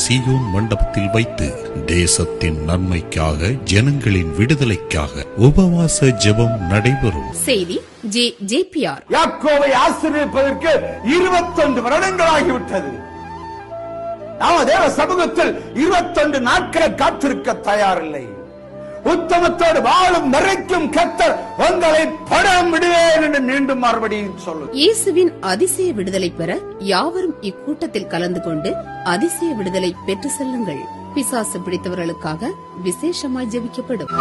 சீயோன் மண்டபத்தில் வைத்து தேசத்தின் நன்மைக்காக, ஜனங்களின் விடுதலைக்காக உபவாச ஜெபம் நடைபெறும். செய்தி JPR. யாக்கோபை ஆசீர்வதிப்பதற்கு 21 வருடங்களாகிவிட்டது. நாம தேவ சமூகத்தில் 21 நாட்களை காத்திருக்க தயாரில்லை. உத்தமத்தோடு வாழும் நிறைக்கும் கர்த்தர் உங்களை படம் விடுவேன் என்று மீண்டும் மறுபடியும் சொல்லு. இயேசுவின் அதிசய விடுதலை பெற யாவரும் இக்கூட்டத்தில் கலந்து கொண்டு அதிசய விடுதலை பெற்று செல்லுங்கள். பிசாசு பிடித்தவர்களுக்காக விசேஷமாய் ஜெபிக்கப்படும்.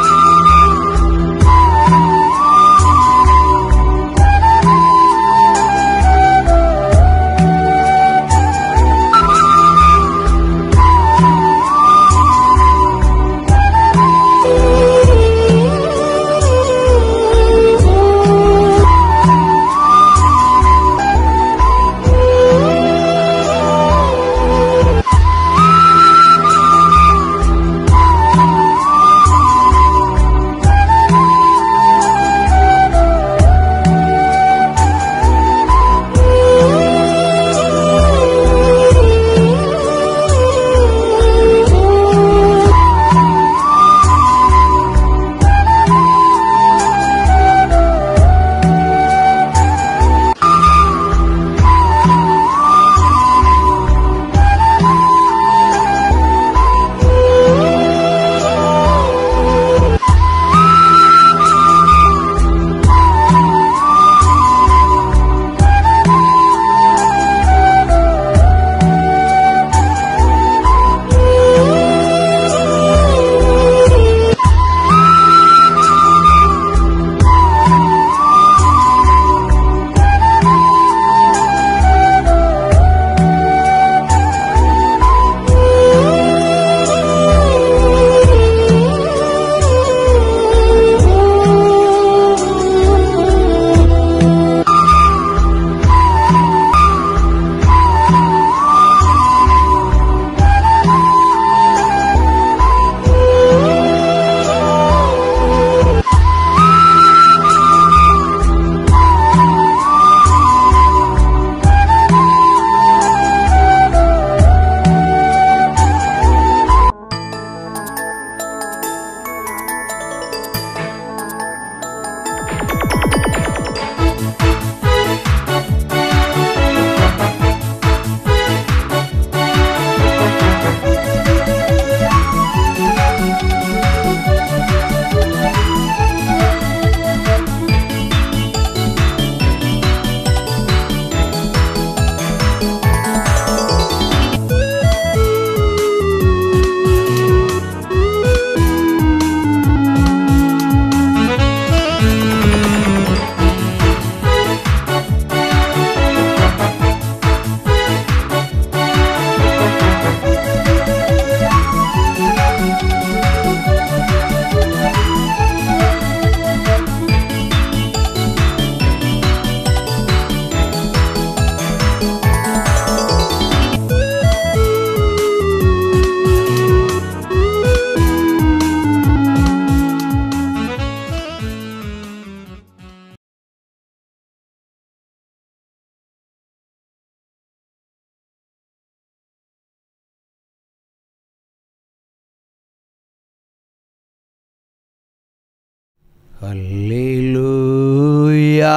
Hallelujah,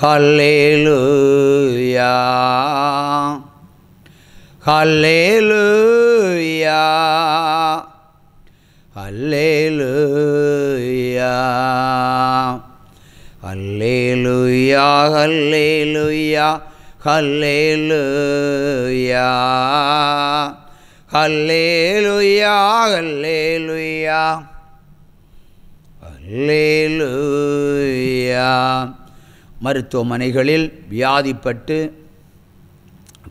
hallelujah, hallelujah, hallelujah, hallelujah, hallelujah, hallelujah, hallelujah, hallelujah, ஹல்லேலூயா. மருத்துவமனைகளில் வியாதிப்பட்டு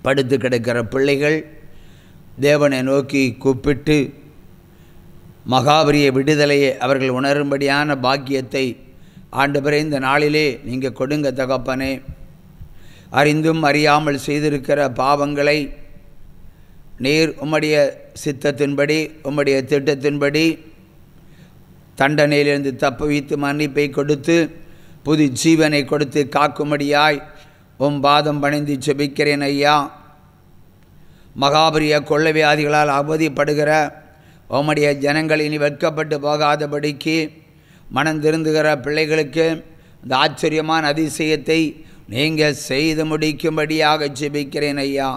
படுத்து கிடக்கிற பிள்ளைகள் தேவனை நோக்கி கூப்பிட்டு மகாபரிய விடுதலையை அவர்கள் உணரும்படியான பாக்கியத்தை ஆண்டவரே இந்த நாளிலே நீங்கள் கொடுங்க தகப்பனே. அறிந்தும் அறியாமல் செய்திருக்கிற பாவங்களை நீர் உம்முடைய சித்தத்தின்படி உம்முடைய திட்டத்தின்படி தண்டனையிலிருந்து தப்புவித்து மன்னிப்பை கொடுத்து புது ஜீவனை கொடுத்து காக்கும்படியாய் பாதம் பணிந்து செபிக்கிறேன் ஐயா. மகாபரிய கொள்ளை வியாதிகளால் அவதிப்படுகிற உம்முடைய ஜனங்கள் இனி வெட்கப்பட்டு போகாதபடிக்கு மனம் திருந்துகிற பிள்ளைகளுக்கு இந்த ஆச்சரியமான அதிசயத்தை நீங்கள் செய்து முடிக்கும்படியாக ஜெபிக்கிறேன் ஐயா.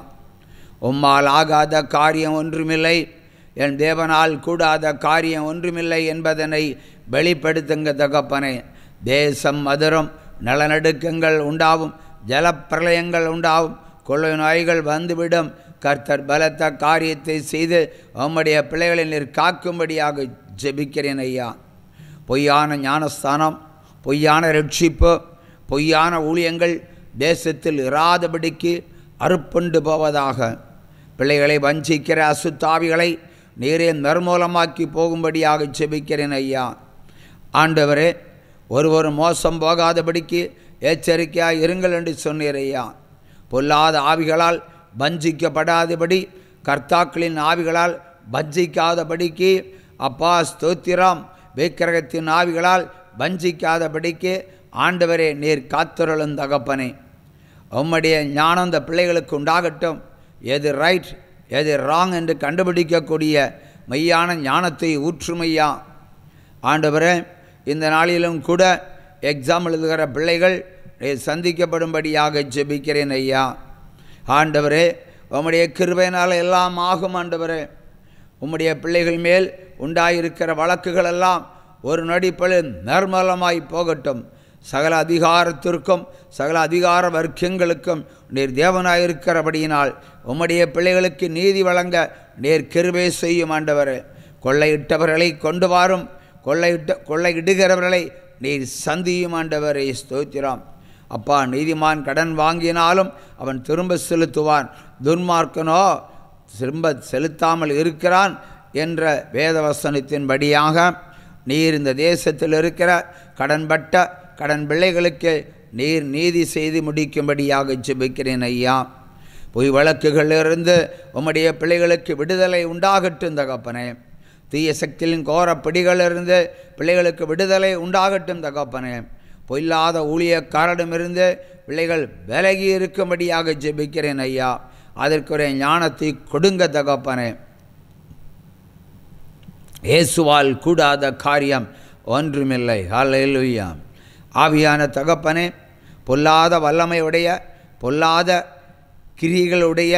உம்மால் ஆகாத காரியம் ஒன்றுமில்லை, என் தேவனால் கூடாத காரியம் ஒன்றுமில்லை என்பதனை வெளிப்படுத்துங்க தகப்பனே. தேசம் மதுரம், நிலநடுக்கங்கள் உண்டாகும், ஜலப்பிரளயங்கள் உண்டாகும், கொள்ளை நோய்கள் வந்துவிடும். கர்த்தர் பலத்த காரியத்தை செய்து உம்முடைய பிள்ளைகளை நீர் காக்கும்படியாக ஜெபிக்கிறேன் ஐயா. பொய்யான ஞானஸ்தானம், பொய்யான ரட்சிப்பு, பொய்யான ஊழியங்கள் தேசத்தில் இராதபடிக்கு அறுப்புண்டு போவதாக. பிள்ளைகளை வஞ்சிக்கிற அசுத்தாவிகளை நீரே நிர்மூலமாக்கி போகும்படியாக ஜெபிக்கிறேன் ஐயா. ஆண்டவரே, ஒருவர் மோசம் போகாதபடிக்கு எச்சரிக்கையாக இருங்கள் என்று சொன்னீர் ஐயா. பொல்லாத ஆவிகளால் வஞ்சிக்கப்படாதபடி, கர்த்தாக்களின் ஆவிகளால் வஞ்சிக்காதபடிக்கு அப்பா ஸ்தோத்திரம். விக்கிரகத்தின் ஆவிகளால் வஞ்சிக்காதபடிக்கு ஆண்டவரே நீர் காத்துருளும் தகப்பனே. உம்முடைய ஞானம் இந்த பிள்ளைகளுக்கு உண்டாகட்டும். எது ரைட் எது ராங் என்று கண்டுபிடிக்கக்கூடிய மெய்யான ஞானத்தை ஊற்றுமையா. ஆண்டவரே, இந்த நாளிலும் கூட எக்ஸாம் எழுதுகிற பிள்ளைகள் சந்திக்கப்படும்படியாக ஜெபிக்கிறேன் ஐயா. ஆண்டவரே, உம்முடைய கிருபையினால் எல்லாம் ஆகும். ஆண்டவரே, உம்முடைய பிள்ளைகள் மேல் உண்டாயிருக்கிற வழக்குகளெல்லாம் ஒரு நொடிப்பொழுது நிர்மலமாய் போகட்டும். சகல அதிகாரத்திற்கும் சகல அதிகார வர்க்கங்களுக்கும் நீர் தேவனாயிருக்கிறபடியினால் உம்முடைய பிள்ளைகளுக்கு நீதி வழங்க நீர் கிருபை செய்யும். ஆண்டவரே, கொள்ளையிட்டவர்களை கொண்டு வாரும், கொள்ளையிடுகிறவர்களை நீர் சந்தியும். ஆண்டவரே ஸ்தோத்திரம். அப்பா, நீதிமான் கடன் வாங்கினாலும் அவன் திரும்ப செலுத்துவான், துன்மார்க்கனோ திரும்ப செலுத்தாமல் இருக்கிறான் என்ற வேதவசனத்தின்படியாக நீர் இந்த தேசத்தில் இருக்கிற கடன்பட்ட கடன் பிள்ளைகளுக்கு நீர் நீதி செய்து முடிக்கும்படியாக ஜெபிக்கிறேன் ஐயா. பொய் வழக்குகளிலிருந்து உம்முடைய பிள்ளைகளுக்கு விடுதலை உண்டாகட்டும் தகப்பனே. தீய சக்தியின் கோர பிடிகளிலிருந்து பிள்ளைகளுக்கு விடுதலை உண்டாகட்டும் தகப்பனே. பொல்லாத ஊழியக்காரனிடமிருந்து பிள்ளைகள் விலகி இருக்கும்படியாக ஜெபிக்கிறேன் ஐயா. அதற்குரிய ஞானத்தை கொடுங்க தகப்பனே. இயேசுவால் கூடாத காரியம் ஒன்றுமில்லை. ஹல்லேலூயா. ஆவியான தகப்பனே, பொல்லாத வல்லமையுடைய பொல்லாத கிரியைகளுடைய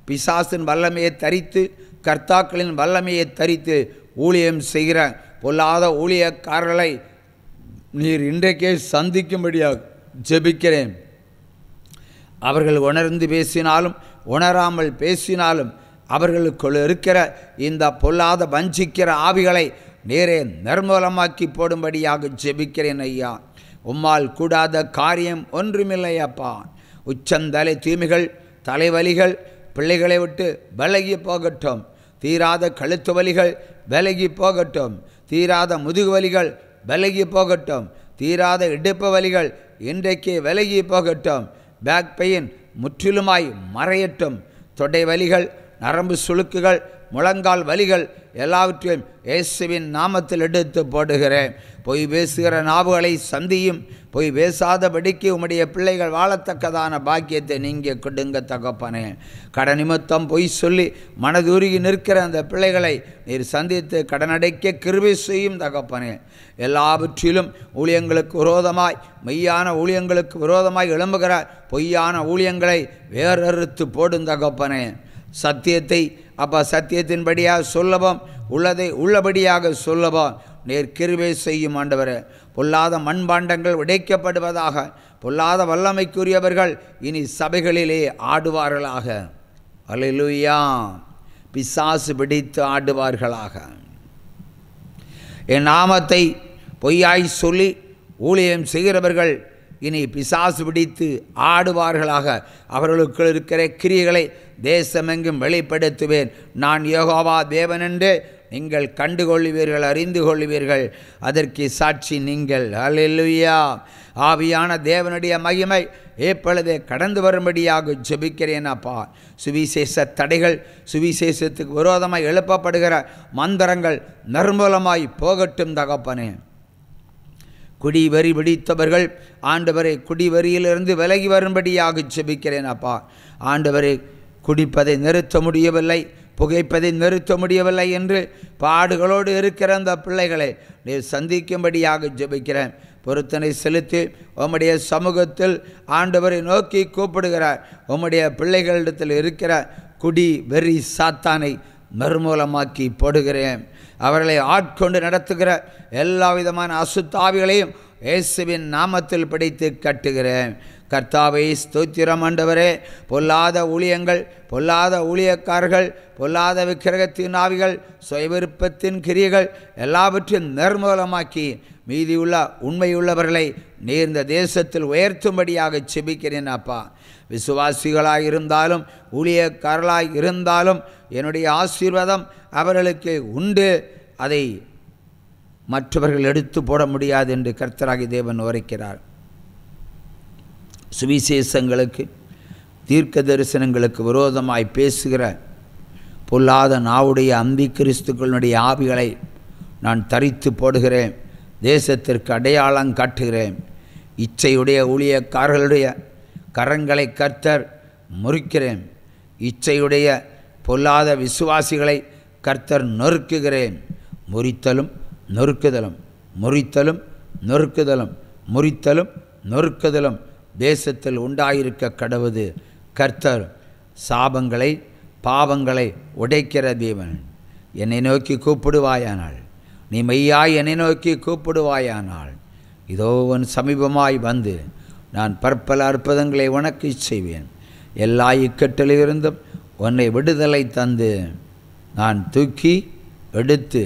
பிசாசின் வல்லமையை தரித்து கர்த்தாக்களின் வல்லமையை தரித்து ஊழியம் செய்கிற பொல்லாத ஊழியக்காரர்களை நீர் இன்றைக்கே சந்திக்கும்படியாக ஜெபிக்கிறேன். அவர்கள் உணர்ந்து பேசினாலும் உணராமல் பேசினாலும் அவர்களுக்குள் இருக்கிற இந்த பொல்லாத வஞ்சிக்கிற ஆவிகளை நேரே நிர்மூலமாக்கி போடும்படியாக ஜெபிக்கிறேன் ஐயா. உம்மால் கூடாத காரியம் ஒன்றுமில்லை அப்பா. உச்சந்தலை தீமைகள் தலைவலிகள் பிள்ளைகளை விட்டு விலகி போகட்டும். தீராத கழுத்து வலிகள் விலகி போகட்டும். தீராத முதுகு வலிகள் விலகி போகட்டும். தீராத இடுப்பு வலிகள் இன்றைக்கே விலகி போகட்டும். பேக் பெயின் முற்றிலுமாய் மறையட்டும். தொடை வலிகள், நரம்பு சுளுக்குகள், முழங்கால் வலிகள் எல்லாவற்றையும் இயேசுவின் நாமத்தில் எடுத்து போடுகிறேன். பொய் பேசுகிற நாவுகளை சந்தியும். பொய் பேசாதபடிக்கு உம்முடைய பிள்ளைகள் வாழத்தக்கதான பாக்கியத்தை நீங்கள் கொடுங்க தகப்பனே. கடன் நிமித்தம் பொய் சொல்லி மனதுருகி நிற்கிற அந்த பிள்ளைகளை நீர் சந்தித்து கடனடைக்க கிருபை செய்யும் தகப்பனே. எல்லாவற்றிலும் ஊழியங்களுக்கு விரோதமாய் மெய்யான ஊழியங்களுக்கு விரோதமாய் எழும்புகிற பொய்யான ஊழியங்களை வேறறுத்து போடும் தகப்பனே. சத்தியத்தை அப்பா சத்தியத்தின்படியாக சொல்லவும் உள்ளதை உள்ளபடியாக சொல்லவும் நீர் கிருபை செய்யும் ஆண்டவரே. பொல்லாத மண்பாண்டங்கள் உடைக்கப்படுவதாக. பொல்லாத வல்லமைக்குரியவர்கள் இனி சபைகளிலே ஆடுவார்களாக. அல்லேலூயா. பிசாசு பிடித்து ஆடுவார்களாக. என் நாமத்தை பொய்யாய் சொல்லி ஊழியம் செய்கிறவர்கள் இனி பிசாசு பிடித்து ஆடுவார்களாக. அவர்களுக்கு இருக்கிற கிரியைகளை தேசமெங்கும் வெளிப்படுத்துவேன். நான் யெகோவா தேவன் என்று நீங்கள் கண்டுகொள்வீர்கள், அறிந்து கொள்வீர்கள். அதற்கு சாட்சி நீங்கள். அல்லேலூயா. ஆவியான தேவனுடைய மகிமை எப்பொழுதே கடந்து வரும்படியாக ஜெபிக்கிறேன் அப்பா. சுவிசேஷ தடைகள், சுவிசேஷத்துக்கு விரோதமாய் எழுப்பப்படுகிற மந்திரங்கள் நிர்மூலமாய் போகட்டும் தகப்பனே. குடிவரி பிடித்தவர்கள் ஆண்டவரை குடிவரியிலிருந்து விலகி வரும்படியாக ஜெபிக்கிறேன் அப்பா. ஆண்டவரை குடிப்பதை நிறுத்த முடியவில்லை, புகைப்பதை நிறுத்த முடியவில்லை என்று பாடுகளோடு இருக்கிற அந்த பிள்ளைகளை நீர் சந்திக்கும்படியாக ஜெபிக்கிறேன். பொருத்தனை செலுத்தி உம்முடைய சமூகத்தில் ஆண்டவரை நோக்கி கூப்பிடுகிறார். உம்முடைய பிள்ளைகளிடத்தில் இருக்கிற குடி வெறி சாத்தானை நிர்மூலமாக்கி போடுகிறேன். அவர்களை ஆட்கொண்டு நடத்துகிற எல்லா விதமான அசுத்தாவிகளையும் இயேசுவின் நாமத்தில் பிடித்து கட்டுகிறேன். கர்த்தாவை ஸ்தோத்திரம் ஆண்டவரே. பொல்லாத ஊழியங்கள், பொல்லாத ஊழியக்காரர்கள், பொல்லாத விக்கிரகத்தின் ஆவிகள், சுயவிருப்பத்தின் கிரியைகள் எல்லாவற்றையும் நிர்மூலமாக்கி மீதியுள்ள உண்மையுள்ளவர்களை நீர் இந்த தேசத்தில் உயர்த்தும்படியாக செபிக்கிறேன் அப்பா. விசுவாசிகளாய் இருந்தாலும் ஊழியக்காரர்களாய் இருந்தாலும் என்னுடைய ஆசீர்வாதம் அவர்களுக்கு உண்டு. அதை மற்றவர்கள் எடுத்து போட முடியாது என்று கர்த்தராகிய தேவன் உரைக்கிறார். சுவிசேஷங்களுக்கு, தீர்க்க தரிசனங்களுக்கு விரோதமாய் பேசுகிற பொல்லாத நாவுடைய அந்தி கிறிஸ்துக்களுடைய ஆவிகளை நான் தரித்து போடுகிறேன். தேசத்திற்கு அடையாளம் காட்டுகிறேன். இச்சையுடைய ஊழியக்காரர்களுடைய கரங்களை கர்த்தர் முறிக்கிறேன். இச்சையுடைய பொல்லாத விசுவாசிகளை கர்த்தர் நொறுக்குகிறேன். முறித்தலும் நொறுக்குதலும், முறித்தலும் நொறுக்குதலும், முறித்தலும் நொறுக்குதலும் தேசத்தில் உண்டாயிருக்க கடவுது. கர்த்தர் சாபங்களை, பாவங்களை உடைக்கிற தேவன். என்னை நோக்கி கூப்பிடுவாயானால், நீ மெய்யாய் என்னை நோக்கி கூப்பிடுவாயானால், இதோ உன் சமீபமாய் வந்து நான் பற்பல அற்புதங்களை உனக்கு செய்வேன். எல்லா இக்கட்டிலிருந்தும் உன்னை விடுதலை தந்து நான் தூக்கி எடுத்து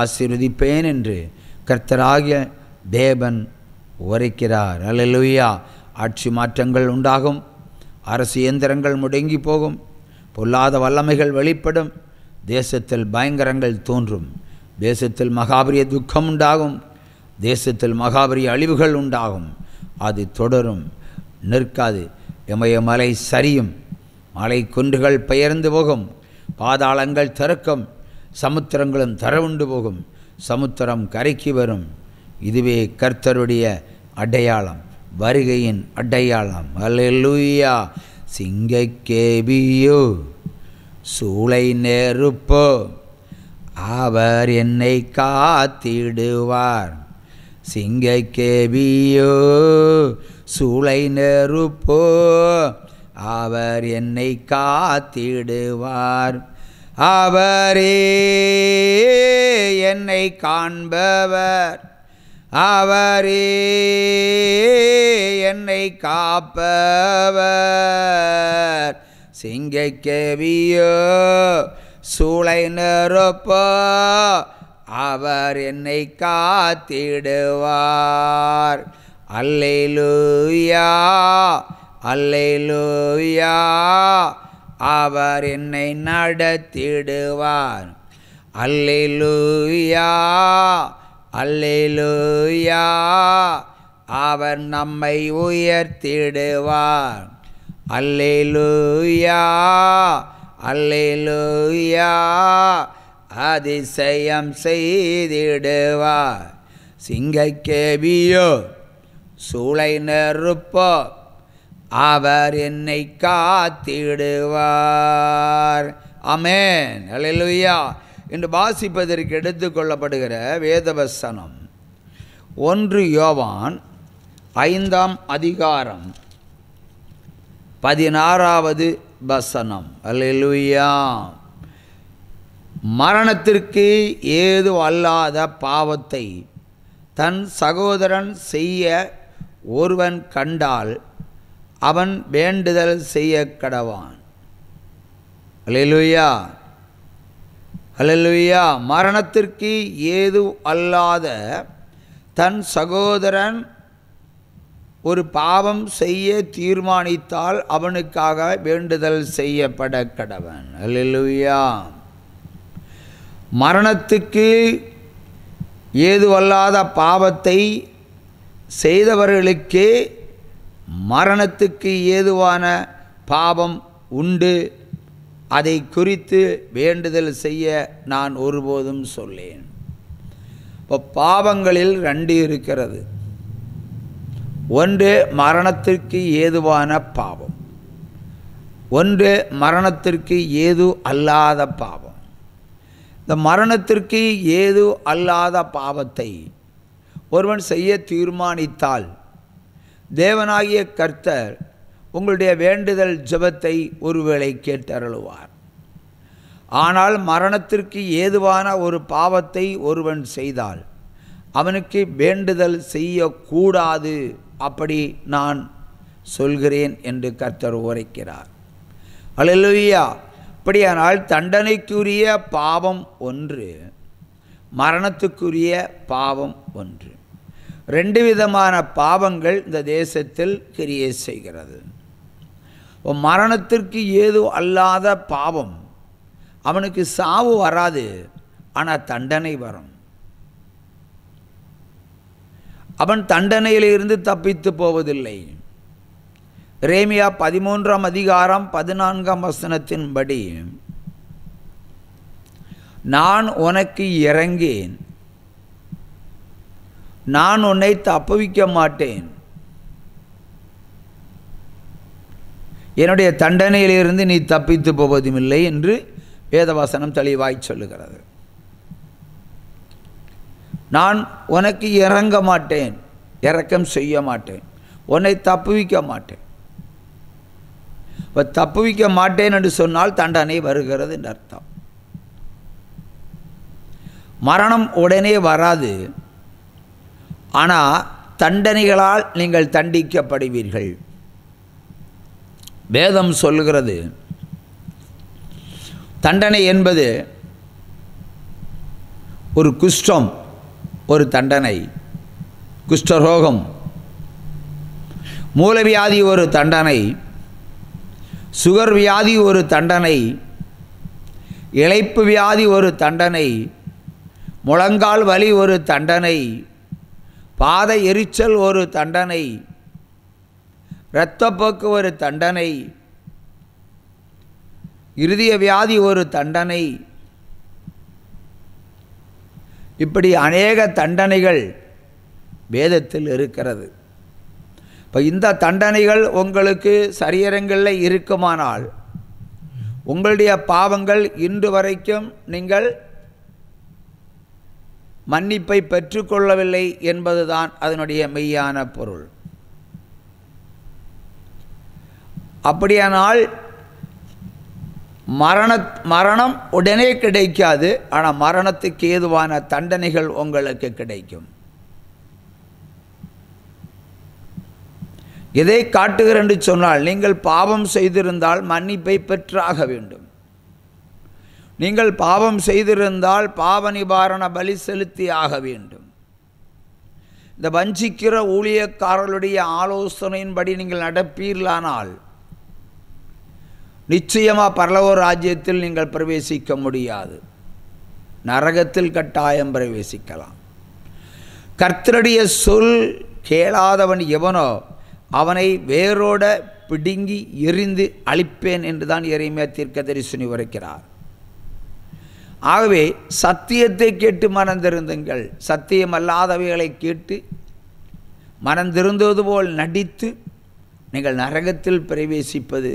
ஆசீர்வதிப்பேன் என்று கர்த்தராகிய தேவன் உரைக்கிறார். அல்லேலூயா. ஆட்சி மாற்றங்கள் உண்டாகும், அரசு இயந்திரங்கள் முடங்கி போகும், பொல்லாத வல்லமைகள் வெளிப்படும், தேசத்தில் பயங்கரங்கள் தோன்றும், தேசத்தில் மகாபரிய துக்கம் உண்டாகும், தேசத்தில் மகாபரிய அழிவுகள் உண்டாகும். அது தொடரும், நிற்காது. இமயமலை சரியும், மலை குன்றுகள் பெயர்ந்து போகும், பாதாளங்கள் திறக்கும், சமுத்திரங்களும் தரவுண்டு போகும், சமுத்திரம் கரைக்கு வரும். இதுவே கர்த்தருடைய அடையாளம், வருகையின் அடையாளம். அல்லேலூயா. சிங்கக்கேபியோ சூளை நெருப்போ அவர் என்னை காத்திடுவார். சிங்கக்கேபியோ சூளை நெருப்போ அவர் என்னை காத்திடுவார். அவரே என்னை காண்பவர், அவரே என்னை காப்பவர். சிங்கக்கேவியோ சூளை நெருப்போ அவர் என்னை காத்திடுவார். அல்லேலூயா, அல்லேலூயா. அவர் என்னை நடத்திடுவார். அல்லேலூயா, அல்லேலூயா. அவர் நம்மை உயர்த்திடுவார். அல்லேலூயா, அல்லேலூயா. அதிசயம் செய்திடுவார். சிங்கக்கேபியோ சூளை நெருப்போ அவர் என்னை காத்திடுவார். ஆமென். அல்லேலூயா. இன்று வாசிப்பதற்கு எடுத்துக்கொள்ளப்படுகிற வேதவசனம் 1 யோவான் 5ஆம் அதிகாரம் 16வது வசனம். அல்லேலூயா. மரணத்திற்கு ஏது அல்லாத பாவத்தை தன் சகோதரன் செய்ய ஒருவன் கண்டால் அவன் வேண்டுதல் செய்ய கடவான். அல்லேலூயா, அல்லேலூயா. மரணத்திற்கு ஏது அல்லாத தன் சகோதரன் ஒரு பாவம் செய்ய தீர்மானித்தால் அவனுக்காக வேண்டுதல் செய்யப்பட கடவன். அல்லேலூயா. மரணத்துக்கு ஏதுவல்லாத பாவத்தை செய்தவர்களுக்கே மரணத்துக்கு ஏதுவான பாவம் உண்டு. அதை குறித்து வேண்டுதல் செய்ய நான் ஒருபோதும் சொல்லேன். இப்போ பாவங்களில் 2 இருக்கிறது. ஒன்று மரணத்திற்கு ஏதுவான பாவம், ஒன்று மரணத்திற்கு ஏது அல்லாத பாவம். இந்த மரணத்திற்கு ஏது அல்லாத பாவத்தை ஒருவன் செய்ய தீர்மானித்தால் தேவனாகிய கர்த்தர் உங்களுடைய வேண்டுதல் ஜெபத்தை ஒருவேளை கேட்டருளுவார். ஆனால் மரணத்திற்கு ஏதுவான ஒரு பாவத்தை ஒருவன் செய்தால் அவனுக்கு வேண்டுதல் செய்யக்கூடாது, அப்படி நான் சொல்கிறேன் என்று கர்த்தர் உரைக்கிறார். அல்லேலூயா. அப்படியானால் தண்டனைக்குரிய பாவம் ஒன்று, மரணத்துக்குரிய பாவம் ஒன்று. ரெண்டு விதமான பாவங்கள் இந்த தேசத்தில் கிரியை செய்கிறது. மரணத்திற்கு ஏது அல்லாத பாவம், அவனுக்கு சாவு வராது, ஆனால் தண்டனை வரும். அவன் தண்டனையிலிருந்து தப்பித்து போவதில்லை. எரேமியா 13ஆம் அதிகாரம் 14ஆம் வசனத்தின்படி, நான் உனக்கு இறங்கேன், நான் உன்னை தப்புவிக்க மாட்டேன், என்னுடைய தண்டனையிலிருந்து நீ தப்பித்து போவதும் இல்லை என்று வேதவசனம் தெளிவாய் சொல்லுகிறது. நான் உனக்கு இறங்க மாட்டேன், இரக்கம் செய்ய மாட்டேன், உன்னை தப்புவிக்க மாட்டேன். இப்போ தப்புவிக்க மாட்டேன் என்று சொன்னால் தண்டனை வருகிறது என்று அர்த்தம். மரணம் உடனே வராது, ஆனால் தண்டனைகளால் நீங்கள் தண்டிக்கப்படுவீர்கள். வேதம் சொல்லுகிறது, தண்டனை என்பது ஒரு குஷ்டம் ஒரு தண்டனை, குஷ்டரோகம், மூலவியாதி ஒரு தண்டனை, சுகர் வியாதி ஒரு தண்டனை, இளைப்பு வியாதி ஒரு தண்டனை, முழங்கால் வலி ஒரு தண்டனை, பாத எரிச்சல் ஒரு தண்டனை, இரத்தப்போக்கு ஒரு தண்டனை, இருதய வியாதி ஒரு தண்டனை. இப்படி அநேக தண்டனைகள் வேதத்தில் இருக்கிறது. இப்போ இந்த தண்டனைகள் உங்களுக்கு சரீரங்களில் இருக்குமானால் உங்களுடைய பாவங்கள் இன்று வரைக்கும் நீங்கள் மன்னிப்பை பெற்றுக்கொள்ளவில்லை என்பதுதான் அதனுடைய மெய்யான பொருள். அப்படியானால் மரணம் உடனே கிடைக்காது, ஆனால் மரணத்துக்கு ஏதுவான தண்டனைகள் உங்களுக்கு கிடைக்கும். எதை காட்டுகிறேன் என்று சொன்னால், நீங்கள் பாவம் செய்திருந்தால் மன்னிப்பை பெற்றாக வேண்டும். நீங்கள் பாவம் செய்திருந்தால் பாவ நிவாரண பலி செலுத்தி ஆக வேண்டும். இந்த வஞ்சிக்கிற ஊழியக்காரர்களுடைய ஆலோசனையின்படி நீங்கள் நடப்பீர்களானால் நிச்சயமாக பரலோக ராஜ்யத்தில் நீங்கள் பிரவேசிக்க முடியாது, நரகத்தில் கட்டாயம் பிரவேசிக்கலாம். கர்த்தருடைய சொல் கேளாதவன் எவனோ அவனை வேரோட பிடுங்கி எரிந்து அழிப்பேன் என்று தான் எரேமியா தீர்க்கதரிசி உரைக்கிறார். ஆகவே சத்தியத்தை கேட்டு மனந்திருந்துங்கள். சத்தியமல்லாதவைகளை கேட்டு மனந்திருந்தது போல் நடித்து நீங்கள் நரகத்தில் பிரவேசிப்பது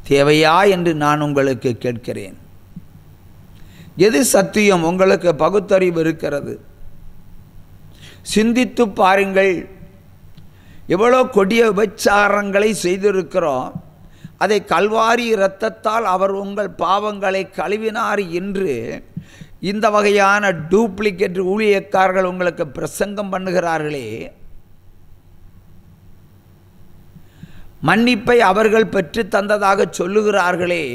தேவையா என்று நான் உங்களுக்கு கேட்கிறேன். எது சத்தியம்? உங்களுக்கு பகுத்தறிவு இருக்கிறது, சிந்தித்து பாருங்கள். எவ்வளோ கொடிய விபச்சாரங்களை செய்திருக்கிறோம், அதை கல்வாரி இரத்தத்தால் அவர் உங்கள் பாவங்களை கழுவினார் என்று இந்த வகையான டூப்ளிகேட் ஊழியக்காரர்கள் உங்களுக்கு பிரசங்கம் பண்ணுகிறார்களே, மன்னிப்பை அவர்கள் பெற்று தந்ததாக சொல்லுகிறார்களே,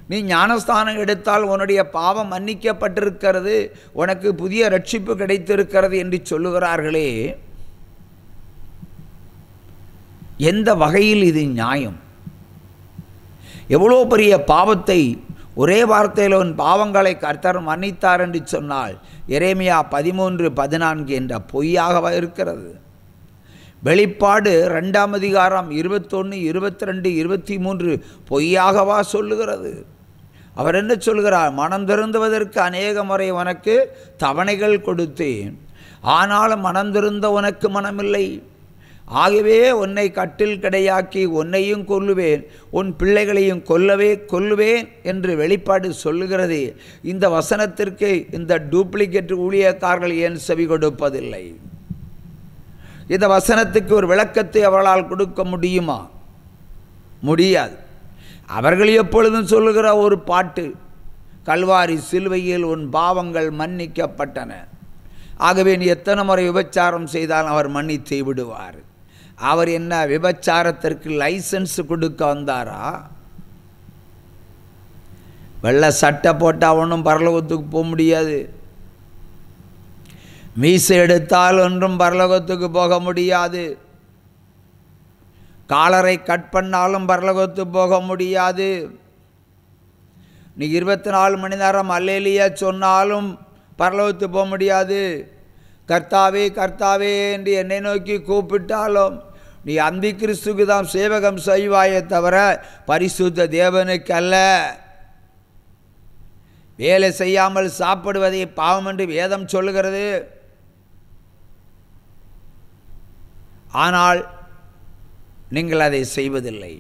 நீ ஞானஸ்தானம் எடுத்தால் உன்னுடைய பாவம் மன்னிக்கப்பட்டிருக்கிறது, உனக்கு புதிய ரட்சிப்பு கிடைத்திருக்கிறது என்று சொல்லுகிறார்களே, எந்த வகையில் இது நியாயம்? எவ்வளோ பெரிய பாவத்தை ஒரே வார்த்தையில் உன் பாவங்களை கர்த்தர் மன்னித்தார் என்று சொன்னால் எரேமியா 13:14 என்ற பொய்யாகவா இருக்கிறது? வெளிப்பாடு 2ஆம் அதிகாரம் 21, 22, 23 பொய்யாகவா சொல்லுகிறது? அவர் என்ன சொல்கிறார்? மனம் திருந்துவதற்கு அநேக முறை உனக்கு தவணைகள் கொடுத்தேன், ஆனாலும் மனம் திருந்த உனக்கு மனமில்லை. ஆகவே உன்னை கட்டில் கிடையாக்கி உன்னையும் கொல்லுவேன், உன் பிள்ளைகளையும் கொல்லுவேன் என்று வெளிப்பாடு சொல்லுகிறது. இந்த வசனத்திற்கு இந்த டூப்ளிகேட் ஊழியக்காரர்கள் ஏன் செவி கொடுப்பதில்லை? இந்த வசனத்துக்கு ஒரு விளக்கத்தை அவர்களால் கொடுக்க முடியுமா? முடியாது. அவர்கள் எப்பொழுதும் சொல்லுகிற ஒரு பாட்டு, கல்வாரி சிலுவையில் உன் பாவங்கள் மன்னிக்கப்பட்டன, ஆகவே நீ எத்தனை முறை விபச்சாரம் செய்தால் அவர் மன்னித்து விடுவார். அவர் என்ன விபச்சாரத்திற்கு லைசன்ஸ் கொடுக்க வந்தாரா? வெள்ளை சட்டை போட்டால் ஒன்றும் பரலோகத்துக்கு போக முடியாது. மீசை எடுத்தால் ஒன்றும் பரலோகத்துக்கு போக முடியாது. காலரை கட் பண்ணாலும் பரலோகத்துக்கு போக முடியாது. நீ 24 மணி நேரம் அல்லேலியா சொன்னாலும் பரலோகத்துக்கு போக முடியாது. கர்த்தாவே கர்த்தாவே என்று என்னை நோக்கி கூப்பிட்டாலும் நீ அந்தி கிறிஸ்துக்கு தான் சேவகம் செய்வாயே தவிர பரிசுத்த தேவனுக்கு அல்ல. வேலை செய்யாமல் சாப்பிடுவதை பாவம் என்று வேதம் சொல்லுகிறது. ஆனால் நீங்கள் அதை செய்வதில்லை.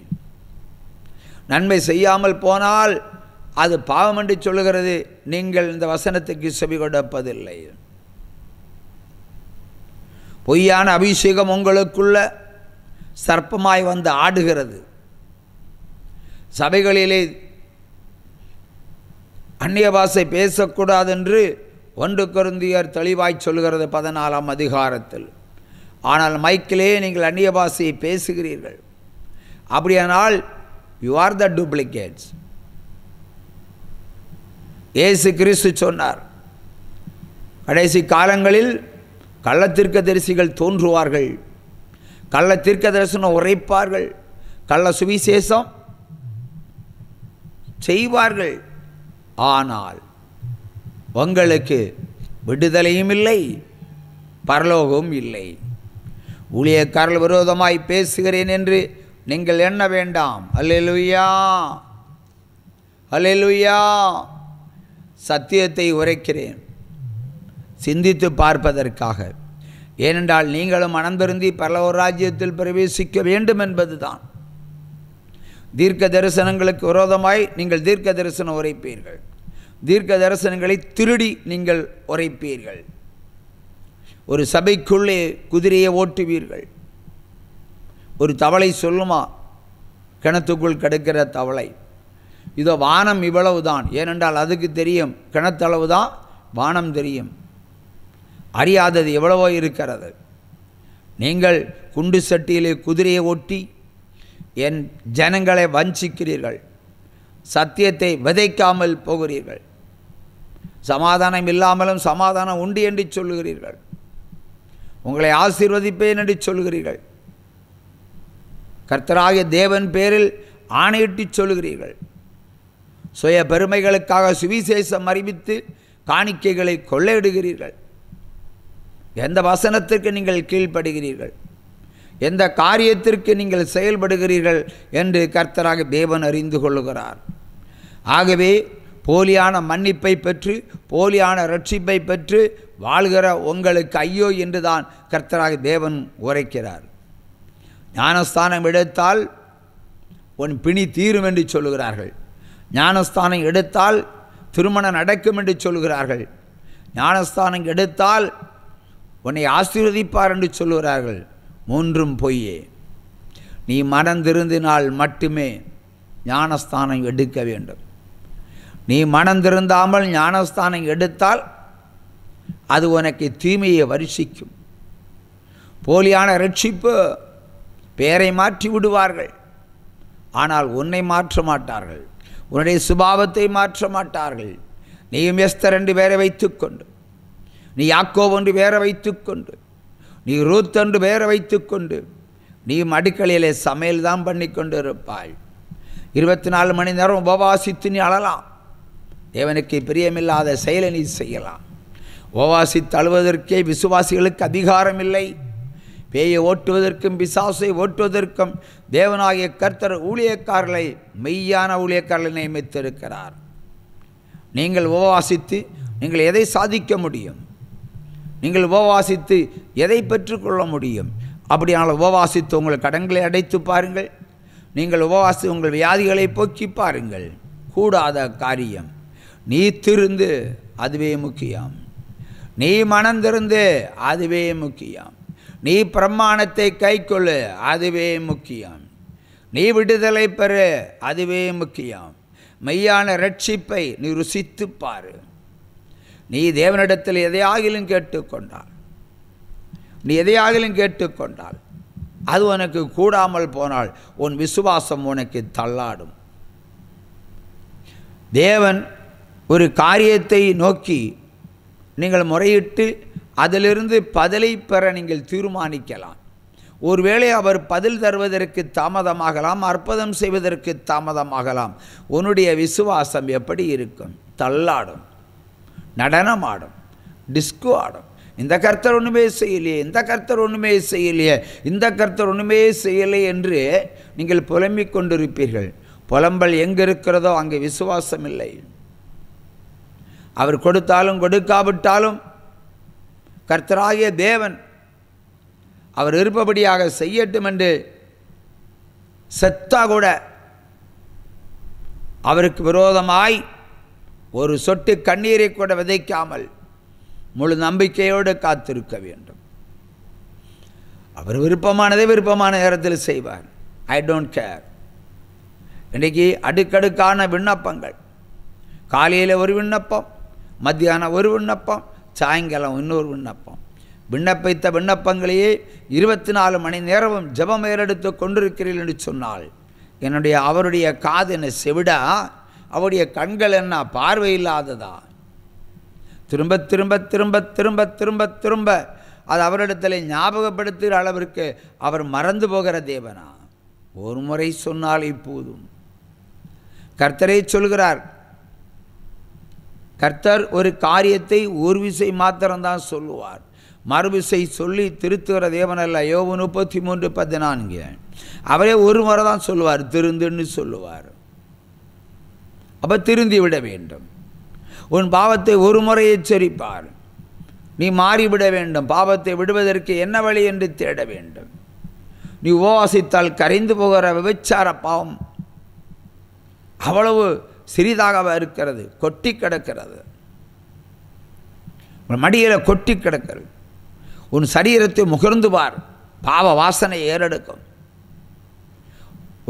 நன்மை செய்யாமல் போனால் அது பாவம் என்று சொல்லுகிறது. நீங்கள் இந்த வசனத்துக்கு செவி கொடுப்பதில்லை. பொய்யான அபிஷேகம் உங்களுக்குள்ள சர்ப்பமாய் வந்து ஆடுகிறது. சபைகளிலே அந்நிய பாஷை பேசக்கூடாது என்று 1 கொரிந்தியர் தெளிவாய் சொல்கிறது 14ஆம் அதிகாரத்தில். ஆனால் மைக்கிலே நீங்கள் அந்நிய பாஷையை பேசுகிறீர்கள். அப்படியானால் யூ ஆர் த டூப்ளிகேட்ஸ். இயேசு கிறிஸ்து சொன்னார், கடைசி காலங்களில் கள்ள தீர்க்கதரிசிகள் தோன்றுவார்கள், கள்ள தீர்க்க தரிசனம் உரைப்பார்கள், கள்ள சுவிசேஷம் செய்வார்கள். ஆனால் உங்களுக்கு விடுதலையும் இல்லை, பரலோகமும் இல்லை. ஊழியக்காரர்கள் விரோதமாய் பேசுகிறேன் என்று நீங்கள் எண்ண வேண்டாம். அல்லேலூயா, அல்லேலூயா. சத்தியத்தை உரைக்கிறேன் சிந்தித்து பார்ப்பதற்காக. ஏனென்றால் நீங்களும் மனம் திருந்தி பரலோக ராஜ்யத்தில் பிரவேசிக்க வேண்டும் என்பதுதான். தீர்க்க தரிசனங்களுக்கு விரோதமாய் நீங்கள் தீர்க்க தரிசனம் உரைப்பீர்கள், தீர்க்க தரிசனங்களை திருடி நீங்கள் உரைப்பீர்கள். ஒரு சபைக்குள்ளே குதிரையை ஓட்டுவீர்கள். ஒரு தவளை சொல்லுமா, கிணத்துக்குள் கிடக்கிற தவளை, இதோ வானம் இவ்வளவு தான். ஏனென்றால் அதுக்கு தெரியும் கிணத்தளவு தான் வானம் தெரியும், அறியாதது எவ்வளவோ இருக்கிறது. நீங்கள் குண்டு சட்டியிலே குதிரையை ஓட்டி என் ஜனங்களை வஞ்சிக்கிறீர்கள், சத்தியத்தை விதைக்காமல் போகிறீர்கள், சமாதானம் இல்லாமலும் சமாதானம் உண்டு என்று சொல்லுகிறீர்கள், உங்களை ஆசீர்வதிப்பேன் என்று சொல்லுகிறீர்கள், கர்த்தராகிய தேவன் பேரில் ஆணையிட்டு சொல்லுகிறீர்கள். சுய பெருமைகளுக்காக சுவிசேஷம் அறிவித்து காணிக்கைகளை கொள்ளையிடுகிறீர்கள். எந்த வசனத்திற்கு நீங்கள் கீழ்ப்படுகிறீர்கள், எந்த காரியத்திற்கு நீங்கள் செயல்படுகிறீர்கள் என்று கர்த்தராகிய தேவன் அறிந்து கொள்ளுகிறார். ஆகவே போலியான மன்னிப்பை பெற்று போலியான ரட்சிப்பை பெற்று வாழ்கிற உங்களுக்கு ஐயோ என்று தான் கர்த்தராகிய தேவன் உரைக்கிறார். ஞானஸ்தானம் எடுத்தால் உன் பிணி தீரும் என்று சொல்லுகிறார்கள், ஞானஸ்தானம் எடுத்தால் திருமணம் நடக்கும் என்று சொல்லுகிறார்கள், ஞானஸ்தானம் எடுத்தால் உன்னை ஆசீர்வதிப்பார் என்று சொல்லுகிறார்கள். மூன்றும் பொய்யே. நீ மனம் திருந்தினால் மட்டுமே ஞானஸ்தானம் எடுக்க வேண்டும். நீ மனம் திருந்தாமல் ஞானஸ்தானம் எடுத்தால் அது உனக்கு தீமையை வருஷிக்கும். போலியான ரட்சிப்பு பெயரை மாற்றி விடுவார்கள், ஆனால் உன்னை மாற்ற மாட்டார்கள், உன்னுடைய சுபாவத்தை மாற்ற மாட்டார்கள். நீயும் எஸ்தர் என்று வேற வைத்துக்கொண்டு, நீ யாக்கோபு என்று வேற வைத்துக்கொண்டு, நீ ரூத் என்று வேற வைத்துக்கொண்டு நீயும் அடுக்கலையிலே சமையல் தான் பண்ணி கொண்டு இருப்பாய். 24 மணி நேரம் உபவாசித்து நீ அழலாம், தேவனுக்கு பிரியமில்லாத செயலை நீ செய்யலாம். உபவாசித்து அழுவதற்கே விசுவாசிகளுக்கு அதிகாரம் இல்லை. பேயை ஓட்டுவதற்கும் பிசாசை ஓட்டுவதற்கும் தேவனாகிய கர்த்தர் ஊழியக்காரர்களை, மெய்யான ஊழியக்காரர்களை நியமித்திருக்கிறார். நீங்கள் உபவாசித்து நீங்கள் எதை சாதிக்க முடியும்? நீங்கள் உபவாசித்து எதை பெற்றுக்கொள்ள முடியும்? அப்படியானால் உபவாசித்து உங்கள் கடன்களை அடைத்து பாருங்கள். நீங்கள் உபவாசி உங்கள் வியாதிகளை போக்கி பாருங்கள். கூடாத காரியம். நீ திருந்து, அதுவே முக்கியம். நீ மனந்திருந்து, அதுவே முக்கியம். நீ பிரமாணத்தை கைக்கொள்ளு, அதுவே முக்கியம். நீ விடுதலை பெறு, அதுவே முக்கியம். மெய்யான ரட்சிப்பை நீ ருசித்து பாரு. நீ தேவனிடத்தில் எதையாகிலும் கேட்டுக்கொண்டால், அது உனக்கு கூடாமல் போனால் உன் விசுவாசம் உனக்கு தள்ளாடும். தேவன் ஒரு காரியத்தை நோக்கி நீங்கள் முறையிட்டு அதிலிருந்து பதிலை பெற நீங்கள் தீர்மானிக்கலாம். ஒருவேளை அவர் பதில் தருவதற்கு தாமதமாகலாம், அற்புதம் செய்வதற்கு தாமதமாகலாம். உன்னுடைய விசுவாசம் எப்படி இருக்கும்? தள்ளாடும், நடனமாடும், டிஸ்கோ ஆடும். இந்த கர்த்தர் ஒன்றுமே செய்யலையே, இந்த கர்த்தர் ஒன்றுமே செய்யலையே, இந்த கர்த்தர் ஒன்றுமே செய்யலை என்று நீங்கள் புலம்பிக் கொண்டிருப்பீர்கள். புலம்பல் எங்கே இருக்கிறதோ அங்கே விசுவாசம் இல்லை. அவர் கொடுத்தாலும் கொடுக்காவிட்டாலும் கர்த்தராகிய தேவன் அவர் விருப்பப்படியாக செய்யட்டும் என்று செத்தா கூட அவருக்கு விரோதமாய் ஒரு சொட்டு கண்ணீரை கூட விதைக்காமல் முழு நம்பிக்கையோடு காத்திருக்க வேண்டும். அவர் விருப்பமானதை விருப்பமான நேரத்தில் செய்வார். I don't care. இன்றைக்கி அடுக்கடுக்கான விண்ணப்பங்கள். காலையில் ஒரு விண்ணப்பம், மத்தியானம் ஒரு விண்ணப்பம், சாயங்காலம் இன்னொரு விண்ணப்பம். விண்ணப்பித்த விண்ணப்பங்களையே 24 மணி நேரமும் ஜெபம் ஏறெடுத்து கொண்டிருக்கிறீர்கள் என்று சொன்னால் அவருடைய காது என்ன செவிடா? அவருடைய கண்கள் என்ன பார்வை இல்லாததா? திரும்ப திரும்ப திரும்ப திரும்ப திரும்ப திரும்ப அது அவரிடத்தில் ஞாபகப்படுத்துகிற அளவிற்கு அவர் மறந்து போகிற தேவனா? ஒரு முறை சொன்னாலே போதும். கர்த்தரை சொல்கிறார். கர்த்தர் ஒரு காரியத்தை ஒரு விசை மாத்திரம்தான் சொல்லுவார், மறுவிசை சொல்லி திருத்துகிற தேவன் அல்ல. யோபு 33:14 அவரே ஒரு முறை தான் சொல்லுவார், திருந்துன்னு சொல்லுவார். அப்போ திருந்தி விட வேண்டும். உன் பாவத்தை ஒரு முறை எச்சரிப்பார். நீ மாறிவிட வேண்டும். பாவத்தை விடுவதற்கு என்ன வழி என்று தேட வேண்டும். நீ உபவாசித்தால் கரைந்து போகிற விபச்சார பாவம் அவ்வளவு சிறிதாக இருக்கிறது, கொட்டி கிடக்கிறது, மடியில் கொட்டி கிடக்கிறது. உன் சரீரத்தை முகர்ந்து பார், பாவ வாசனை ஏறெடுக்கும்.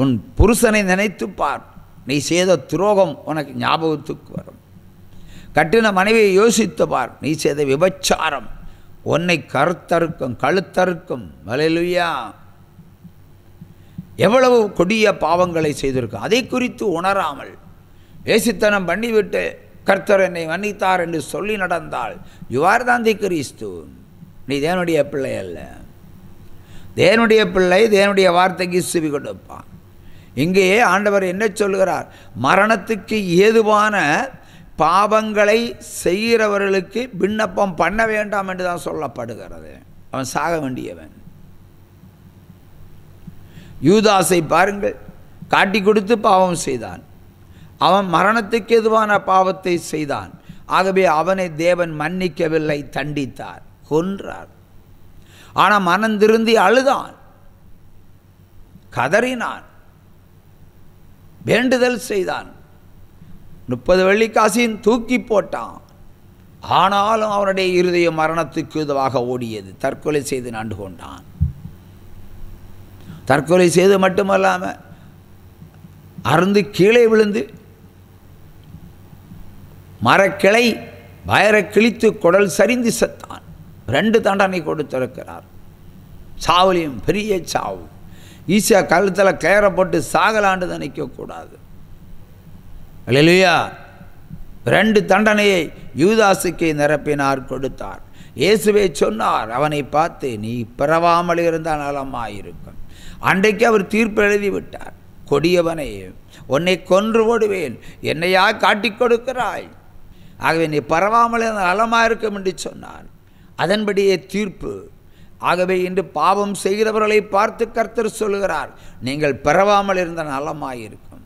உன் புருஷனை நினைத்து பார், நீ செய்த துரோகம் உனக்கு ஞாபகத்துக்கு வரும். கட்டின மனைவியை யோசித்து பார், நீ செய்த விபச்சாரம் உன்னை கழுத்தறுக்கும். அல்லேலூயா! எவ்வளவு கொடிய பாவங்களை செய்திருக்கும். அதை குறித்து உணராமல் வேசித்தனம் பண்ணிவிட்டு கர்த்தர் என்னை மன்னித்தார் என்று சொல்லி நடந்தால் யூ ஆர் தான் தி கிறிஸ்து. நீ தேவனுடைய பிள்ளை அல்ல. தேவனுடைய பிள்ளை தேவனுடைய வார்த்தைக்கு செவி கொடுப்பான். இங்கே ஆண்டவர் என்ன சொல்கிறார்? மரணத்துக்கு ஏதுவான பாவங்களை செய்கிறவர்களுக்கு விண்ணப்பம் பண்ண வேண்டாம் என்று தான் சொல்லப்படுகிறது. அவன் சாக வேண்டியவன். யூதாசை பாருங்கள், காட்டி கொடுத்து பாவம் செய்தான். அவன் மரணத்துக்கு எதுவான பாவத்தை செய்தான். ஆகவே அவனை தேவன் மன்னிக்கவில்லை, தண்டித்தார், கொன்றார். ஆனால் மனம் திருந்தி அழுதான், கதறினான், வேண்டுதல் செய்தான், 30 வெள்ளிக்காசையும் தூக்கி போட்டான். ஆனாலும் அவனுடைய இருதயம் மரணத்துக்கு எதுவாக ஓடியது. தற்கொலை செய்து நாண்டு கொண்டான். தற்கொலை செய்து மட்டுமல்லாமல் அருந்து கீழே விழுந்து மரக்கிளை வயரை கிழித்து குடல் சரிந்து செத்தான். 2 தண்டனை கொடுத்திருக்கிறார். சாவுலையும் பெரிய சாவு. ஈஸியா கழுத்தில் கயிறை போட்டு சாகலாண்டு நினைக்கக்கூடாது. அல்லேலூயா! 2 தண்டனையை யூதாசுக்கு நிரப்பினார், கொடுத்தார். இயேசுவே சொன்னார், அவனை பார்த்து, நீ பிறவாமல் இருந்தால் நலமாயிருக்கும். அன்றைக்கு அவர் தீர்ப்பு எழுதிவிட்டார். கொடியவனே, உன்னை கொன்று ஓடுவேன், என்னையா காட்டிக் கொடுக்கிறாய்? ஆகவே நீ பரவாமல் நலமாயிருக்கும் என்று சொன்னார். அதன்படியே தீர்ப்பு. ஆகவே இன்று பாவம் செய்கிறவர்களை பார்த்து கர்த்தர் சொல்கிறார், நீங்கள் பிறவாமல் இருந்த நலமாயிருக்கும்.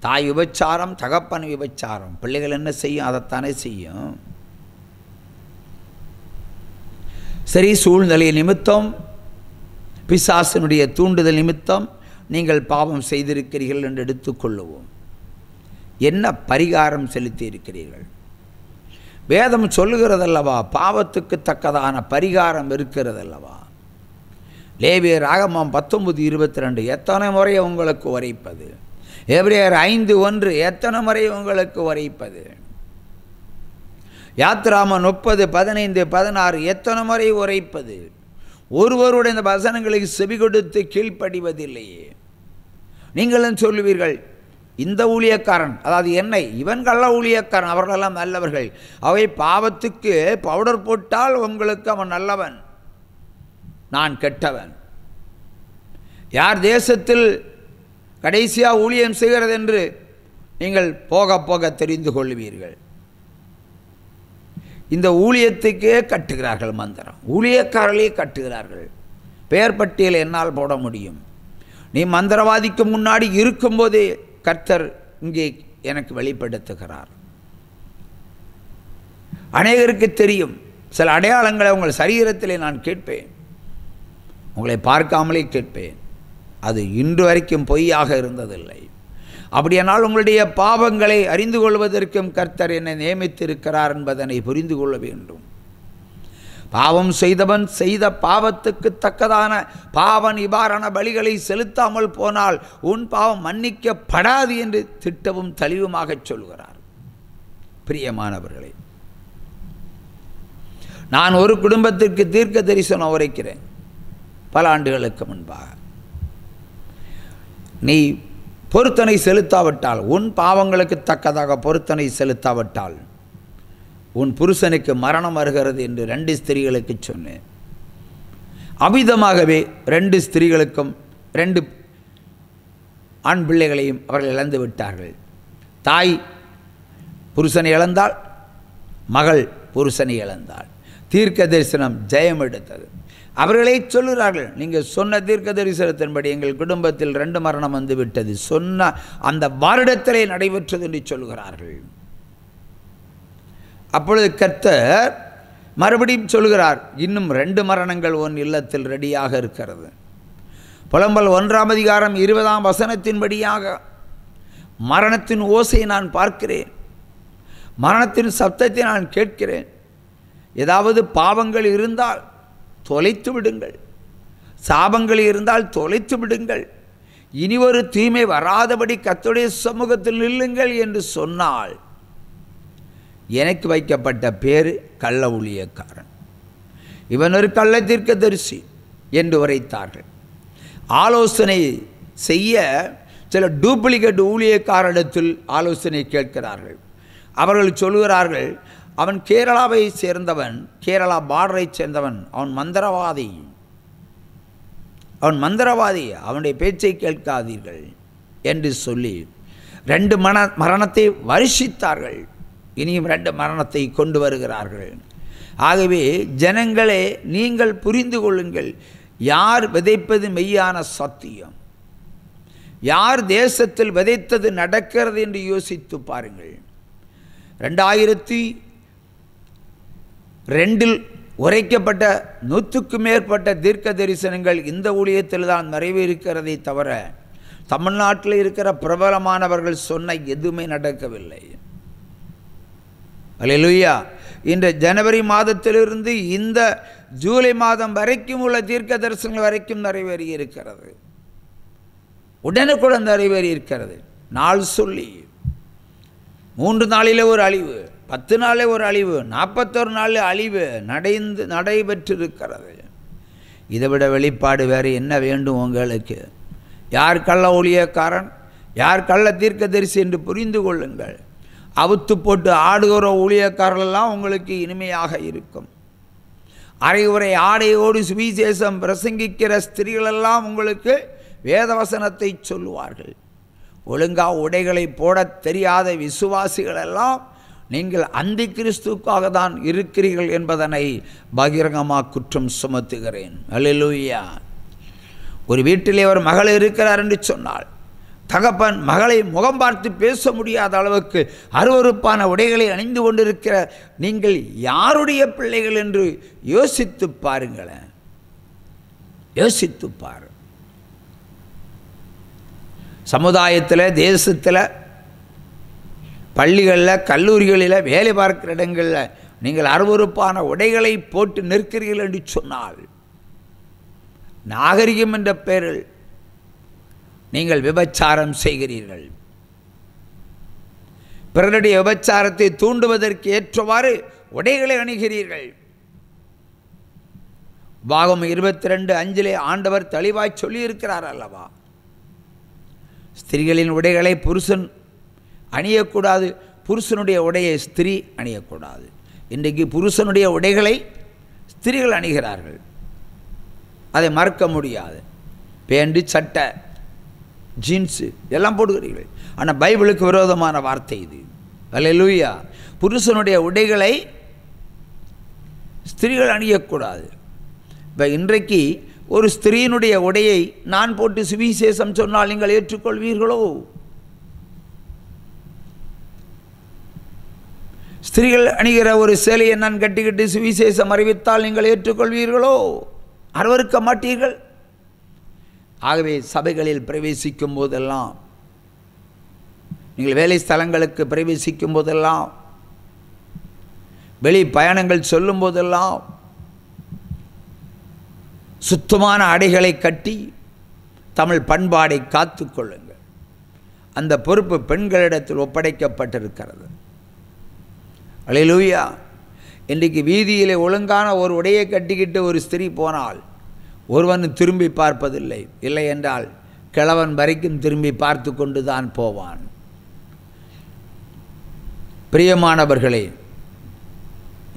தாய் விபச்சாரம், தகப்பன் விபச்சாரம், பிள்ளைகள் என்ன செய்யும்? அதைத்தானே செய்யும். சரி, சூழ்நிலை நிமித்தம் பிசாசினுடைய தூண்டுதல் நிமித்தம் நீங்கள் பாவம் செய்திருக்கிறீர்கள் என்று எடுத்துக்கொள்ளுவோம். என்ன பரிகாரம் செலுத்தி இருக்கிறீர்கள்? வேதம் சொல்லுகிறதல்லவா, பாவத்துக்கு தக்கதான பரிகாரம் இருக்கிறதல்லவா. லேவியர் ஆகமம் 19:22 எத்தனை முறை உங்களுக்கு உரைப்பது? எபிரேயர் 5:1 எத்தனை முறை உங்களுக்கு உரைப்பது? யாத்ராமம் 30:15-16 எத்தனை முறை உரைப்பது? ஒருவருடைய இந்த வசனங்களுக்கு செவி கொடுத்து கீழ்ப்படிவதில்லையே. நீங்களும் சொல்லுவீர்கள், இந்த ஊழியக்காரன், அதாவது என்னை, இவன் கள்ள ஊழியக்காரன், அவர்களெல்லாம் நல்லவர்கள். அவை பாவத்துக்கு பவுடர் போட்டால் உங்களுக்கு அவன் நல்லவன், நான் கெட்டவன். யார் தேசத்தில் கடைசியாக ஊழியம் செய்கிறது என்று நீங்கள் போக போக தெரிந்து கொள்வீர்கள். இந்த ஊழியத்துக்கே கட்டுகிறார்கள் மந்திரம், ஊழியக்காரர்களே கட்டுகிறார்கள். பெயர் பட்டியல் என்னால் போட முடியும். நீ மந்திரவாதிக்கு முன்னாடி இருக்கும்போதே கர்த்தர் இங்கே எனக்கு வெளிப்படுத்துகிறார். அநேகருக்கு தெரியும். சில அடையாளங்களை உங்கள் சரீரத்திலே நான் கேட்பேன், உங்களை பார்க்காமலே கேட்பேன். அது இன்று வரைக்கும் பொய்யாக இருந்ததில்லை. அப்படியானால் உங்களுடைய பாவங்களை அறிந்து கொள்வதற்கும் கர்த்தர் என்னை நியமித்திருக்கிறார் என்பதனை புரிந்து கொள்ள வேண்டும். பாவம் செய்தவன் செய்த பாவத்துக்கு தக்கதான பாவ நிவாரண பலிகளை செலுத்தாமல் போனால் உன் பாவம் மன்னிக்கப்படாது என்று திட்டவும் தெளிவுமாக சொல்கிறார். பிரியமானவர்களே, நான் ஒரு குடும்பத்திற்கு தீர்க்க தரிசனம் உரைக்கிறேன் பல ஆண்டுகளுக்கு முன்பாக. நீ பொருத்தனை செலுத்தாவிட்டால், உன் பாவங்களுக்கு தக்கதாக பொருத்தனை செலுத்தாவிட்டால் உன் புருஷனுக்கு மரணம் வருகிறது என்று 2 ஸ்திரீகளுக்கு சொன்னேன். அமிதமாகவே 2 ஸ்திரீகளுக்கும் 2 ஆண் பிள்ளைகளையும் அவர்கள் இழந்து விட்டார்கள். தாய் புருஷனை இழந்தாள், மகள் புருஷனை இழந்தாள். தீர்க்க தரிசனம் ஜெயம் எடுத்தது. அவர்களே சொல்லுகிறார்கள், நீங்கள் சொன்ன தீர்க்க தரிசனத்தின்படி எங்கள் குடும்பத்தில் 2 மரணம் வந்து விட்டது, சொன்ன அந்த வருடத்திலே நடைபெற்றது என்று சொல்கிறார்கள். அப்பொழுது கர்த்தர் மறுபடியும் சொல்கிறார், இன்னும் 2 மரணங்கள் உன் இல்லத்தில் ரெடியாக இருக்கிறது. புலம்பல் 1ஆம் அதிகாரம் 20ஆம் வசனத்தின்படியாக மரணத்தின் ஓசையை நான் பார்க்கிறேன், மரணத்தின் சப்தத்தை நான் கேட்கிறேன். ஏதாவது பாவங்கள் இருந்தால் தொலைத்து விடுங்கள், சாபங்கள் இருந்தால் தொலைத்து விடுங்கள், இனி ஒரு தீமை வராதபடி கர்த்தருடைய சமூகத்தில் நில்லுங்கள் என்று சொன்னால் எனக்கு வைக்கப்பட்ட பேர் கள்ள ஊழியக்காரன், இவன் ஒரு கள்ள தீர்க்கதரிசி என்று உரைத்தார்கள். ஆலோசனை செய்ய சில டூப்ளிகேட் ஊழியக்காரரிடத்தில் ஆலோசனை கேட்கிறார்கள். அவர்கள் சொல்கிறார்கள், அவன் கேரளாவை சேர்ந்தவன், கேரளா பார்டரை சேர்ந்தவன், அவன் மந்திரவாதி, அவனுடைய பேச்சை கேட்காதீர்கள் என்று சொல்லி 2 மரணத்தை வருஷித்தார்கள். இனியும் 2 மரணத்தை கொண்டு வருகிறார்கள். ஆகவே ஜனங்களே, நீங்கள் புரிந்து கொள்ளுங்கள், யார் விதைப்பது மெய்யான சத்தியம், யார் தேசத்தில் விதைத்தது நடக்கிறது என்று யோசித்து பாருங்கள். 2002 உரைக்கப்பட்ட 100க்கும் மேற்பட்ட தீர்க்க தரிசனங்கள் இந்த ஊழியத்தில் தான் நிறைவேறிக்கிறதை தவிர தமிழ்நாட்டில் இருக்கிற பிரபலமானவர்கள் சொன்ன எதுவுமே நடக்கவில்லை. அல்லேலூயா. இந்த ஜனவரி மாதத்திலிருந்து இந்த ஜூலை மாதம் வரைக்கும் உள்ள தீர்க்க தரிசனங்கள் வரைக்கும் நிறைவேறி இருக்கிறது, உடனுக்குடன் நிறைவேறி இருக்கிறது. நாள் சொல்லி 3 நாளிலே ஒரு அழிவு, 10 நாளே ஒரு அழிவு, 41 நாளில் அழிவு நடைபெற்றிருக்கிறது. இதை விட வெளிப்பாடு வேறு என்ன வேண்டும் உங்களுக்கு? யார் கள்ள ஊழியக்காரன், யார் கள்ள தீர்க்கதரிசி என்று புரிந்து கொள்ளுங்கள். அவுத்து போட்டு ஆடுகிற ஊழியக்காரர்களெல்லாம் உங்களுக்கு இனிமையாக இருக்கும். அரைகுறை ஆடையோடு சுவிசேஷம் பிரசங்கிக்கிற ஸ்திரீகளெல்லாம் உங்களுக்கு வேதவசனத்தை சொல்லுவார்கள். ஒழுங்கா உடைகளை போட தெரியாத விசுவாசிகளெல்லாம் நீங்கள் அந்தி கிறிஸ்துக்காக தான் இருக்கிறீர்கள் என்பதனை பகிரங்கமாக குற்றம் சுமத்துகிறேன். அல்லேலூயா. ஒரு வீட்டிலே ஒரு மகள் இருக்கிறார் என்று சொன்னால் தகப்பன் மகளை முகம் பார்த்து பேச முடியாத அளவுக்கு அருவருப்பான உடைகளை அணிந்து கொண்டிருக்கிற நீங்கள் யாருடைய பிள்ளைகள் என்று யோசித்து பாருங்களேன். யோசித்துப்பார். சமுதாயத்தில், தேசத்தில், பள்ளிகளில், கல்லூரிகளில், வேலை பார்க்கிற இடங்களில் நீங்கள் அருவருப்பான உடைகளை போட்டு நிற்கிறீர்கள் என்று சொன்னால், நாகரிகம் என்ற பெயரில் நீங்கள் விபச்சாரம் செய்கிறீர்கள். பிறருடைய விபச்சாரத்தை தூண்டுவதற்கு ஏற்றவாறு உடைகளை அணிகிறீர்கள். பாகம் 22:5 ஆண்டவர் தெளிவாய் சொல்லியிருக்கிறார் அல்லவா? ஸ்திரீகளின் உடைகளை புருஷன் அணியக்கூடாது, புருஷனுடைய உடையை ஸ்திரீ அணியக்கூடாது. இன்றைக்கு புருஷனுடைய உடைகளை ஸ்திரீகள் அணிகிறார்கள். அதை மறக்க முடியாது. பேண்டு, சட்டை, ஜீன்ஸு எல்லாம் போடுகிறீர்கள். ஆனால் பைபிளுக்கு விரோதமான வார்த்தை இது. அல்லேலூயா. புருஷனுடைய உடைகளை ஸ்திரீகள் அணியக்கூடாது. இப்போ இன்றைக்கு ஒரு ஸ்திரீனுடைய உடையை நான் போட்டு சுவிசேஷம் சொன்னால் நீங்கள் ஏற்றுக்கொள்வீர்களோ? ஸ்திரீகள் அணிகிற ஒரு சேலையை நான் கட்டிக்கிட்டு சுவிசேஷம் அறிவித்தால் நீங்கள் ஏற்றுக்கொள்வீர்களோ? அருவருக்க மாட்டீர்கள். ஆகவே சபைகளில் பிரவேசிக்கும் போதெல்லாம், நீங்கள் வேலை ஸ்தலங்களுக்கு பிரவேசிக்கும் போதெல்லாம், வெளி பயணங்கள் சொல்லும் போதெல்லாம் சுத்தமான ஆடைகளை கட்டி தமிழ் பண்பாடை காத்து கொள்ளுங்கள். அந்த பொறுப்பு பெண்களிடத்தில் ஒப்படைக்கப்பட்டிருக்கிறது. அல்லேலூயா. இன்றைக்கு வீதியிலே ஒழுங்கான ஒரு உடையை கட்டிக்கிட்டு ஒரு ஸ்திரீ போனால் ஒருவன் திரும்பி பார்ப்பதில்லை. இல்லை என்றால் கிழவன் வரைக்கும் திரும்பி பார்த்து கொண்டு தான் போவான். பிரியமானவர்களே,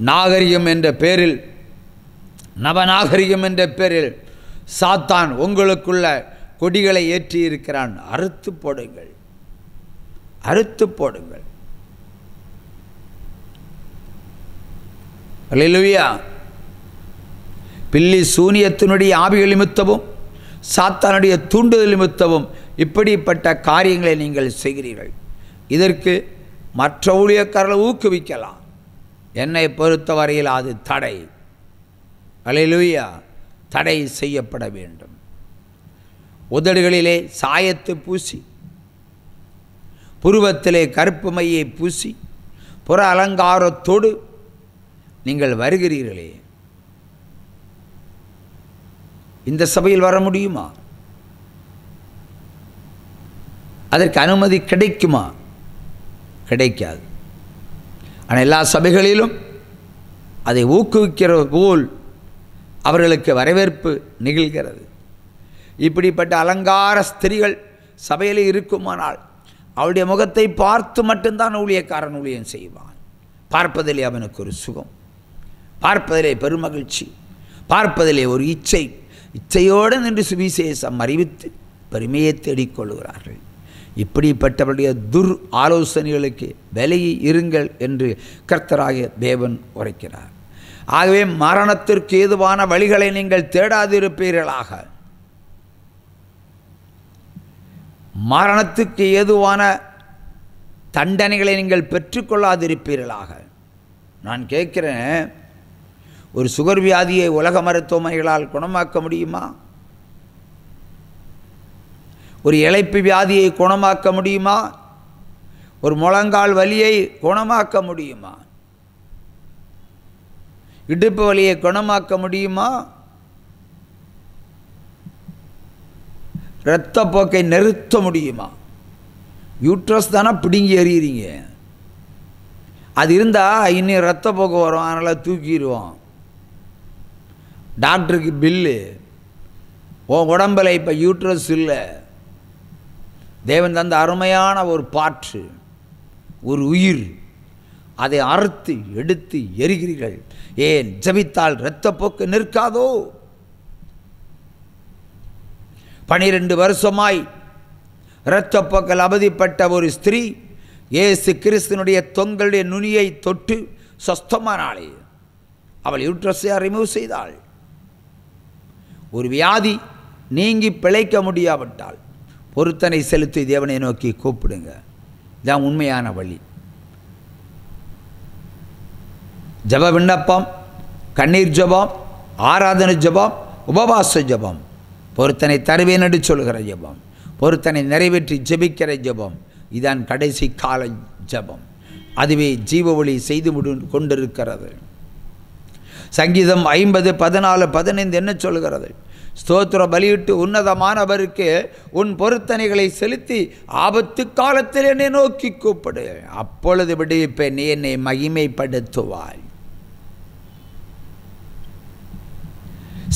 நாகரிகம் என்ற பேரில், நவநாகரிகம் என்ற பேரில் சாத்தான் உங்களுக்குள்ள கொடிகளை ஏற்றி இருக்கிறான். அறுத்து போடுங்கள், அறுத்து போடுங்கள். அல்லேலூயா. பில்லி சூனியத்தினுடைய ஆவிகள் நிமித்தமும் சாத்தானுடைய தூண்டுதல் நிமித்தமும் இப்படிப்பட்ட காரியங்களை நீங்கள் செய்கிறீர்கள். இதற்கு மற்ற ஊழியக்காரர்களை ஊக்குவிக்கலாம். என்னை பொறுத்தவரையில் அது தடை. அல்லேலூயா. தடை செய்யப்பட வேண்டும். உதடுகளிலே சாயத்து பூசி, புருவத்திலே கருப்பு மையை பூசி, புற அலங்காரத்தோடு நீங்கள் வருகிறீர்களே, இந்த சபையில் வர முடியுமா? அதற்கு அனுமதி கிடைக்குமா? கிடைக்காது. ஆனால் எல்லா சபைகளிலும் அதை ஊக்குவிக்கிற போல் அவர்களுக்கு வரவேற்பு நிகழ்கிறது. இப்படிப்பட்ட அலங்கார ஸ்திரீகள் சபையில் இருக்குமானால் அவருடைய முகத்தை பார்த்து மட்டும்தான் ஊழியக்காரன் ஊழியம் செய்வான். பார்ப்பதிலே அவனுக்கு ஒரு சுகம், பார்ப்பதிலே பெருமகிழ்ச்சி, பார்ப்பதிலே ஒரு இச்சை. இச்சையோடு நின்று சுவிசேஷம் அறிவித்து பெருமையை தேடிக்கொள்கிறார்கள். இப்படிப்பட்டவருடைய துர் ஆலோசனைகளுக்கு விலகி இருங்கள் என்று கர்த்தராகிய தேவன் உரைக்கிறார். ஆகவே மரணத்திற்கு ஏதுவான வழிகளை நீங்கள் தேடாதிருப்பீர்களாக. மரணத்துக்கு ஏதுவான தண்டனைகளை நீங்கள் பெற்றுக்கொள்ளாதிருப்பீர்களாக. நான் கேட்கிறேன், ஒரு சுகர் வியாதியை உலக மருத்துவமனைகளால் குணமாக்க முடியுமா? ஒரு இளைப்பு வியாதியை குணமாக்க முடியுமா? ஒரு முழங்கால் வலியை குணமாக்க முடியுமா? இடுப்பு வலியை குணமாக்க முடியுமா? இரத்தப்போக்கை நிறுத்த முடியுமா? யூட்ரஸ் தானே பிடுங்கி எறிகிறீங்க. அது இருந்தால் இன்னும் இரத்தப்போக்கு வரும், அதனால் தூக்கிடுவோம். டாக்டருக்கு பில்லு. உன் உடம்பில் இப்போ யூட்ரஸ் இல்லை. தேவன் தந்த அருமையான ஒரு பாற்று, ஒரு உயிர். அதை அறுத்து எடுத்து எரிகிறீர்கள். ஏன்? ஜெபித்தால் இரத்தப்போக்கு நிற்காதோ? 12 வருஷமாய் இரத்தப்போக்கில் அவதிப்பட்ட ஒரு ஸ்திரீ இயேசு கிறிஸ்துனுடைய தொங்கலுடைய நுனியை தொட்டு சொஸ்தமானாளே. அவள் யூட்ரஸை ரிமூவ் செய்தாள். ஒரு வியாதி நீங்கி பிழைக்க முடியாவிட்டால் பொருத்தனை செலுத்தி தேவனை நோக்கி கூப்பிடுங்க. இதுதான் உண்மையான வழி. ஜப விண்ணப்பம், கண்ணீர் ஜபம், ஆராதனை ஜபம், உபவாச ஜபம் பொருத்தனை தருவேன் என்று சொல்கிற ஜெபம், பொருத்தனை நிறைவேற்றி ஜெபிக்கிற ஜெபம், இதான் கடைசி கால ஜெபம். அதுவே ஜீவ ஒளி செய்து கொண்டிருக்கிறது. சங்கீதம் 50:14-15 என்ன சொல்கிறது? ஸ்தோத்திர பலியிட்டு உன்னதமானவருக்கு உன் பொருத்தனைகளை செலுத்தி ஆபத்து காலத்தில் என்னை நோக்கி கூப்பிடு, அப்பொழுது விடுவிப்பேன், நீ என்னை மகிமைப்படுத்துவாய்.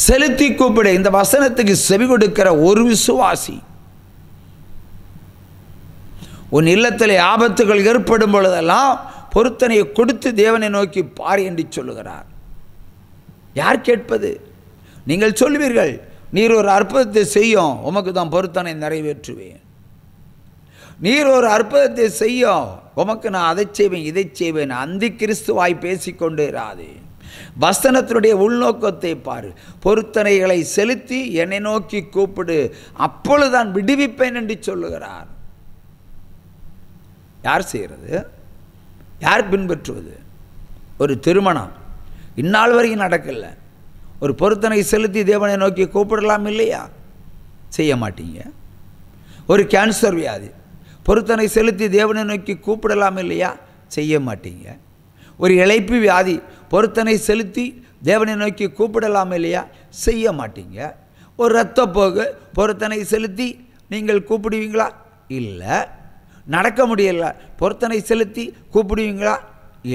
செலுத்தி கூப்பிடு. இந்த வசனத்துக்கு செவி கொடுக்கிற ஒரு விசுவாசி உன் இல்லத்தில் ஆபத்துகள் ஏற்படும் பொழுதெல்லாம் பொருத்தனையை கொடுத்து தேவனை நோக்கி பார் என்று சொல்லுகிறார். யார் கேட்பது? நீங்கள் சொல்வீர்கள், நீர் ஒரு அற்புதத்தை செய்யும், உமக்கு தான் பொருத்தனை நிறைவேற்றுவேன். நீர் ஒரு அற்புதத்தை செய்யும், உமக்கு நான் அதை செய்வேன் இதை செய்வேன். அந்தி கிறிஸ்துவாய் பேசிக்கொண்டு இராதே. வசனத்தினுடைய உள்நோக்கத்தை பாரு. பொருத்தனைகளை செலுத்தி என்னை நோக்கி கூப்பிடு, அப்பொழுதுதான் விடுவிப்பேன் என்று சொல்லுகிறார். யார் செய்கிறது? யார் பின்பற்றுவது? ஒரு திருமணம் இந்நாள் வரைக்கும் நடக்கல. ஒரு பொருத்தனை செலுத்தி தேவனை நோக்கி கூப்பிடலாம் இல்லையா? செய்ய மாட்டீங்க. ஒரு கேன்சர் வியாதி பொருத்தனை செலுத்தி தேவனை நோக்கி கூப்பிடலாம் இல்லையா? செய்ய மாட்டீங்க. ஒரு இளைப்பு வியாதி பொருத்தனை செலுத்தி தேவனை நோக்கி கூப்பிடலாம் இல்லையா? செய்ய மாட்டீங்க. ஒரு இரத்தப்போக்கு பொருத்தனை செலுத்தி நீங்கள் கூப்பிடுவீங்களா? இல்லை. நடக்க முடியல, பொருத்தனை செலுத்தி கூப்பிடுவீங்களா?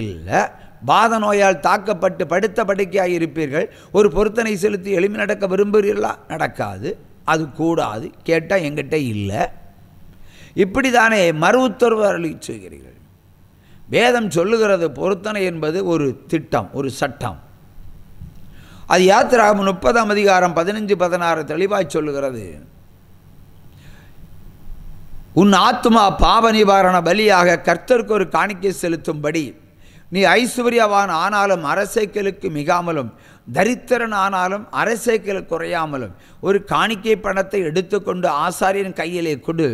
இல்லை. பாத நோயால் தாக்கப்பட்டு படுத்த படுக்கையாக இருப்பீர்கள், ஒரு பொருத்தனை செலுத்தி எளிமை நடக்க விரும்புகிறீர்களா? நடக்காது, அது கூடாது. கேட்டால் எங்கிட்ட இல்லை. இப்படி தானே மறு உத்தரவு அருளி செய்கிறீர்கள். வேதம் சொல்லுகிறது பொருத்தனை என்பது ஒரு திட்டம், ஒரு சட்டம். அது யாத்திராகமம் 30:15-16 தெளிவாய் சொல்லுகிறது. உன் ஆத்துமா பாவ நிவாரண பலியாக கர்த்தருக்கு ஒரு காணிக்கை செலுத்தும்படி நீ ஐஸ்வர்யவான் ஆனாலும் அரசேக்கலுக்கு மிகாமலும் தரித்திரன் ஆனாலும் அரசேக்கலுக்கு குறையாமலும் ஒரு காணிக்கை பணத்தை எடுத்துக்கொண்டு ஆசாரியன் கையிலே கொடு,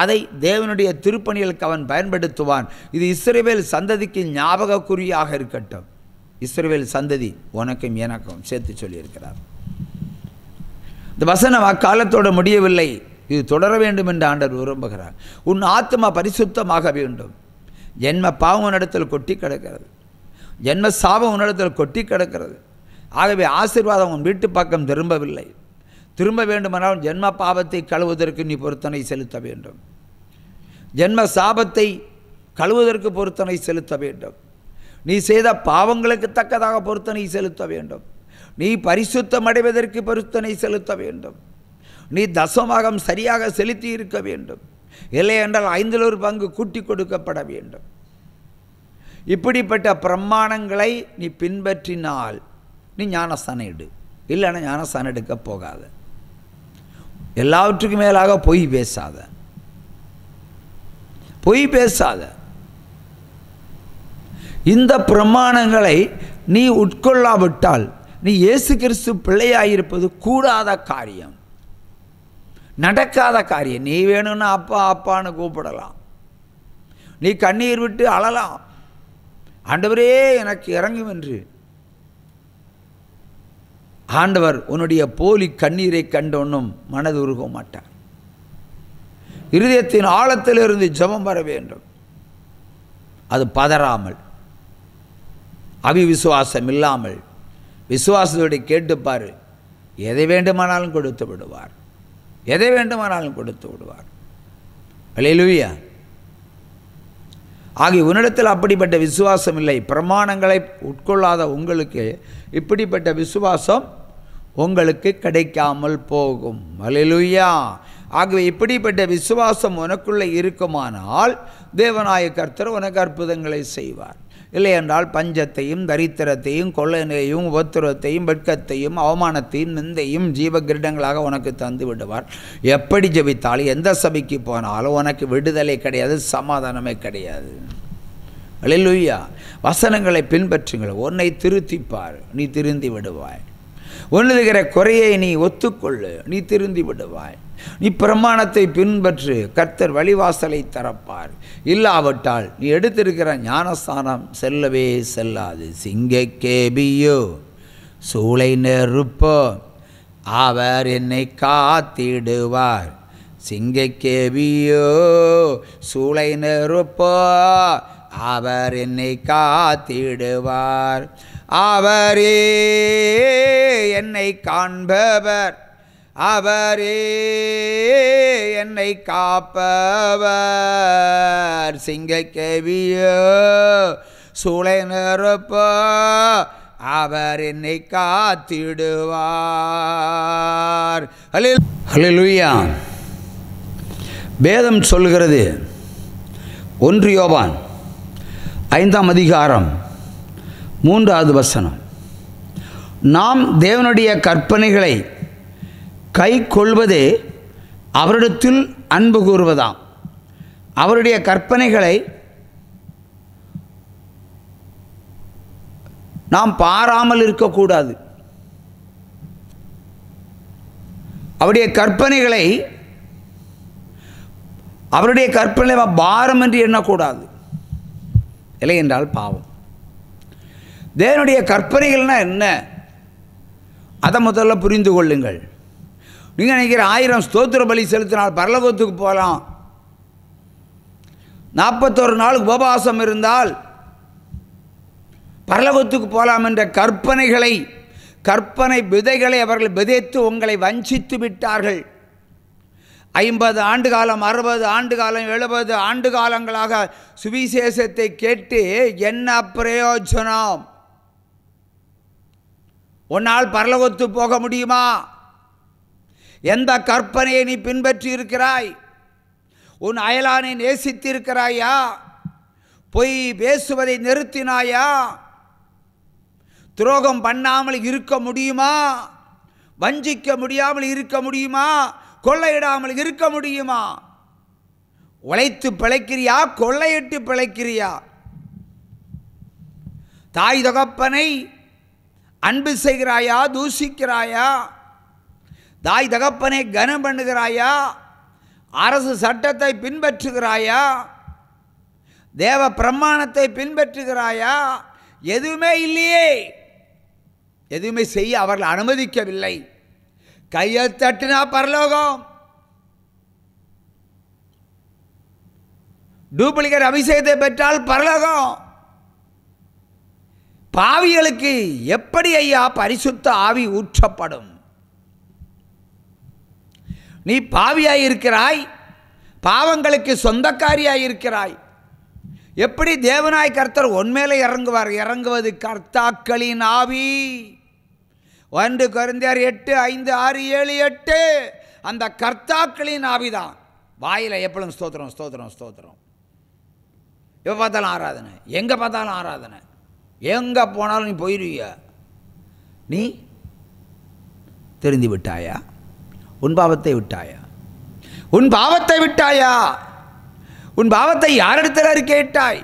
அதை தேவனுடைய திருப்பணிகளுக்கு அவன் பயன்படுத்துவான். இது இஸ்ரவேல் சந்ததிக்கு ஞாபக குறியாக இருக்கட்டும். இஸ்ரவேல் சந்ததி உனக்கும் எனக்கும் சேர்த்து சொல்லியிருக்கிறார். இந்த வசனம் அக்காலத்தோடு முடியவில்லை, இது தொடர வேண்டும் என்று ஆண்டவர் விரும்புகிறார். உன் ஆத்மா பரிசுத்தமாக வேண்டும். ஜென்ம பாவம் உன்னிடத்தில் கொட்டி கிடக்கிறது, ஜென்ம சாபம் உன்னிடத்தில் கொட்டி கிடக்கிறது. ஆகவே ஆசீர்வாதம் உன் வீட்டு பக்கம் திரும்பவில்லை. திரும்ப வேண்டுமானால் ஜென்ம பாவத்தை கழுவுவதற்கு நீ பொருத்தனை செலுத்த வேண்டும். ஜென்ம சாபத்தை கழுவுவதற்கு பொருத்தனை செலுத்த வேண்டும். நீ செய்த பாவங்களுக்கு தக்கதாக பொருத்தனை செலுத்த வேண்டும். நீ பரிசுத்தம் அடைவதற்கு பொருத்தனை செலுத்த வேண்டும். நீ தசமாகம் சரியாக செலுத்தி இருக்க வேண்டும். இல்லை என்றால் 5 பங்கு கூட்டி கொடுக்கப்பட வேண்டும். இப்படிப்பட்ட பிரமாணங்களை நீ பின்பற்றினால் நீ ஞானஸ்தானம் எடு. இல்லைன்னா ஞானஸ்தானம் எடுக்க போகாத. எல்லாவற்றுக்கும் மேலாக பொய் பேசாத, பொய் பேசாத. இந்த பிரமாணங்களை நீ உட்கொள்ளாவிட்டால் நீ இயேசு கிறிஸ்து பிள்ளையாயிருப்பது கூடாத காரியம், நடக்காத காரியம். நீ வேணும்னா அப்பா அப்பான்னு கூப்பிடலாம், நீ கண்ணீர் விட்டு அழலாம், ஆண்டவரே எனக்கு இறங்கும் என்று. ஆண்டவர் உன்னுடைய போலி கண்ணீரை கண்டொன்னும் மனது உருக மாட்டார். இருதயத்தின் ஆழத்திலிருந்து ஜெபம் வர வேண்டும். அது பதறாமல், அவிவிசுவாசம் இல்லாமல் விசுவாசத்தோடு கேட்டுப்பார். எதை வேண்டுமானாலும் கொடுத்து விடுவார், எதை வேண்டுமானாலும் கொடுத்து விடுவார். அல்லேலூயா. ஆகிய உன்னிடத்தில் அப்படிப்பட்ட விசுவாசம் இல்லை. பிரமாணங்களை உட்கொள்ளாத உங்களுக்கு இப்படிப்பட்ட விசுவாசம் உங்களுக்கு கிடைக்காமல் போகும். அல்லேலூயா. ஆகவே இப்படிப்பட்ட விசுவாசம் உனக்குள்ளே இருக்குமானால் தேவனாய கர்த்தர் உனக்கு அற்புதங்களை செய்வார். இல்லை என்றால் பஞ்சத்தையும் தரித்திரத்தையும் கொள்ளையையும் உபத்திரத்தையும் வெட்கத்தையும் அவமானத்தையும் நிந்தையும் ஜீவ கிரீடங்களாக உனக்கு தந்து விடுவார். எப்படி ஜெபித்தாலும் எந்த சபைக்கு போனாலும் உனக்கு விடுதலை கிடையாது, சமாதானமே கிடையாது. அல்லேலூயா. வசனங்களை பின்பற்றுங்கள். உன்னை திருத்திப்பார், நீ திருந்தி விடுவாய். உன்னுகிற குறையை நீ ஒத்துக்கொள்ளு, நீ திருந்தி விடுவாய். நீ பிரமாணத்தை பின்பற்று, கர்த்தர் வழிவாசலை திறப்பார். இல்லாவிட்டால் நீ எடுத்திருக்கிற ஞானஸ்தானம் செல்லவே செல்லாது. சிங்க கேபியோ சூளை நெருப்போ அவர் என்னை காத்திடுவார். சிங்கக்கேவியோ சூளை நெருப்போ அவர் என்னை காத்திடுவார். அவரே என்னை காண்பவர், அவரே என்னை காப்பவர். சிங்கக்கேவியோ சூளை நெருப்போ அவர் என்னை காத்திடுவார். ஹல்லேலூயா. வேதம் சொல்கிறது 1 யோவான் 5ஆம் அதிகாரம் 3வது வசனம், நாம் தேவனுடைய கற்பனைகளை கை கொள்வதே அவரிடத்தில் அன்பு கூறுவதாம். அவருடைய கற்பனைகளை நாம் பாராமல் இருக்கக்கூடாது. அவருடைய கற்பனைகளை பாரம் என்று எண்ணக்கூடாது. இல்லை என்றால் பாவம். தேவனுடைய கற்பனைகள்னா என்ன, அதை முதல்ல புரிந்து கொள்ளுங்கள். நீங்கள் நினைக்கிற 1000 ஸ்தோத்திர பலி செலுத்தினால் பரலோகத்துக்கு போகலாம், 41 நாள் உபவாசம் இருந்தால் பரலோகத்துக்கு போகலாம் என்ற கற்பனை விதைகளை அவர்கள் விதைத்து உங்களை வஞ்சித்து விட்டார்கள். 50 ஆண்டு காலம், 60 ஆண்டு காலம், 70 ஆண்டு காலங்களாக சுவிசேஷத்தை கேட்டு என்ன பிரயோஜனம்? உன்னால் பரலோகத்து போக முடியுமா? எந்த கற்பனையை நீ பின்பற்றி இருக்கிறாய்? உன் அயலானை நேசித்திருக்கிறாயா? பொய் பேசுவதை நிறுத்தினாயா? துரோகம் பண்ணாமல் இருக்க முடியுமா? வஞ்சிக்க முடியாமல் இருக்க முடியுமா? கொள்ளையிடாமல் இருக்க முடியுமா? உழைத்து பிழைக்கிறியா, கொள்ளையிட்டு பிழைக்கிறியா? தாய் தகப்பனை அன்பு செய்கிறாயா, தூஷிக்கிறாயா? தாய் தகப்பனை கனம் பண்ணுகிறாயா? அரசு சட்டத்தை பின்பற்றுகிறாயா? தேவ பிரமாணத்தை பின்பற்றுகிறாயா? எதுவுமே இல்லையே. எதுவுமே செய்ய அவர்கள் அனுமதிக்கவில்லை. கையை தட்டினா பரலோகம். டூப்ளிகேட் அபிஷேகத்தை பெற்றால் பரலோகம். பாவிகளுக்கு எப்படி ஐயா பரிசுத்த ஆவி ஊற்றப்படும்? நீ பாவியாயிருக்கிறாய், பாவங்களுக்கு சொந்தக்காரியாயிருக்கிறாய். எப்படி தேவனாய் கர்த்தர் உன்மேலே இறங்குவார்? இறங்குவது கர்த்தாக்களின் ஆவி. 1 கொரிந்தியர் 8:5, 6, 7, 8 அந்த கர்த்தாக்களின் ஆவிதான். வாயில் எப்பளும் ஸ்தோத்திரம் ஸ்தோத்திரம் ஸ்தோத்திரம். எப்போ பார்த்தாலும் ஆராதனை, எங்கே பார்த்தாலும் ஆராதனை, எங்கே போனாலும் நீ போயிடுவிய. நீ தெரிந்து விட்டாயா? உன் பாவத்தை விட்டாயா? உன் பாவத்தை விட்டாயா? உன் பாவத்தை யாரிடத்தில் அறிக்கையிட்டாய்?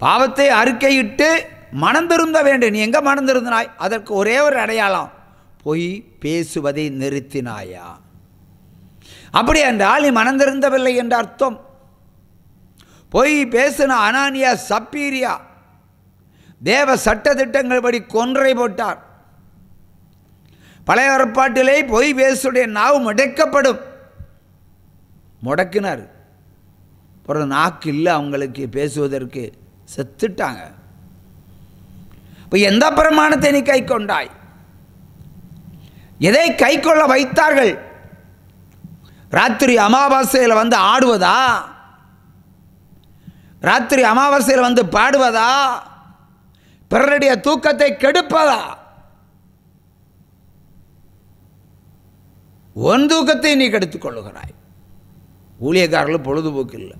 பாவத்தை அறிக்கையிட்டு மனம் திருந்த வேண்டும். நீ எங்கே மனம் திருந்தினாய்? அதற்கு ஒரே ஒரு அடையாளம், பொய் பேசுவதை நிறுத்தினாயா? அப்படி என்றால் நீ மனம் திருந்தவில்லை என்ற அர்த்தம். பொய் பேசின அனானியா சப்பீரியா தேவ சட்ட திட்டங்கள் படி கொன்றை போட்டார். பழைய ஏற்பாட்டிலே பொய் பேசுடைய நாவு முடக்கப்படும். முடக்கினார். அப்புறம் நாக்கு இல்லை அவங்களுக்கு பேசுவதற்கு, செத்துட்டாங்க. இப்போ எந்த பிரமாணத்தை நீ கை கொண்டாய்? எதை கை கொள்ள வைத்தார்கள்? ராத்திரி அமாவாசையில் வந்து ஆடுவதா? ராத்திரி அமாவாசையில் வந்து பாடுவதா? பிறருடைய தூக்கத்தை கெடுப்பதா? உன் தூக்கத்தை நீ கெடுத்துக் கொள்ளுகிறாய். ஊழியக்காரர்கள் பொழுதுபோக்கு இல்லை.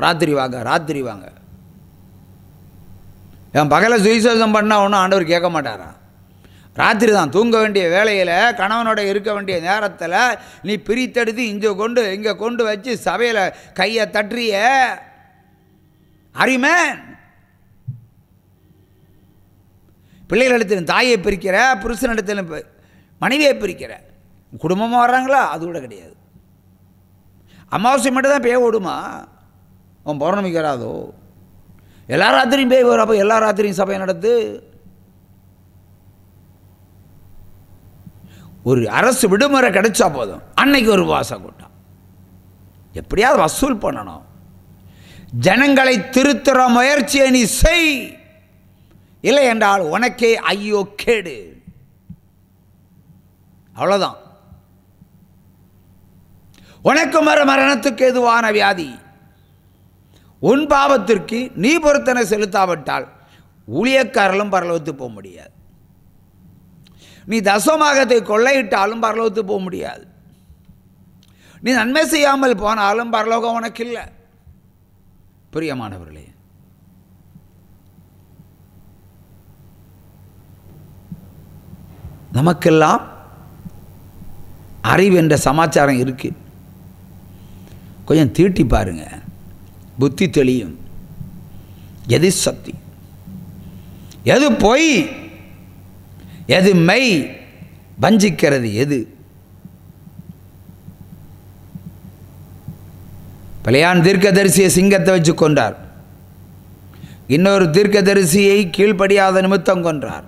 ராத்திரி வாங்க, ராத்திரி வாங்க. என் பகலை சுவிசேஷம் பண்ணால் ஒன்றும் ஆண்டவர் கேட்க மாட்டாரா? ராத்திரி தான் தூங்க வேண்டிய வேளையில், கணவனோட இருக்க வேண்டிய நேரத்தில் நீ பிரித்தெடுத்து இங்கே கொண்டு வச்சு சபையில் கையை தட்டுறிய. அறிமேன். பிள்ளைகளிடத்தில் தாயை பிரிக்கிற, புருஷனிடத்தில் மனைவியை பிரிக்கிற. குடும்பமாக வர்றாங்களா? அது கூட கிடையாது. அமாவாசை மட்டும் தான் பேய் ஓடுமா? அவன் பௌர்ணமிக்கு வராதோ? எல்லா ராத்திரியும் பேய் வரும். அப்போ எல்லா ராத்திரியும் சபையை நடத்து. ஒரு அரசு விடுமுறை கிடைச்சா போதும், அன்னைக்கு ஒரு உபவாச கூட்டம். எப்படியாவது வசூல் பண்ணணும். ஜனங்களை திருத்துற முயற்சியை நீ செய், இல்லை என்றால் உனக்கே ஐயோ கேடு. அவ்வளோதான். உனக்கு மரணத்துக்கு எதுவான வியாதி. உன் பாவத்திற்கு நீ பொருத்தனை செலுத்தாவிட்டால் ஊழியக்காரர்களும் பரலோகத்துக்கு போக முடியாது. நீ தசமாகத்தை கொள்ளையிட்டாலும் பரலோகத்துக்கு போக முடியாது. நீ நன்மை செய்யாமல் போனாலும் பரலோகம் உனக்கு இல்லை. பிரியமானவர்களே, நமக்கெல்லாம் அறிவு என்ற சமாச்சாரம் இருக்கு. கொஞ்சம் தீட்டி பாருங்க, புத்தி தெளியும். எது சக்தி, எது பொய், எது மெய், வஞ்சிக்கிறது எது? பழையான் தீர்க்கதரிசியை சிங்கத்தை வச்சு கொன்றார். இன்னொரு தீர்க்கதரிசியை கீழ்ப்படியாத நிமித்தம் கொன்றார்.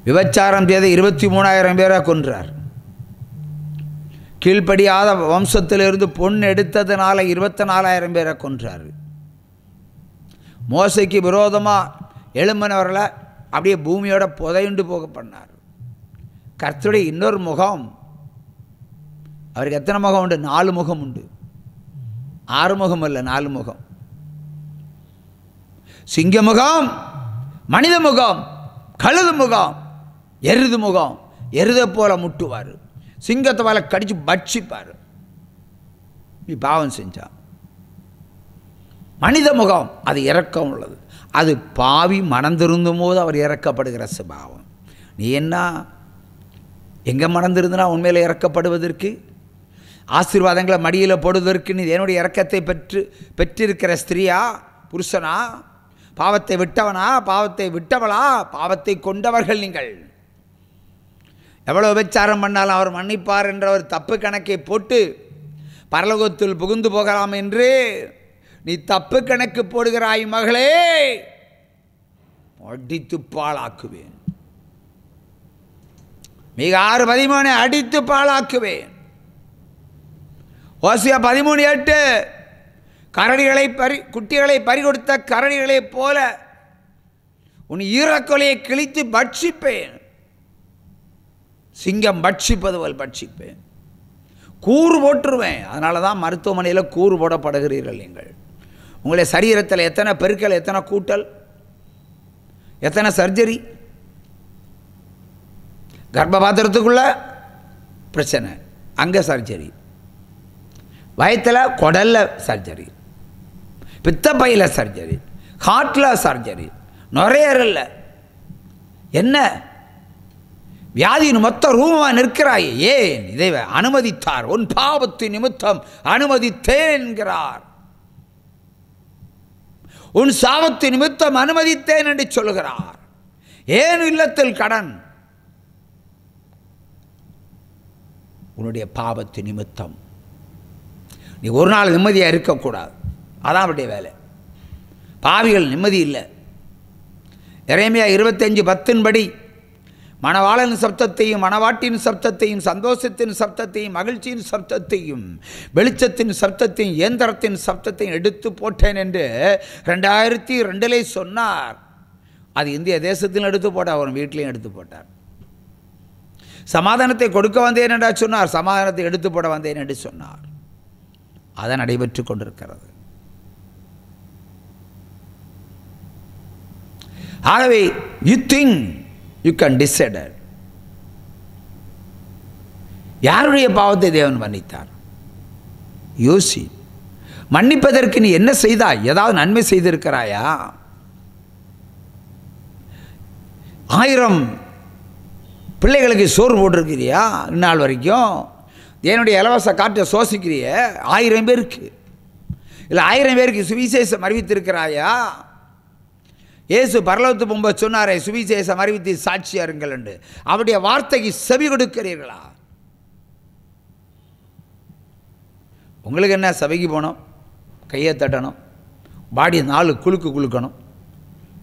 விபச்சாரம் செய்த 23,000 பேரை கொன்றார். கீழ்ப்படியாத வம்சத்திலிருந்து பொன் எடுத்ததுனால 24,000 பேரை கொன்றார். மோசைக்கு விரோதமாக எழும்பினவர்களை அப்படியே பூமியோட புதையுண்டு போக பண்ணார். கர்த்தருடைய இன்னொரு முகம், அவருக்கு எத்தனை முகம் உண்டு? 4 முகம் உண்டு. 6 முகம் இல்லை, 4 முகம். சிங்க முகம், மனித முகம், கழுது முகம், எருது முகம். எருதை போல முட்டுவார், சிங்கத்தை போல கடிச்சு பட்சிப்பார். நீ பாவம் செஞ்சா. மனித முகம், அது இரக்கம் உள்ளது. அது பாவி மனந்திருந்தும் போது அவர் இறக்கப்படுகிற சுபாவம். நீ என்ன எங்கே மனந்திருந்தனா உண்மையில் இறக்கப்படுவதற்கு, ஆசீர்வாதங்களை மடியில் போடுவதற்கு நீ என்னுடைய இரக்கத்தை பெற்றிருக்கிற ஸ்திரீயா, புருஷனா, பாவத்தை விட்டவனா, பாவத்தை விட்டவளா, பாவத்தை கொண்டவர்கள் நீங்கள். எவ்வளோ விபச்சாரம் பண்ணாலும் அவர் மன்னிப்பார் என்ற ஒரு தப்பு கணக்கை போட்டு பரலோகத்தில் புகுந்து போகலாம் என்று நீ தப்பு கணக்கு போடுகிறாய் மகளே, அடித்து பாழாக்குவேன். மிக 6:13 அடித்து பாழாக்குவேன். ஓசியா 13:8 கரடிகளை குட்டிகளை பறிகொடுத்த கரடிகளைப் போல உன் ஈரக்கொலையை கிழித்து பட்சிப்பேன். சிங்கம் பட்சிப்பது போல் பட்சிப்பேன். கூறு போட்டுருவேன். அதனால தான் மருத்துவமனையில் கூறு போடப்படுகிறீர்கள் நீங்கள். உங்களுடைய சரீரத்தில் எத்தனை பெருக்கல், எத்தனை கூட்டல், எத்தனை சர்ஜரி. கர்ப்பபாத்திரத்துக்குள்ள பிரச்சனை, அங்கே சர்ஜரி. வயத்தில் குடல்ல சர்ஜரி, பித்தப்பையில் சர்ஜரி, ஹார்ட்டில் சர்ஜரி, நுரையீரல்ல. என்ன வியாதியின் மொத்த ரூபமாக நிற்கிறாய். ஏன் இதை அனுமதித்தார்? உன் பாவத்தின் நிமித்தம் அனுமதித்தேன் என்கிறார். உன் சாபத்தின் நிமித்தம் அனுமதித்தேன் என்று சொல்கிறார். ஏன் இல்லத்தில் கடன்? உன்னுடைய பாவத்தின் நிமித்தம். நீ ஒரு நாள் நிம்மதியாக இருக்கக்கூடாது. அதான் அவருடைய வேலை. பாவிகள் நிம்மதி இல்லை. எரேமியா 25:10 படி மணவாளன் சப்தத்தையும் மணவாட்டின் சப்தத்தையும் சந்தோஷத்தின் சப்தத்தையும் மகிழ்ச்சியின் சப்தத்தையும் வெளிச்சத்தின் சப்தத்தையும் இயந்திரத்தின் சப்தத்தையும் எடுத்து போட்டேன் என்று 2002 சொன்னார். அது இந்திய தேசத்திலும் எடுத்து போட்டார், அவர் வீட்டிலையும் எடுத்து போட்டார். சமாதானத்தை கொடுக்க வந்தேன் என்றா சொன்னார், சமாதானத்தை எடுத்து போட வந்தேன் என்று சொன்னார். அதை நடைபெற்று கொண்டிருக்கிறது. ஆகவே you think you can decide. யாருடைய பாவத்தை தேவன் மன்னித்தார்? யோசி. மன்னிப்பதற்கு நீ என்ன செய்தாய்? ஏதாவது நன்மை செய்திருக்கிறாயா? 1000 பிள்ளைகளுக்கு சோறு போட்டிருக்கிறியா? இந்நாள் வரைக்கும் என்னுடைய இலவச காற்றை சுவாசிக்கிறிய 1000 பேருக்கு, இல்லை 1000 பேருக்கு சுவிசேஷம் அறிவித்திருக்கிறாயா? இயேசு பரலோகத்துக்கு போகும்போது சொன்னாரே, சுவிசேஷம் அறிவித்து சாட்சியா இருங்கள் என்று. அவருடைய வார்த்தைக்கு செவி கொடுக்கிறீர்களா? உங்களுக்கு என்ன, சபைக்கு போனோம், கையை தட்டணும், பாடி 4 குலுக்கணும்,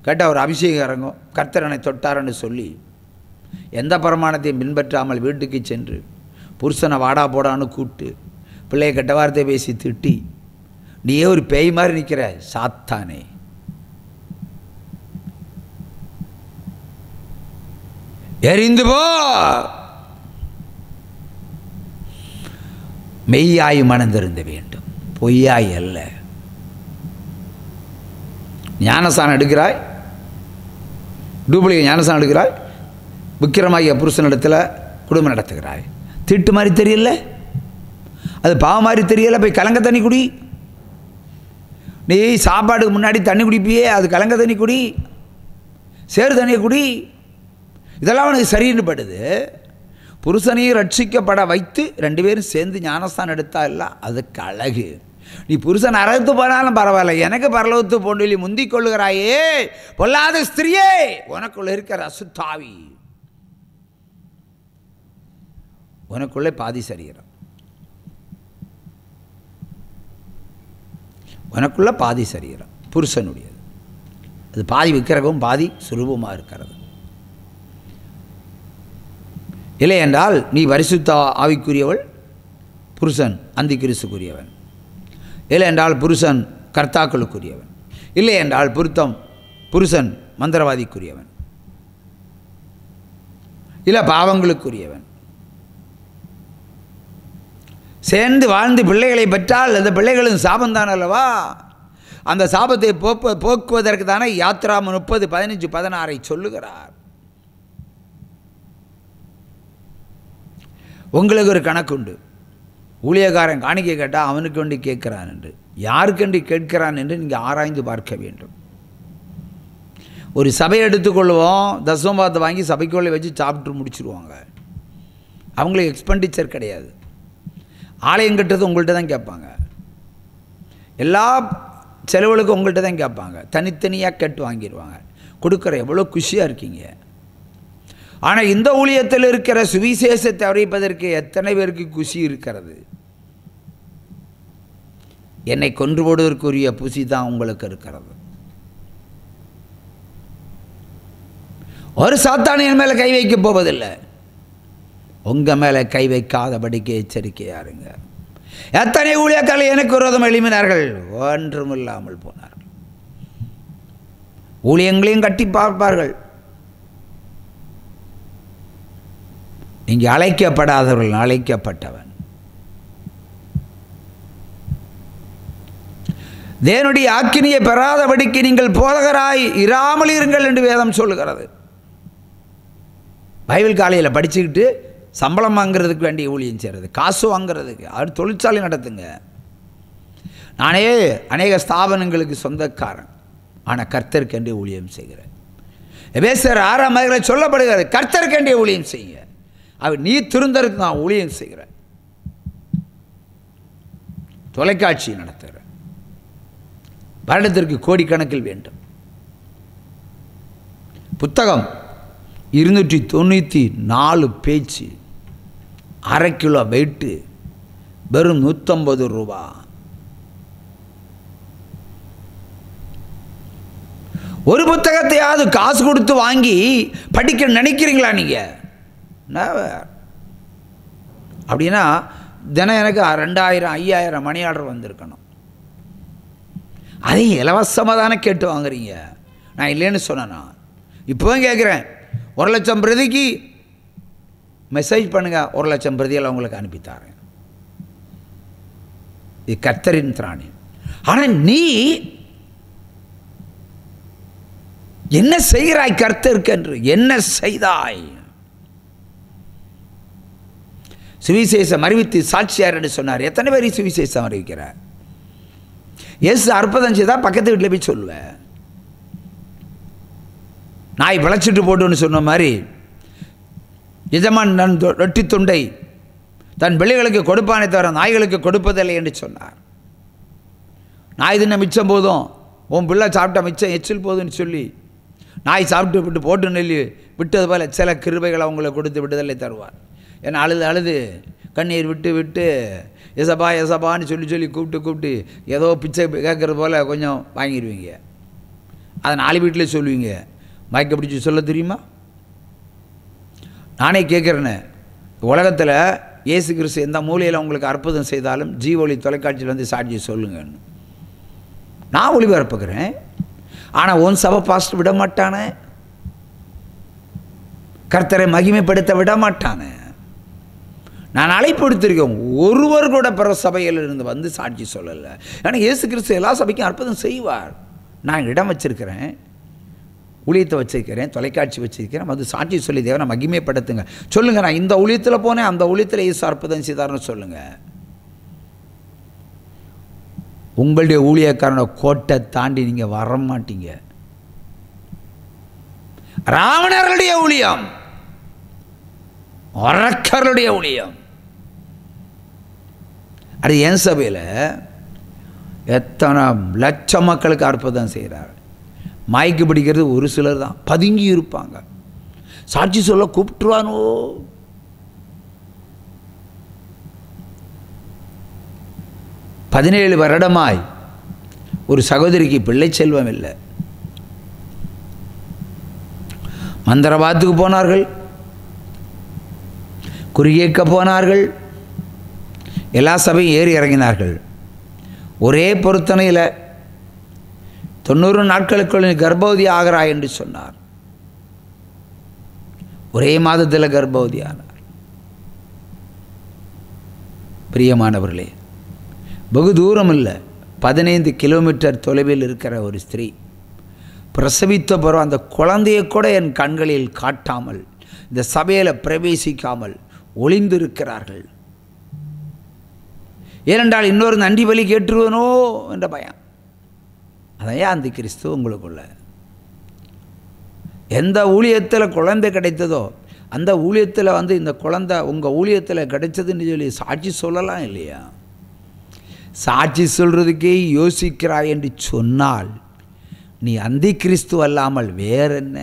கேட்டால் ஒரு அபிஷேகம் இறங்கும், கர்த்தரனை தொட்டார்ன்னு சொல்லி எந்த பிரமாணத்தையும் பின்பற்றாமல் வீட்டுக்கு சென்று புருஷனை வாடா போடான்னு கூப்பிட்டு பிள்ளையை கெட்ட வார்த்தை பேசி திட்டி நீயே ஒரு பேய் மாதிரி நிற்கிற சாத்தானே. எரிந்து போ. மெய்யாய் மனந்திருந்த வேண்டும், பொய்யாய் அல்ல. ஞானஸ்தானம் எடுக்கிறாய், டூப்ளிகேட் ஞானஸ்தானம் எடுக்கிறாய், விக்கிரமாகிய புருஷனிடத்தில் குடும்பம் நடத்துகிறாய். திட்டு மாதிரி தெரியல, அது பாவம் மாதிரி தெரியல. போய் கலங்க தண்ணி குடி. நீ சாப்பாடுக்கு முன்னாடி தண்ணி குடிப்பியே, அது கலங்க தண்ணி குடி, சேறு தண்ணியை குடி. இதெல்லாம் அவனுக்கு சரின்னு படுது. புருஷனையும் ரட்சிக்கப்பட வைத்து 2 பேரும் சேர்ந்து ஞானஸ்தானம் எடுத்தா இல்லை, அதுக்கு அழகு. நீ புருஷன் நரகத்து போனாலும் பரவாயில்ல, எனக்கு பரலோகத்து போன்றி முந்திக் கொள்ளுகிறாயே பொல்லாத ஸ்திரியே, உனக்குள்ள இருக்கிற அசுத்தாவி, உனக்குள்ளே பாதி சரீரம், உனக்குள்ள பாதி சரீரம் புருஷனுடையது. அது பாதி விக்கிரகம் பாதி சுரூபமாக இருக்கிறது. இல்லை என்றால் நீ பரிசுத்த ஆவிக்குரியவள், புருஷன் அந்தி கிறிஸ்துக்குரியவன். இல்லை என்றால் புருஷன் கர்த்தாக்களுக்குரியவன். இல்லை என்றால் புருஷன் மந்திரவாதிக்குரியவன், இல்லை பாவங்களுக்குரியவன். சேர்ந்து வாழ்ந்து பிள்ளைகளை பெற்றால் அந்த பிள்ளைகளும் சாபந்தான் அல்லவா? அந்த சாபத்தை போக்குவதற்கு தானே யாத்ராம 30:15-16 சொல்லுகிறார். உங்களுக்கு ஒரு கணக்குண்டு. ஊழியக்காரன் காணிக்கை கேட்டால் அவனுக்கு வேண்டி கேட்கிறான் என்று, யாருக்கென்று கேட்கிறான் என்று நீங்கள் ஆராய்ந்து பார்க்க வேண்டும். ஒரு சபையை எடுத்துக்கொள்வோம், தசமபாத்தை வாங்கி சபைக்குள்ளே வச்சு சாப்பிட்டு முடிச்சுருவாங்க. அவங்களுக்கு எக்ஸ்பெண்டிச்சர் கிடையாது. ஆலயம் கட்டுறது உங்கள்கிட்ட தான் கேட்பாங்க, எல்லா செலவுகளுக்கும் உங்கள்கிட்ட தான் கேட்பாங்க. தனித்தனியாக கேட்டு வாங்கிடுவாங்க. கொடுக்குற எவ்வளோ குஷியாக இருக்கீங்க. ஆனால் இந்த ஊழியத்தில் இருக்கிற சுவிசேஷத்தை அறிவிப்பதற்கு எத்தனை பேருக்கு குஷி இருக்கிறது? என்னை கொன்று போடுவதற்குரிய புசி தான் உங்களுக்கு இருக்கிறது. ஒரு சாத்தானின் மேலே கை வைக்க போவதில்லை, உங்கள் மேலே கை வைக்காதபடிக்கு எச்சரிக்கையாருங்க. எத்தனை ஊழியக்காரர்கள் எனக்கு விரோதம் எழுப்பினார்கள், ஒன்றுமில்லாமல் போனார்கள். ஊழியங்களையும் கட்டி பார்ப்பார்கள். இங்கே அழைக்கப்படாதவர்கள், அழைக்கப்பட்டவன். தேவனுடைய ஆக்கினியை பெறாதபடிக்கு நீங்கள் போதகராய் இராமல் இருங்கள் என்று வேதம் சொல்லுகிறது. பைபிள் காலையில் படிச்சுக்கிட்டு சம்பளம் வாங்கிறதுக்கு வேண்டிய ஊழியம் செய்கிறது, காசு வாங்கிறதுக்கு, அவர் தொழிற்சாலை நடத்துங்க. நானே அநேக ஸ்தாபனங்களுக்கு சொந்தக்காரன், ஆனால் கர்த்தருக்கென்றே ஊழியம் செய்கிறேன். எபேசியர் 6 சொல்லப்படுகிறது, கர்த்தருக்கென்றே ஊழியம் செய்யுங்க. அவர் நீ திருந்தருக்கு நான் ஊழியம் செய்கிறேன். தொலைக்காட்சி நடத்துகிறேன், வருடத்திற்கு கோடிக்கணக்கில் வேண்டும். புத்தகம் 294 பேஜ், 1/2 கிலோ வெயிட்டு, வெறும் 150 ரூபா. ஒரு புத்தகத்தையாவது காசு கொடுத்து வாங்கி படிக்க நினைக்கிறீங்களா நீங்கள்? அப்படின்னா தினம் எனக்கு 2000 5000 மணி ஆர்டர் வந்திருக்கணும். அதையும் இலவசமாக தானே கேட்டு வாங்குறீங்க. நான் இல்லைன்னு சொன்னேன்னா இப்போவும் கேட்குறேன், 1,00,000 பிரதிக்கு மெசேஜ் பண்ணுங்கள், 1,00,000 பிரதியெல்லாம் உங்களுக்கு அனுப்பித்தாரேன். இது கர்த்தரின் திராணி. ஆனால் நீ என்ன செய்கிறாய் கர்த்தருக்கு என்று? என்ன செய்தாய்? சுவிசேஷம் அறிவித்து சாட்சியார் என்று சொன்னார். எத்தனை பேர் சுவிசேஷம் அறிவிக்கிறார்? இயேசு அற்புதம் செய்தால் பக்கத்து வீட்டில் போய் சொல்லுவேன். நாய் விளைச்சிட்டு போட்டுன்னு சொன்ன மாதிரி எஜமான் நான் ரொட்டி துண்டை தன் பிள்ளைகளுக்கு கொடுப்பானே தவிர நாய்களுக்கு கொடுப்பதில்லை என்று சொன்னார். நாய் தின்ன மிச்சம் போதும், உன் பிள்ளை சாப்பிட்டா மிச்சம் எச்சில் போதுன்னு சொல்லி நாய் சாப்பிட்டு விட்டு போட்டு நெல்லி விட்டது போல சில கிருபைகளை அவங்களுக்கு கொடுத்து விடுதலை தருவார். ஏன்னா அழுது அழுது கண்ணீர் விட்டு விட்டு எசபா எசபான்னு சொல்லி கூப்பிட்டு ஏதோ பிச்சை கேட்குறது போல் கொஞ்சம் வாங்கிடுவீங்க. அதை 4 வீட்டிலே சொல்லுவீங்க. மயக்க பிடிச்சி சொல்ல தெரியுமா? நானே கேட்குறேன்னு, உலகத்தில் இயேசு கிறிஸ்து எந்த மூலையில் உங்களுக்கு அற்புதம் செய்தாலும் ஜீவொளி தொலைக்காட்சியில் வந்து சாட்சி சொல்லுங்கன்னு நான் ஒளிபரப்புக்கிறேன். ஆனால் உன் சபை பாஸ்டர் விட மாட்டானே, கர்த்தரை மகிமைப்படுத்த விட மாட்டானே. நான் அழைப்பு எடுத்திருக்கேன், ஒருவர் கூட பிற சபையில் இருந்து வந்து சாட்சி சொல்லலை. ஏன்னா இயேசு கிறிஸ்து எல்லா சபைக்கும் அற்புதம் செய்வார். நான் இடம் வச்சிருக்கிறேன், ஊழியத்தை வச்சிருக்கிறேன், தொலைக்காட்சி வச்சிருக்கிறேன், அது சாட்சி சொல்லி தேவனை மகிமைப்படுத்துங்க சொல்லுங்கள். நான் இந்த ஊழியத்தில் போனேன், அந்த ஊழியத்தில் இயேசு அற்புதம் செய்தார்னு சொல்லுங்கள். உங்களுடைய ஊழியக்காரனை கோட்டை தாண்டி நீங்கள் வர மாட்டீங்க. ராவணர்களுடைய ஊழியம், அரக்கர்களுடைய ஊழியம். அது என் சபையில் எத்தனை லட்சம் மக்களுக்கு அற்புதம் செய்கிறார். மாய்க்கு பிடிக்கிறது ஒரு சிலர் தான், பதுங்கி இருப்பாங்க. சாட்சி சொல்ல கூப்பிட்டுருவானோ. பதினேழு வருடமாய் ஒரு சகோதரிக்கு பிள்ளை செல்வம் இல்லை. மந்திரவாதத்துக்கு போனார்கள், குறியேற்க போனார்கள், எல்லா சபையும் ஏறி இறங்கினார்கள். ஒரே பொருத்தனையில் 90 நாட்களுக்குள் கர்ப்பவதி ஆகிறாய் என்று சொன்னார். ஒரே மாதத்தில் கர்ப்பவதி ஆனார். பிரியமானவர்களே, வெகு தூரம் இல்லை, 15 கிலோமீட்டர் தொலைவில் இருக்கிற ஒரு ஸ்திரீ பிரசவித்த பிறகு அந்த குழந்தையை கூட என் கண்களில் காட்டாமல் இந்த சபையில் பிரவேசிக்காமல் ஒளிந்திருக்கிறார்கள். ஏனென்றால் இன்னொரு நன்றி பலி கேட்டுருவனோ என்ற பயம். அதையா அந்த கிறிஸ்து உங்களுக்குள்ள எந்த ஊழியத்தில் குழந்தை கிடைத்ததோ அந்த ஊழியத்தில் வந்து இந்த குழந்தை உங்கள் ஊழியத்தில் கிடைச்சதுன்னு சொல்லி சாட்சி சொல்லலாம் இல்லையா? சாட்சி சொல்கிறதுக்கே யோசிக்கிறாய் என்று சொன்னால் நீ அந்தி கிறிஸ்து அல்லாமல் வேற என்ன?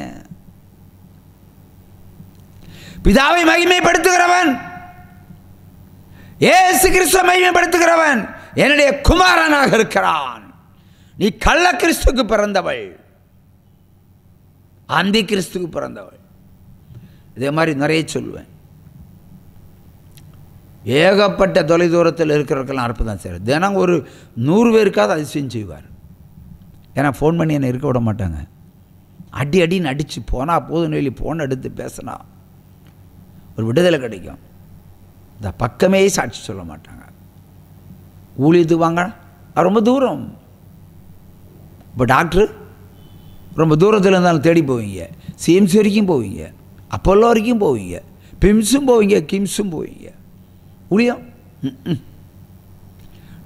பிதாவை மகிமைப்படுத்துகிறவன், இயேசு கிறிஸ்துவை மகிமைப்படுத்துகிறவன் என்னுடைய குமாரனாக இருக்கிறான். நீ கள்ள கிறிஸ்துக்கு பிறந்தவள், அந்தி கிறிஸ்துக்கு பிறந்தவள். இதே மாதிரி நிறைய சொல்லுவேன். ஏகப்பட்ட தொலைதூரத்தில் இருக்கிறவர்கள்லாம் அற்புதம் செய்வார். தினம் ஒரு 100 பேருக்காவது அதிசயம் செய்வார். ஏன்னா ஃபோன் பண்ணி என்னை இருக்க விட மாட்டாங்க. அடின்னு அடித்து போனால் போதும் சொல்லி ஃபோன் எடுத்து பேசினா ஒரு விடுதலை கிடைக்கும். இந்த பக்கமே சாட்சி சொல்ல மாட்டாங்க. ஊழியத்துக்கு வாங்க, ரொம்ப தூரம். இப்போ டாக்டரு ரொம்ப தூரத்தில் இருந்தாலும் தேடி போவீங்க. சிஎம்சி வரைக்கும் போவீங்க, அப்போல்லோ வரைக்கும் போவீங்க, பிம்ஸும் போவீங்க, கிம்ஸும் போவீங்க. ஊழியம்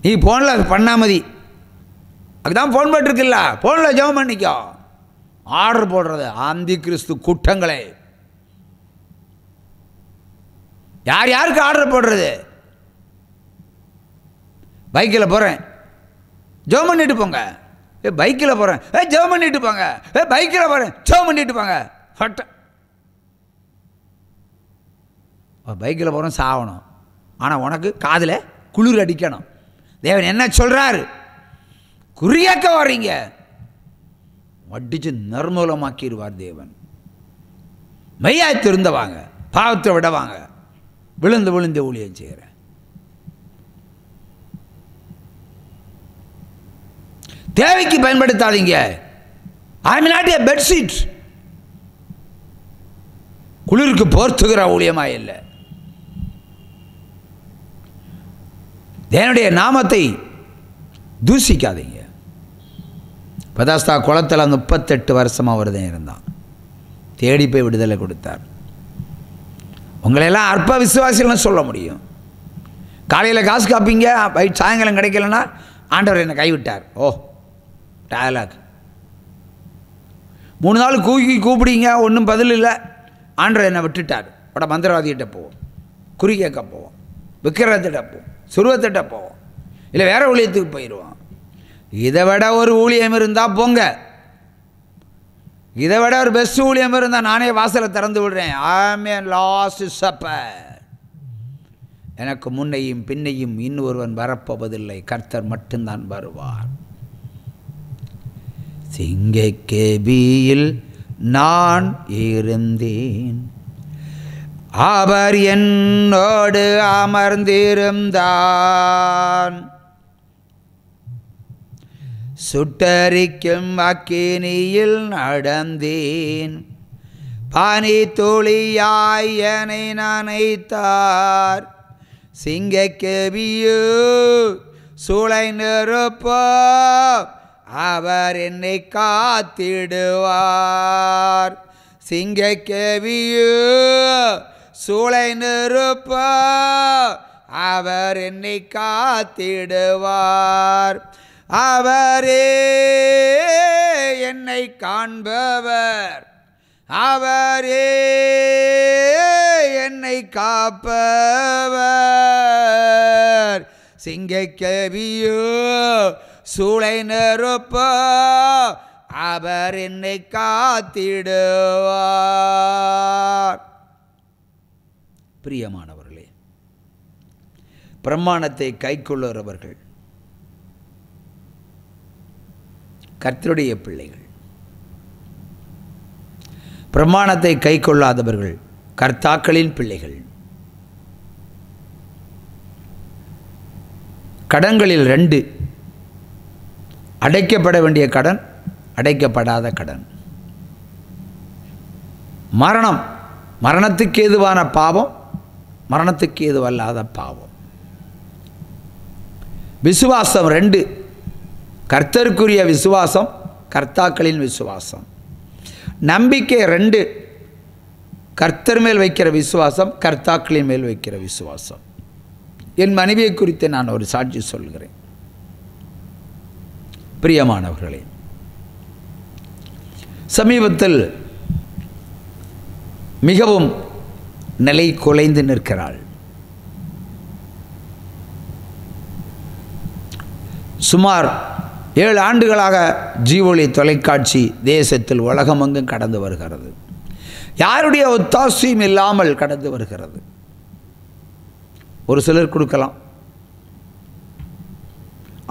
நீ ஃபோனில் அது பண்ணாமதி, அதுதான் ஃபோன் போட்டுருக்குல்ல, ஃபோனில் ஜெபம் பண்ணிக்கோ. ஆர்டர் போடுறது அந்தி கிறிஸ்து கூட்டங்களே. யார் யாருக்கு ஆர்டர் போடுறது? பைக்கில் போகிறேன், ஜெபம் பண்ணிட்டு போங்க. பைக்கில் போகிறேன், ஜெபம் பண்ணிட்டு போங்க. பைக்கில் போகிறேன், ஜெபம் பண்ணிட்டு போங்க. பைக்கில் போகிறோம் சாகணும், ஆனால் உனக்கு காதில் குளிர் அடிக்கணும். தேவன் என்ன சொல்கிறாரு? குறியாக்க வர்றீங்க, அடிச்சு நர்மூலமாக்கிடுவார் தேவன். மெய்யாய் திருந்தவாங்க, பாவத்தை விடவாங்க. விழுந்து விழுந்து ஊழியம் செய்கிறேன். தேவைக்கு பயன்படுத்தாதீங்க. ஐ மீன் நாட் ஏ பெட்ஷீட். குளிருக்கு போர்த்துகிற ஊழியமா இல்லை. தேவனுடைய நாமத்தை தூசிக்காதீங்க. பதாஸ்தா குளத்தில் 38 வருஷமாக வருதன் இருந்தான். தேடி போய் விடுதலை கொடுத்தார். உங்களெல்லாம் அற்ப விசுவாசிகள்னு சொல்ல முடியும். காலையில் காசு காப்பீங்க, சாயங்காலம் கிடைக்கலன்னா ஆண்டவர் என்னை கைவிட்டார். ஓ டயலாக். 3 நாள் கூப்பிடுங்க, ஒன்றும் பதில் இல்லை. ஆண்டவர் என்னை விட்டுட்டார். உட மந்திரவாதிகிட்ட போவோம், குறி கேட்க போவோம், விக்கிரத்திட்ட போவோம், சுருவத்திட்ட போவோம், இல்லை வேற ஊழியத்துக்கு போயிடுவோம். இதை விட ஒரு ஊழியம் இருந்தால் போங்க. இதை விட ஒரு பெஸ்ட் ஊழியம் இருந்தால் நானே வாசலை திறந்து விடுறேன். ஆமே லாஸ்ட் சப்பர். எனக்கு முன்னையும் பின்னையும் இன்னொருவன் வரப்போவதில்லை, கர்த்தர் மட்டும்தான் வருவார். சிங்கக்கேபியில் நான் இருந்தேன், அவர் என்னோடு அமர்ந்திருந்தான். சுட்டரிக்கும் அக்கினியில் நடந்தேன். பனி துளியாய் என்னை நனைத்தார். சிங்கக்கேவியோ சூளை நெருப்போ அவர் என்னை காத்திடுவார். சிங்கக்கேவியோ சூளை நெருப்போ அவர் என்னை காத்திடுவார். அவரே என்னை காண்பவர், அவரே என்னை காப்பவர். சிங்கக்கேவியோ சூளை நெருப்போ அவர் என்னை காத்திடுவார். பிரியமானவர்களே, பிரமாணத்தை கைக்கொள்ளுகிறவர்கள் கர்த்தருடைய பிள்ளைகள். பிரமாணத்தை கைக்கொள்ளாதவர்கள் கர்த்தாக்களின் பிள்ளைகள். கடன்களில் 2: அடைக்கப்பட வேண்டிய கடன், அடைக்கப்படாத கடன். மரணம், மரணத்துக்கு ஏதுவான பாவம், மரணத்துக்கு ஏதுவல்லாத பாவம். விசுவாசம் 2: கர்த்தருக்குரிய விசுவாசம், கர்த்தாக்களின் விசுவாசம். நம்பிக்கை 2: கர்த்தர் மேல் வைக்கிற விசுவாசம், கர்த்தாக்களின் மேல் வைக்கிற விசுவாசம். என் மனைவியை குறித்து நான் ஒரு சாட்சி சொல்கிறேன். பிரியமானவர்களே, சமீபத்தில் மிகவும் நிலை குலைந்து நிற்கிறாள். சுமார் 7 ஆண்டுகளாக ஜீவொளி தொலைக்காட்சி தேசத்தில் உலகமெங்கும் கடந்து வருகிறது. யாருடைய ஒத்தாசையும் இல்லாமல் கடந்து வருகிறது. ஒரு சிலர் கொடுக்கலாம்,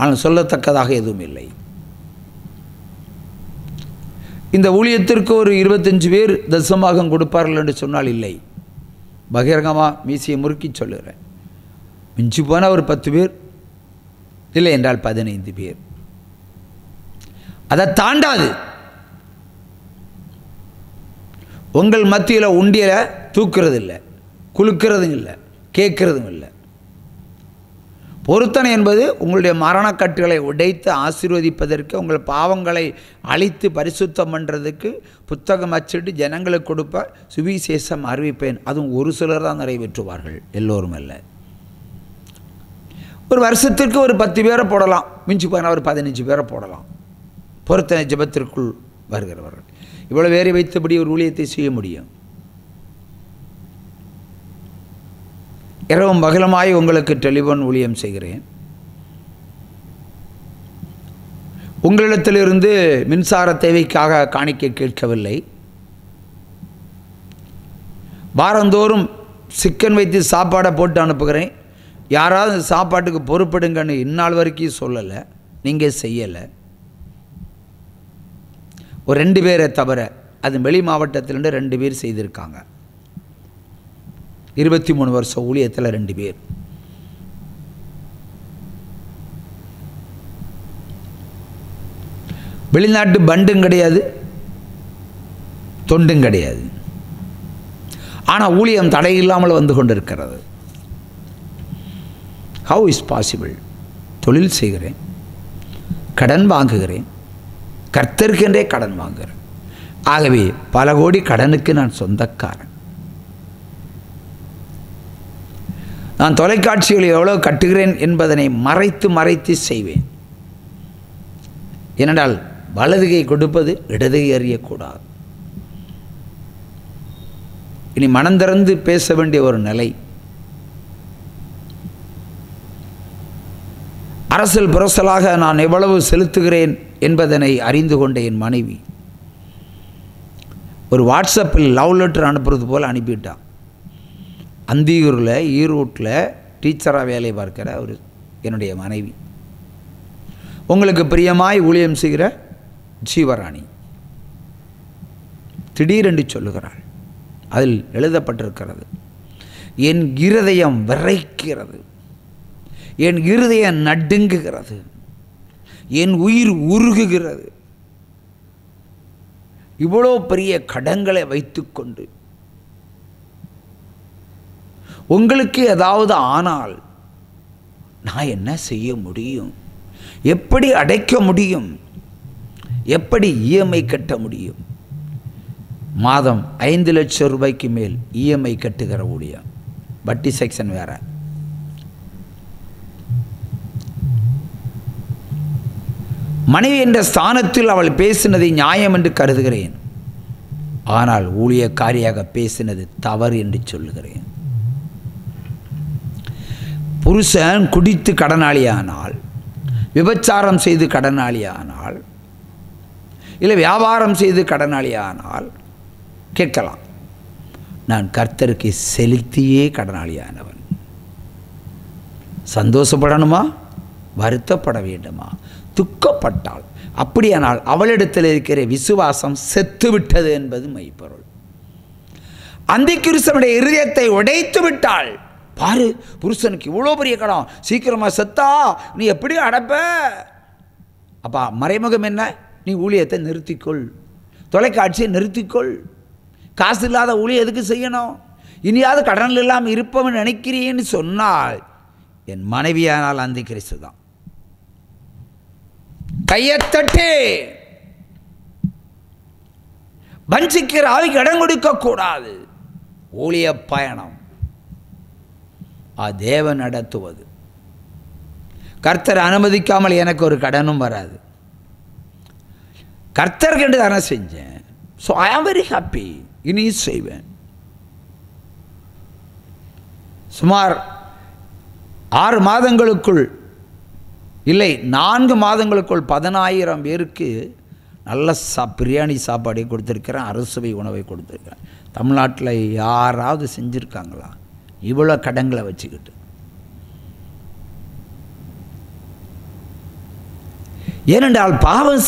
ஆனால் சொல்லத்தக்கதாக எதுவும் இல்லை. இந்த ஊழியத்திற்கு ஒரு 25 பேர் தசமாக கொடுப்பார்கள் என்று சொன்னால் இல்லை, பகிரங்கமாக மீசியை முறுக்கி சொல்லுகிறேன். மிஞ்சி போனால் ஒரு 10 பேர், இல்லை என்றால் 15 பேர். அதை தாண்டாது. உங்கள் மத்தியில் உண்டியலை தூக்குறது இல்லை, குலுக்கிறதும் இல்லை, கேட்கறதும் இல்லை. பொருத்தனை என்பது உங்களுடைய மரணக்கட்டுகளை உடைத்து ஆசீர்வதிப்பதற்கு, உங்கள் பாவங்களை அழித்து பரிசுத்தம் பண்ணுறதுக்கு புத்தகம் அச்சிட்டு ஜனங்களுக்கு கொடுப்ப, சுவிசேஷம் அறிவிப்பேன். அதுவும் ஒரு சிலர் தான் நிறைவேற்றுவார்கள், எல்லோரும் அல்ல. ஒரு வருஷத்திற்கு ஒரு 10 பேரை போடலாம், மிஞ்சி போனால் ஒரு 15 பேரை போடலாம். பொருத்தனை ஜெபத்திற்குள் வருகிறவர்கள் இவ்வளோ வேறு வைத்தபடி ஒரு ஊழியத்தை செய்ய முடியும். இரவும் பகலமாய் உங்களுக்கு டெலிஃபோன் ஊழியம் செய்கிறேன். உங்களிடத்திலிருந்து மின்சார தேவைக்காக காணிக்கை கேட்கவில்லை. வாரந்தோறும் சிக்கன் வைத்து சாப்பாடை போட்டு அனுப்புகிறேன். யாராவது சாப்பாட்டுக்கு பொறுப்படுங்கன்னு இந்நாள் வரைக்கும் சொல்லலை, நீங்கள் செய்யலை. ஒரு 2 பேரை தவிர, அது வெளி மாவட்டத்திலிருந்து 2 பேர் செய்திருக்காங்க. 23 வருஷம் ஊழியத்தில் 2 பேர். வெளிநாட்டு பண்டும் கிடையாது, தொண்டும் கிடையாது. ஆனால் ஊழியம் தடையில்லாமல் வந்து கொண்டிருக்கிறது. How is possible? தொழில் செய்கிறேன், கடன் வாங்குகிறேன், கர்த்தருக்கென்றே கடன் வாங்குகிறேன். ஆகவே பல கோடி கடனுக்கு நான் சொந்தக்காரன். நான் தொலைக்காட்சிகளை எவ்வளோ கட்டுகிறேன் என்பதனை மறைத்து மறைத்து செய்வேன். ஏனென்றால் வலதுகை கொடுப்பது இடதுகை அறியக்கூடாது. இனி மனம் திறந்து பேச வேண்டிய ஒரு நிலை. அரசியல் புரசலாக நான் எவ்வளவு செலுத்துகிறேன் என்பதனை அறிந்து கொண்ட என் மனைவி ஒரு வாட்ஸ்அப்பில் லவ் லெட்டர் அனுப்புறது போல் அனுப்பிட்டான். அந்தியூரில், ஈரோட்டில் டீச்சராக வேலை பார்க்கிற ஒரு என்னுடைய மனைவி, உங்களுக்கு பிரியமாய் ஊழியம் செய்கிற ஜீவராணி, திடீரென்று சொல்லுகிறாள். அதில் எழுதப்பட்டிருக்கிறது, என் இருதயம் விறைக்கிறது, என் இருதயம் நடுங்குகிறது, என் உயிர் உருகுகிறது. இவ்வளோ பெரிய கடன்களை வைத்துக்கொண்டு உங்களுக்கு ஏதாவது ஆனால் நான் என்ன செய்ய முடியும்? எப்படி அடைக்க முடியும்? எப்படி இஎம்ஐ கட்ட முடியும்? மாதம் 5 லட்சம் ரூபாய்க்கு மேல் இஎம்ஐ கட்டுகிற ஊழியம், வட்டி செக்ஷன் வேற. மனைவி என்ற ஸ்தானத்தில் அவள் பேசினதை நியாயம் என்று கருதுகிறேன். ஆனால் ஊழியக்காரியாக பேசினது தவறு என்று சொல்லுகிறேன். புருஷன் குடித்து கடனாளியானால், விபச்சாரம் செய்து கடனாளியானால், இல்லை வியாபாரம் செய்து கடனாளியானால் கேட்கலாம், நான் கர்த்தருக்கு செலுத்தியே கடனாளியானவன். சந்தோஷப்படணுமா? வருத்தப்பட வேண்டுமா? துக்கப்பட்டாள். அப்படியானால் அவளிடத்தில் இருக்கிற விசுவாசம் செத்துவிட்டது என்பது மெய்ப்பொருள். அந்திகிறிஸ்துவினுடைய இருதயத்தை உடைத்து விட்டாள். பாரு, புருஷனுக்கு இவ்வளோ பெரிய கடன், சீக்கிரமாக செத்தா நீ எப்படி அடைப்ப? அப்பா மறைமுகம் என்ன? நீ ஊழியத்தை நிறுத்திக்கொள், தொலைக்காட்சியை நிறுத்திக்கொள். காசு இல்லாத ஊழியம் எதுக்கு செய்யணும்? இனியாவது கடன் இல்லாமல் இருப்பவன் நினைக்கிறேன்னு சொன்னால் என் மனைவியானால் அந்திகிறிஸ்து தான். கையத்தட்டு. வஞ்சிக்கிற ஆவிக்கு இடம் கொடுக்க கூடாது. ஊழிய பயணம் தேவன் நடத்துவது. கர்த்தர் அனுமதிக்காமல் எனக்கு ஒரு கடனும் வராது. கர்த்தருக்கு என்று தானே செஞ்சேன். So I am very happy. இனி செய்வேன். சுமார் 6 மாதங்களுக்குள், இல்லை 4 மாதங்களுக்குள் 10,000 பேருக்கு நல்ல பிரியாணி சாப்பாடை கொடுத்துருக்கிறேன், அறுசுவை உணவை கொடுத்துருக்கிறேன். தமிழ்நாட்டில் யாராவது செஞ்சுருக்காங்களா இவ்வளோ கடன்களை வச்சுக்கிட்டு? ஏனென்றால் பாவம்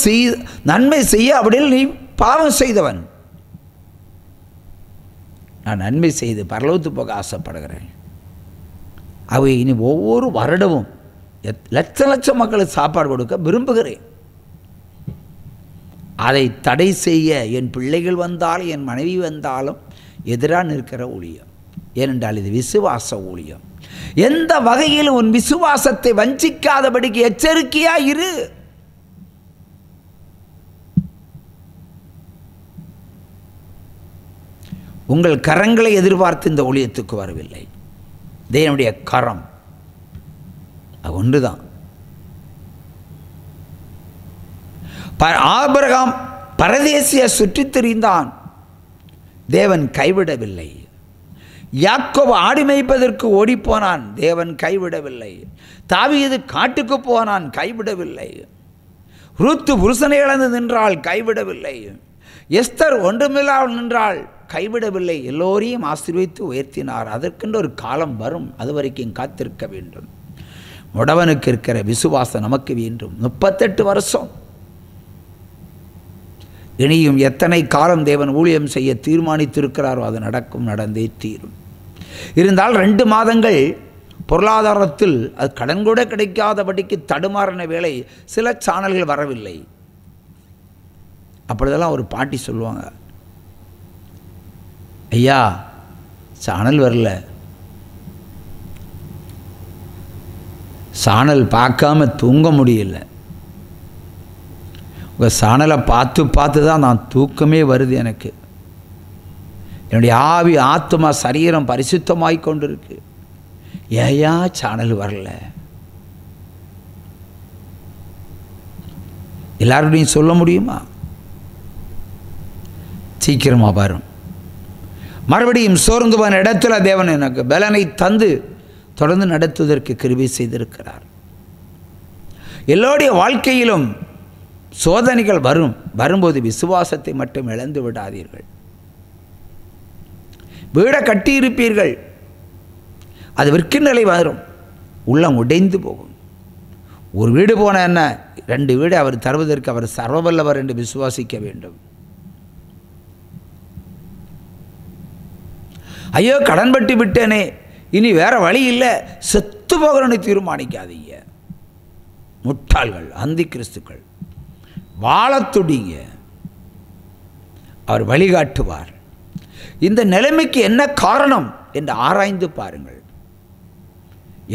நன்மை செய்ய அப்படின்னு நீ பாவம் செய்தவன். நான் நன்மை செய்து பரலோகத்து போக ஆசைப்படுகிறேன். அவை இனி ஒவ்வொரு வருடமும் லட்சம் மக்களுக்கு சாப்பாடு கொடுக்க விரும்புகிறேன். அதை தடை செய்ய என் பிள்ளைகள் வந்தாலும் என் மனைவி வந்தாலும் எதிராக நிற்கிற ஊழியம். ஏனென்றால் இது விசுவாச ஊழியம். எந்த வகையிலும் உன் விசுவாசத்தை வஞ்சிக்காதபடிக்கு எச்சரிக்கையா இரு. உங்கள் கரங்களை எதிர்பார்த்து இந்த ஊழியத்துக்கு வரவில்லை. தேவனுடைய கரம் அது ஒன்றுதான். ஆபிரகாம் பரதேசிய சுற்றித் திரிந்தான், தேவன் கைவிடவில்லை. யாக்கோபு ஆடு மேய்ப்பதற்கு ஓடிப்போனான், தேவன் கைவிடவில்லை. தாவீது காட்டுக்கு போனான், கைவிடவில்லை. ரூத்து புருஷனை இழந்து நின்றாள், கைவிடவில்லை. எஸ்தர் ஒன்றுமில்லாமல் நின்றாள், கைவிடவில்லை. எல்லோரையும் ஆசீர்வதித்து உயர்த்தினார். அதற்கென்று ஒரு காலம் வரும், அது வரைக்கும் காத்திருக்க வேண்டும். முடவனுக்கு இருக்கிற விசுவாசம் நமக்கு வேண்டும். 38 வருஷம். இனியும் எத்தனை காலம் தேவன் ஊழியம் செய்ய தீர்மானித்திருக்கிறாரோ அது நடக்கும், நடந்தே தீரும். இருந்தால் 2 மாதங்கள் பொருளாதாரத்தில் அது கடன் கூட கிடைக்காதபடிக்கு தடுமாறின வேளை சில சேனல்கள் வரவில்லை. அப்பொழுதெல்லாம் ஒரு பாட்டி சொல்லுவாங்க, ஐயா சேனல் வரல, சேனல் பார்க்காம தூங்க முடியல, உங்கள் சேனலை பார்த்து தான் நான் தூக்கமே வருது, எனக்கு என்னுடைய ஆவி ஆத்மா சரீரம் பரிசுத்தமாய் கொண்டிருக்கு, ஏயா சேனல் வரல? எல்லாருடையும் சொல்ல முடியுமா? சீக்கிரமாக வரும். மறுபடியும் சோர்ந்து போன இடத்துல தேவன் எனக்கு பலனை தந்து தொடர்ந்து நடத்துவதற்கு கிருபை செய்திருக்கிறார். எல்லோருடைய வாழ்க்கையிலும் சோதனைகள் வரும்போது விசுவாசத்தை மட்டும் இழந்து விடாதீர்கள். வீடை கட்டியிருப்பீர்கள், அது விற்கும் நிலை வரும், உள்ளம் உடைந்து போகும். ஒரு வீடு போன என்ன, 2 வீடு அவர் தருவதற்கு அவர் சர்வவல்லவர் என்று விசுவாசிக்க வேண்டும். ஐயோ கடன்பட்டு விட்டேனே, இனி வேற வழி இல்லை, செத்து போகிறேன்னு தீர்மானிக்காதீங்க. முட்டாள்கள், அந்தி கிறிஸ்துக்கள். வாழத்துடிங்க, அவர் வழிகாட்டுவார். இந்த நிலைமைக்கு என்ன காரணம் என்று ஆராய்ந்து பாருங்கள்.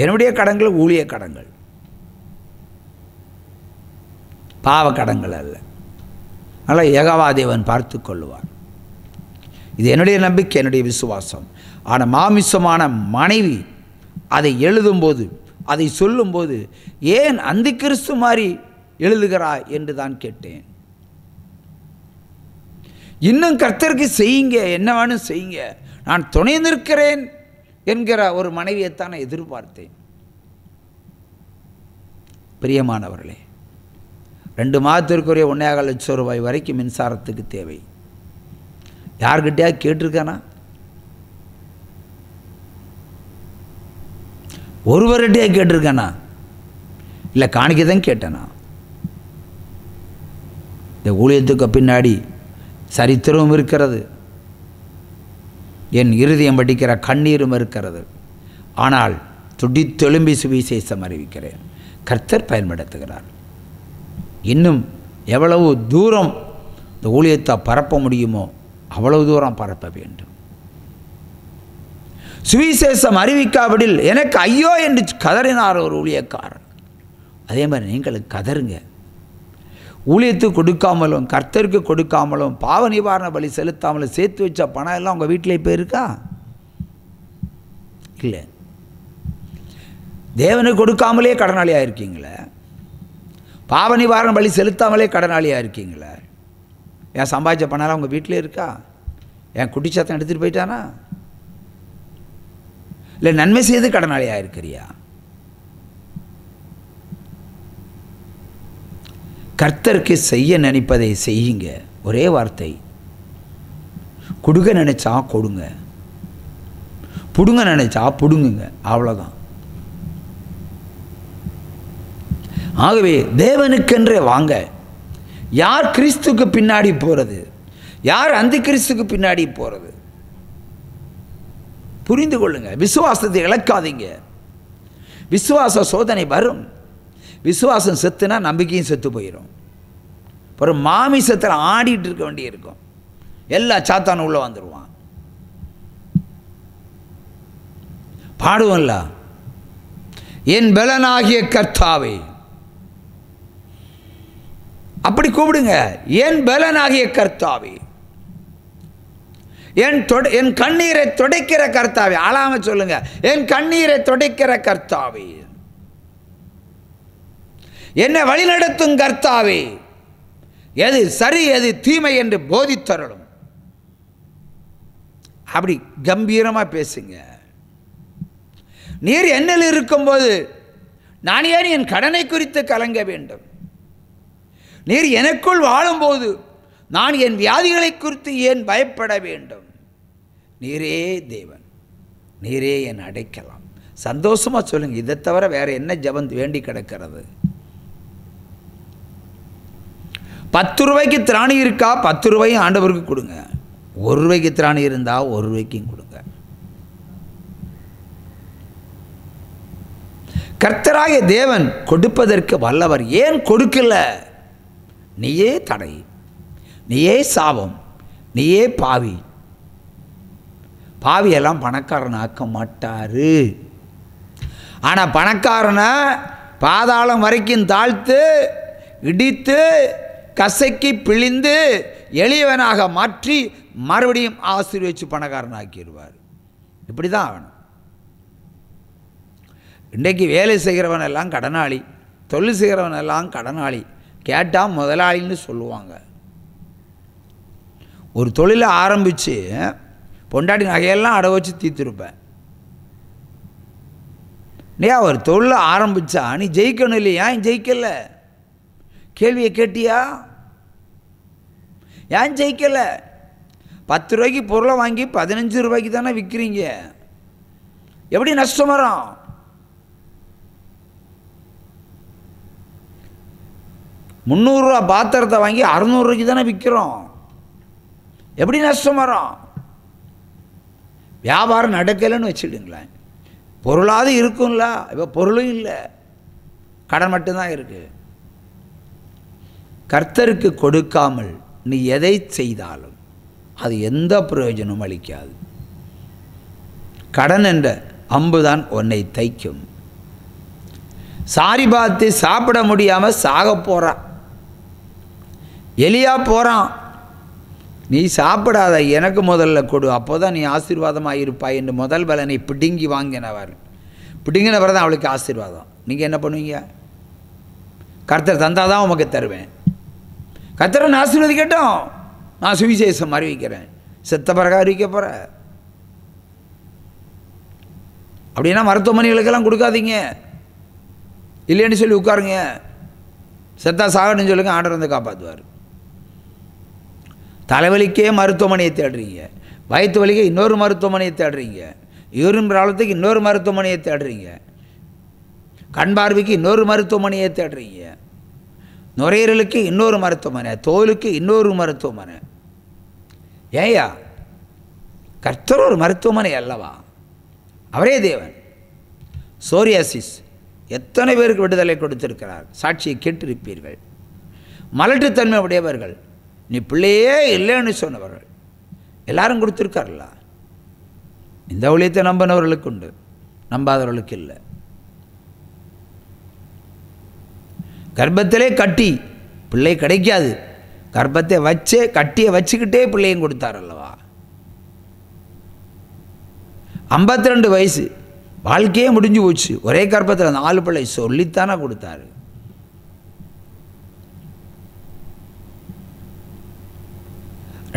என்னுடைய கடன்கள் ஊழிய கடன்கள், பாவ கடன்கள் அல்ல. அதனால் யெகோவாதேவன் பார்த்து கொள்ளுவார். இது என்னுடைய நம்பிக்கை, என்னுடைய விசுவாசம். ஆனால் மாமிசமான மனைவி அதை எழுதும்போது, அதை சொல்லும்போது, ஏன் அந்தி கிறிஸ்து மாதிரி எழுதுகிறாய் என்று தான் கேட்டேன். இன்னும் கர்த்தருக்கு செய்யுங்க, என்ன வேணும் செய்யுங்க, நான் துணை நிற்கிறேன் என்கிற ஒரு மனைவியைத்தான் நான் எதிர்பார்த்தேன். பிரியமானவர்களே, 2 மாதத்திற்குரிய 1.25 லட்சம் ரூபாய் வரைக்கும் மின்சாரத்துக்கு தேவை. யார்கிட்டயா கேட்டிருக்கானா? ஒருவர்கிட்டயா கேட்டிருக்கானா? இல்லை காணிக்கை தான் கேட்டேனா? இந்த ஊழியத்துக்கு பின்னாடி சரித்திரமும் இருக்கிறது, என் இருதயம் படிக்கிற கண்ணீரும் இருக்கிறது. ஆனால் துடித்தெலும்பி சுவிசேஷம் அறிவிக்கிறேன். கர்த்தர் பயன்படுத்துகிறார். இன்னும் எவ்வளவு தூரம் இந்த ஊழியத்தை பரப்ப முடியுமோ அவ்வளவு தூரம் பரப்ப வேண்டும். சுவிசேஷம் அறிவிக்காவிடில் எனக்கு ஐயோ என்று கதறினார் ஒரு ஊழியக்காரன். அதே மாதிரி நீங்களுக்கு கதறுங்க. ஊழியத்துக்கு கொடுக்காமலும் கர்த்தருக்கு கொடுக்காமலும் பாவ நிவாரண பலி செலுத்தாமலும் சேர்த்து வச்ச பணம் எல்லாம் உங்கள் வீட்டில் இப்போ இருக்கா? இல்லை. தேவனுக்கு கொடுக்காமலே கடனாளியாக இருக்கீங்களே, பாவ நிவாரண பலி செலுத்தாமலே கடனாளியாக இருக்கீங்களே. என் சம்பாதிச்ச பணம் உங்கள் வீட்டிலே இருக்கா? என் குட்டிச்சாத்தம் எடுத்துகிட்டு போயிட்டானா? இல்லை நன்மை செய்து கடனாளியாக இருக்கிறியா? கர்த்தருக்கு செய்ய நினைப்பதை செய்யுங்க. ஒரே வார்த்தை, கொடுக்க நினைச்சா கொடுங்க, புடுங்க நினைச்சா புடுங்குங்க, அவ்வளோதான். ஆகவே தேவனுக்கென்றே வாங்க. யார் கிறிஸ்துக்கு பின்னாடி போகிறது, யார் அந்தி கிறிஸ்துக்கு பின்னாடி போகிறது புரிந்து கொள்ளுங்க. விசுவாசத்தை இழக்காதீங்க. விசுவாச சோதனை வரும். விசுவாசம் செத்துனா நம்பிக்கையும் செத்து போயிடும். ஒரு மாமிசத்தில் ஆடிட்டு இருக்க வேண்டி இருக்கும். எல்லா சாத்தானும் உள்ள வந்துடுவான். பாடுவோம்ல, என் பலனாகிய கர்த்தாவே, அப்படி கூப்பிடுங்க. என் பலனாகிய கர்த்தாவே, என் கண்ணீரை துடைக்கிற கர்த்தாவே. அழாம சொல்லுங்க, என் கண்ணீரை துடைக்கிற கர்த்தாவே, என்னை வழிநடத்தும் கர்த்தாவே, எது சரி எது தீமை என்று போதித்தரணும். அப்படி கம்பீரமா பேசுங்க. நீர் என்னில் இருக்கும்போது நான் ஏன் என் கடனை குறித்து கலங்க வேண்டும்? நீர் எனக்குள் வாழும்போது நான் என் வியாதிகளை குறித்து ஏன் பயப்பட வேண்டும்? நீரே தேவன், நீரே என் அடைக்கலாம். சந்தோஷமா சொல்லுங்க. இதை தவிர வேற என்ன ஜெபம் வேண்டி கிடக்கிறது? 10 ரூபாய்க்கு திராணி இருக்கா? 10 ரூபாயும் ஆண்டவருக்கு கொடுங்க. 1 ரூபாய்க்கு திராணி இருந்தா 1 ரூபாய்க்கும் கொடுங்க. கர்த்தராகிய தேவன் கொடுப்பதற்கு வல்லவர். ஏன் கொடுக்கல? நீயே தடை, நீயே சாபம், நீயே பாவி. பாவியெல்லாம் பணக்காரன் ஆக்க மாட்டாரு. ஆனால் பணக்காரனை பாதாளம் வரைக்கும் தாழ்த்து இடித்து கசக்கி பிழிந்து எளியவனாக மாற்றி மறுபடியும் ஆசீர்வதிச்சு பணக்காரன் ஆக்கிடுவார். இப்படி தான் ஆகணும். இன்றைக்கு வேலை செய்கிறவன் எல்லாம் கடனாளி, தொழில் செய்கிறவன் எல்லாம் கடனாளி. கேட்டால் முதலாளின்னு சொல்லுவாங்க. ஒரு தொழிலை ஆரம்பித்து பொண்டாட்டி நகையெல்லாம் அடை வச்சு தீர்த்துருப்பேன். நீ ஒரு தொழிலை ஆரம்பித்தா நீ ஜெயிக்கணும் இல்லையா? ஏன் ஜெயிக்கலை? கேள்வியை கேட்டியா? ஏன் ஜெயிக்கலை? 10 ரூபாய்க்கு பொருளை வாங்கி 15 ரூபாய்க்கு தானே விற்கிறீங்க. எப்படி நஷ்டம் வரும்? ₹300 பாத்திரத்தை வாங்கி 600 ரூபாய்க்கு தானே விற்கிறோம். எப்படி நஷ்டம் வரும்? வியாபாரம் நடக்கலைன்னு வச்சுடுங்களேன், பொருளாவது இருக்கும்ல, இப்போ பொருளும் இல்லை, கடன் மட்டும்தான் இருக்குது. கர்த்தருக்கு கொடுக்காமல் நீ எதை செய்தாலும் அது எந்த பிரயோஜனமும் அளிக்காது. கடன் என்ற அம்புதான் உன்னை தைக்கும். சாரி பார்த்து சாப்பிட முடியாமல் சாக போகிறான், எலியா போகிறான். நீ சாப்பிடாத, எனக்கு முதல்ல கொடு, அப்போ தான் நீ ஆசீர்வாதமாக இருப்பாய் என்று முதல் பலனை பிடுங்கி வாங்கினவர். பிடுங்கினவர் தான் அவளுக்கு ஆசீர்வாதம். நீங்கள் என்ன பண்ணுவீங்க? கர்த்தர் தந்தால் தான் உமக்கு தருவேன். கர்த்தரை நான் ஆசீர்வதிக்கட்டும், நான் சுவிசேஷம் அறிவிக்கிறேன், செத்த பிறகு அறிவிக்க போகிறேன். அப்படின்னா மருத்துவமனைகளுக்கெல்லாம் கொடுக்காதீங்க, இல்லைன்னு சொல்லி உட்காருங்க. செத்தா சாகணும்னு சொல்லுங்க, ஆண்டவர் வந்து காப்பாற்றுவார். தலைவலிக்கே மருத்துவமனையை தேடுறீங்க, வயிற்று வலிக்கு இன்னொரு மருத்துவமனையை தேடுறீங்க, யூரின் ப்ராப்ளத்துக்கு இன்னொரு மருத்துவமனையை தேடுறீங்க, கண் பார்வைக்கு இன்னொரு மருத்துவமனையை தேடுறீங்க, நுரையீரலுக்கு இன்னொரு மருத்துவமனை, தோலுக்கு இன்னொரு மருத்துவமனை. ஏயா, கர்த்தர் ஒரு மருத்துவமனை அல்லவா? அவரே தேவன். சோரியாசிஸ் எத்தனை பேருக்கு விடுதலை கொடுத்திருக்கிறார், சாட்சியை கேட்டிருப்பீர்கள். மலட்டுத்தன்மை உடையவர்கள், நீ பிள்ளையே இல்லைன்னு சொன்னவர்கள் எல்லாரும் கொடுத்துருக்கார்ல. இந்த ஊழியத்தை நம்பினவர்களுக்கு உண்டு, நம்பாதவர்களுக்கு இல்லை. கர்ப்பத்திலே கட்டி பிள்ளை கிடைக்காது, கர்ப்பத்தை வச்சே கட்டியை வச்சுக்கிட்டே பிள்ளையும் கொடுத்தார் அல்லவா. 52 வயசு, வாழ்க்கையே முடிஞ்சு போச்சு, ஒரே கர்ப்பத்தில் 4 பிள்ளை சொல்லித்தானே கொடுத்தாரு.